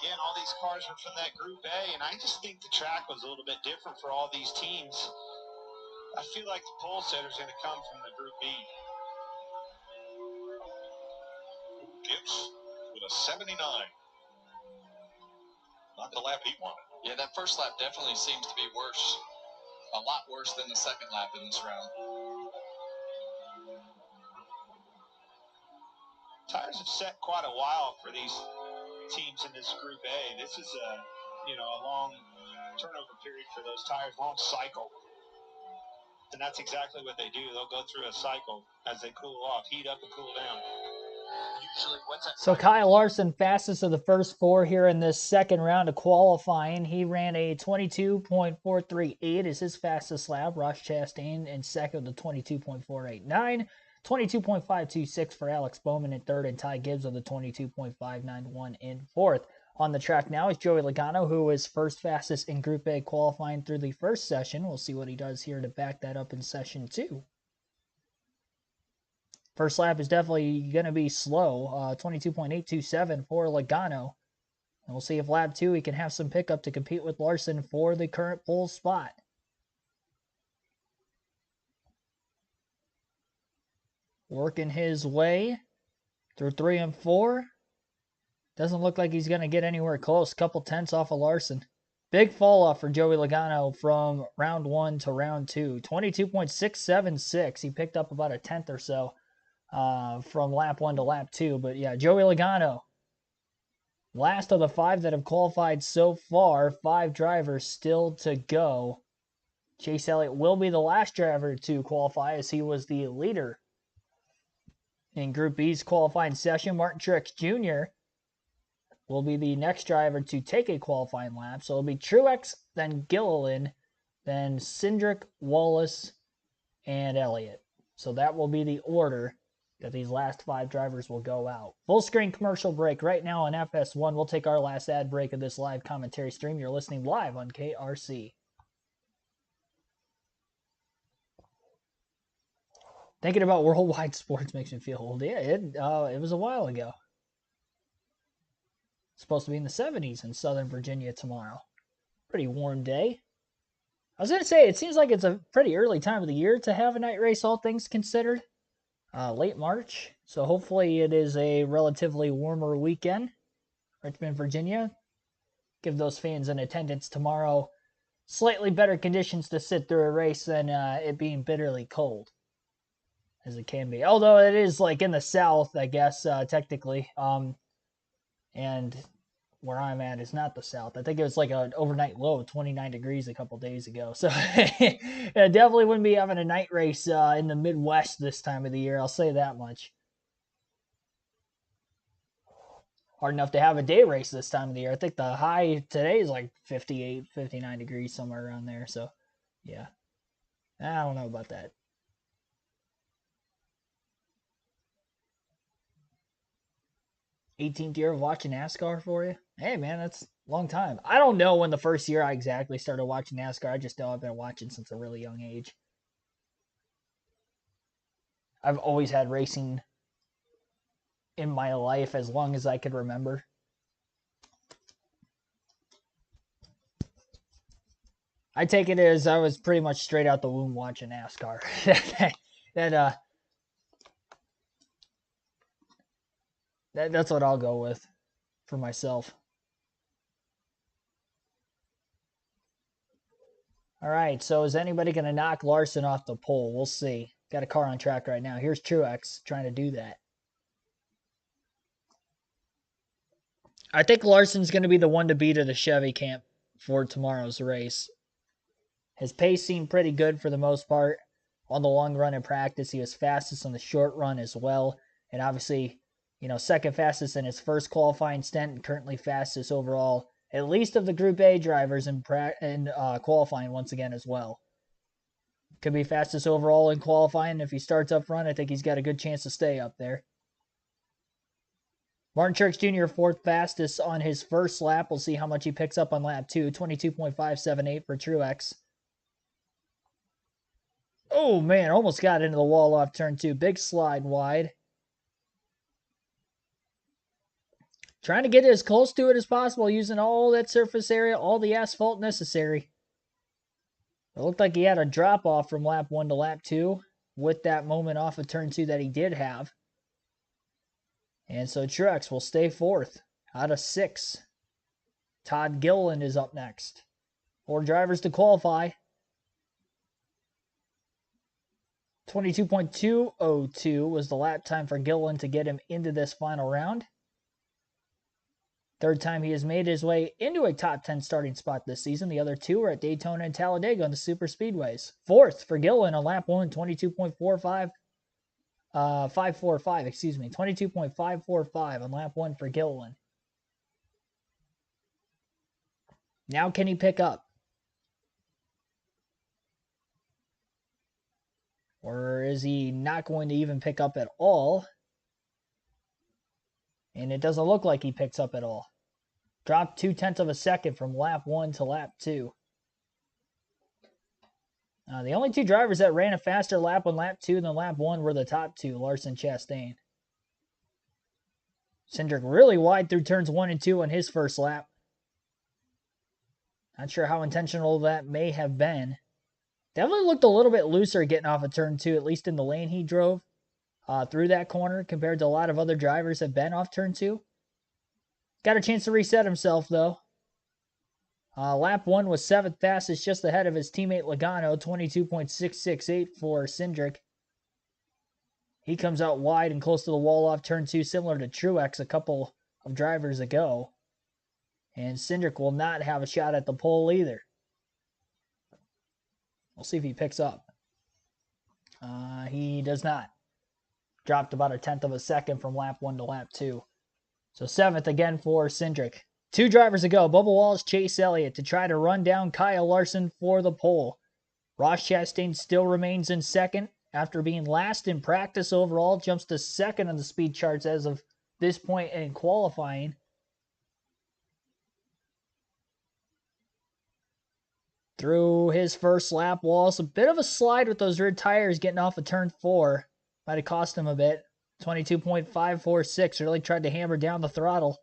Again, all these cars are from that Group A, and I just think the track was a little bit different for all these teams. I feel like the pole setter's going to come from the Group B. Gibbs with a 79. Not the lap he wanted. Yeah, that first lap definitely seems to be worse. A lot worse than the second lap in this round. Tires have set quite a while for these teams in this Group A. This is a long turnover period for those tires, long cycle. And that's exactly what they do. They'll go through a cycle as they cool off, heat up and cool down. Usually, what's that? So Kyle Larson, fastest of the first four here in this second round of qualifying. He ran a 22.438 as his fastest lap. Ross Chastain in second with a 22.489. 22.526 for Alex Bowman in third, and Ty Gibbs with a 22.591 in fourth. On the track now is Joey Logano, who was first fastest in Group A qualifying through the first session. We'll see what he does here to back that up in session two. First lap is definitely going to be slow, 22.827 for Logano. And we'll see if lap two he can have some pickup to compete with Larson for the current pole spot. Working his way through 3 and 4. Doesn't look like he's going to get anywhere close. Couple tenths off of Larson. Big fall off for Joey Logano from round 1 to round 2. 22.676. He picked up about a tenth or so from lap 1 to lap 2. But yeah, Joey Logano, last of the 5 that have qualified so far. 5 drivers still to go. Chase Elliott will be the last driver to qualify, as he was the leader in Group B's qualifying session. Martin Truex Jr. will be the next driver to take a qualifying lap. So it'll be Truex, then Gilliland, then Hendrick, Wallace, and Elliott. So that will be the order that these last 5 drivers will go out. Full screen commercial break right now on FS1. We'll take our last ad break of this live commentary stream. You're listening live on KRC. Thinking about worldwide sports makes me feel old. Yeah, it was a while ago. It's supposed to be in the 70s in Southern Virginia tomorrow. Pretty warm day. I was going to say, it seems like it's a pretty early time of the year to have a night race, all things considered. Late March. So hopefully it is a relatively warmer weekend. Richmond, Virginia. Give those fans in attendance tomorrow slightly better conditions to sit through a race than it being bitterly cold, as it can be. Although it is like in the south, I guess, technically. And where I'm at is not the south. I think it was like an overnight low of 29 degrees a couple days ago. So yeah, definitely wouldn't be having a night race in the Midwest this time of the year. I'll say that much. Hard enough to have a day race this time of the year. I think the high today is like 58, 59 degrees, somewhere around there. So, yeah. I don't know about that. 18th year of watching NASCAR for you? Hey, man, that's a long time. I don't know when the first year I exactly started watching NASCAR. I just know I've been watching since a really young age. I've always had racing in my life as long as I could remember. I take it as I was pretty much straight out the womb watching NASCAR. That's what I'll go with for myself. All right, so is anybody going to knock Larson off the pole? We'll see. Got a car on track right now. Here's Truex trying to do that. I think Larson's going to be the one to beat at the Chevy camp for tomorrow's race. His pace seemed pretty good for the most part on the long run in practice. He was fastest on the short run as well. And obviously, second fastest in his first qualifying stint and currently fastest overall, at least of the Group A drivers in qualifying once again as well. Could be fastest overall in qualifying. If he starts up front, I think he's got a good chance to stay up there. Martin Truex Jr., fourth fastest on his first lap. We'll see how much he picks up on lap 2. 22.578 for Truex. Oh, man, almost got into the wall off turn 2. Big slide wide. Trying to get as close to it as possible, using all that surface area, all the asphalt necessary. It looked like he had a drop-off from lap 1 to lap 2 with that moment off of turn 2 that he did have. And so Truex will stay fourth out of 6. Todd Gilliland is up next. 4 drivers to qualify. 22.202 was the lap time for Gilliland to get him into this final round. Third time he has made his way into a top 10 starting spot this season. The other 2 are at Daytona and Talladega on the super speedways. Fourth for Gilliland on lap 1, 22.545, 22.545 on lap 1 for Gilliland. Now can he pick up? Or is he not going to even pick up at all? And it doesn't look like he picks up at all. Dropped 0.2 of a second from lap 1 to lap 2. The only 2 drivers that ran a faster lap on lap 2 than lap 1 were the top 2, Larson, Chastain. Hendrick really wide through turns 1 and 2 on his first lap. Not sure how intentional that may have been. Definitely looked a little bit looser getting off of turn 2, at least in the lane he drove through that corner compared to a lot of other drivers that have been off turn 2. Got a chance to reset himself, though. Lap 1 was 7th fastest, just ahead of his teammate Logano, 22.668 for Hendrick. He comes out wide and close to the wall off turn 2, similar to Truex a couple of drivers ago. And Hendrick will not have a shot at the pole either. We'll see if he picks up. He does not. Dropped about 0.1 of a second from lap 1 to lap 2. So 7th again for Hendrick. 2 drivers ago, Bubba Wallace, Chase Elliott to try to run down Kyle Larson for the pole. Ross Chastain still remains in second after being last in practice overall. Jumps to second on the speed charts as of this point in qualifying. Through his first lap, Wallace, a bit of a slide with those rear tires getting off of turn 4. Might have cost him a bit. 22.546. Really tried to hammer down the throttle.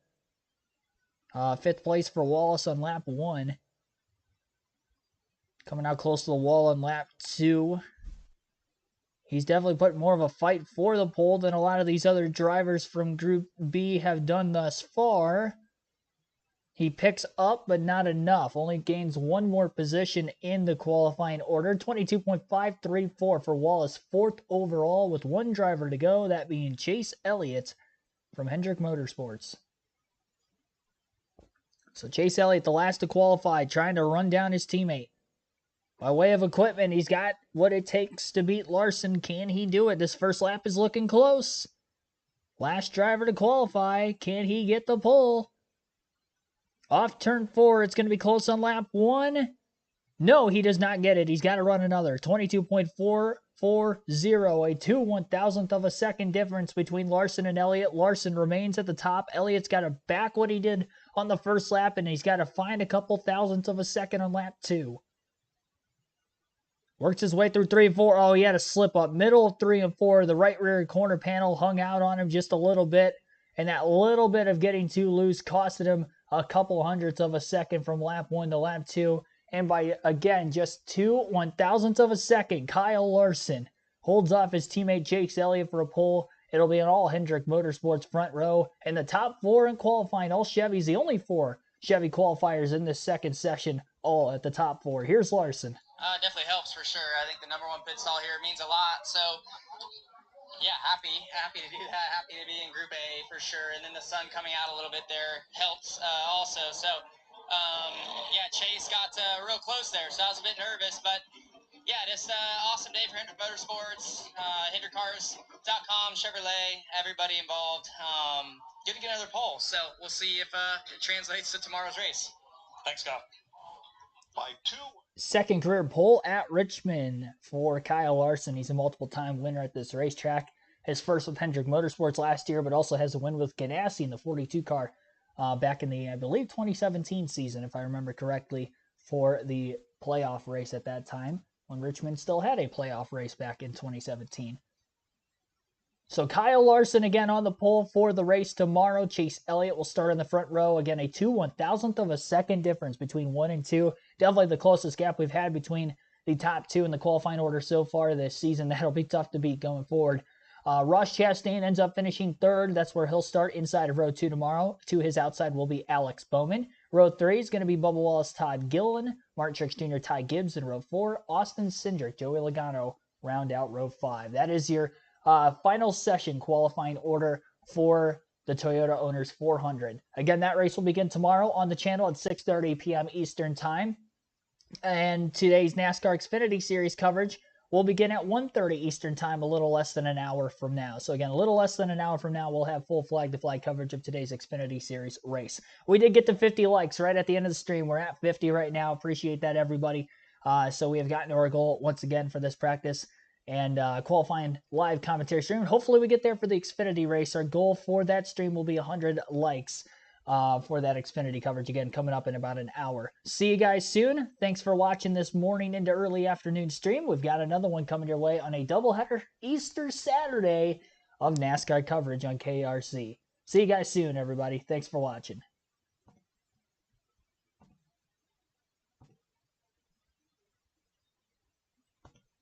5th place for Wallace on lap 1. Coming out close to the wall on lap 2. He's definitely put more of a fight for the pole than a lot of these other drivers from Group B have done thus far. He picks up, but not enough. Only gains 1 more position in the qualifying order. 22.534 for Wallace, 4th overall with 1 driver to go, that being Chase Elliott from Hendrick Motorsports. So Chase Elliott, the last to qualify, trying to run down his teammate. By way of equipment, he's got what it takes to beat Larson. Can he do it? This first lap is looking close. Last driver to qualify. Can he get the pole? Off turn 4, it's going to be close on lap 1. No, he does not get it. He's got to run another. 22.440, a 2/1000th of a second difference between Larson and Elliott. Larson remains at the top. Elliott's got to back what he did on the first lap, and he's got to find a couple thousandths of a second on lap 2. Works his way through 3 and 4. Oh, he had a slip up. Middle of 3 and 4. The right rear corner panel hung out on him just a little bit, and that little bit of getting too loose costed him a couple hundredths of a second from lap 1 to lap 2. And by, again, just 2/1000ths of a second, Kyle Larson holds off his teammate Chase Elliott for a pole. It'll be an all Hendrick Motorsports front row. And the top 4 in qualifying, all Chevys, the only 4 Chevy qualifiers in this second session, all at the top 4. Here's Larson. Definitely helps for sure. I think the #1 pit stall here means a lot. So, yeah, happy to do that. Happy to be in Group A for sure. And then the sun coming out a little bit there helps also. So, yeah, Chase got real close there, so I was a bit nervous. But, yeah, just awesome day for Hendrick Motorsports, HendrickCars.com, Chevrolet, everybody involved. Good to get another pole. So we'll see if it translates to tomorrow's race. Thanks, Kyle. By 2. Second career pole at Richmond for Kyle Larson. He's a multiple-time winner at this racetrack. His first with Hendrick Motorsports last year, but also has a win with Ganassi in the 42 car back in the, I believe, 2017 season, if I remember correctly, for the playoff race at that time, when Richmond still had a playoff race back in 2017. So Kyle Larson again on the pole for the race tomorrow. Chase Elliott will start in the front row. Again, a 2/1000th of a second difference between 1 and 2. Definitely the closest gap we've had between the top 2 in the qualifying order so far this season. That'll be tough to beat going forward. Ross Chastain ends up finishing 3rd. That's where he'll start inside of row 2 tomorrow. To his outside will be Alex Bowman. Row 3 is going to be Bubba Wallace, Todd Gilliland, Martin Truex Jr., Ty Gibbs in row 4. Austin Cindric, Joey Logano round out row 5. That is your final session qualifying order for the Toyota Owners 400. Again, that race will begin tomorrow on the channel at 6:30 p.m. Eastern Time. And today's NASCAR Xfinity Series coverage will begin at 1:30 Eastern Time, a little less than an hour from now. So again, a little less than an hour from now, we'll have full flag-to-flag coverage of today's Xfinity Series race. We did get to 50 likes right at the end of the stream. We're at 50 right now. Appreciate that, everybody. So we have gotten to our goal once again for this practice and qualifying live commentary stream. Hopefully we get there for the Xfinity race. Our goal for that stream will be 100 likes for that Xfinity coverage, again, coming up in about an hour. See you guys soon. Thanks for watching this morning into early afternoon stream. We've got another one coming your way on a doubleheader Easter Saturday of NASCAR coverage on KRC. See you guys soon, everybody. Thanks for watching.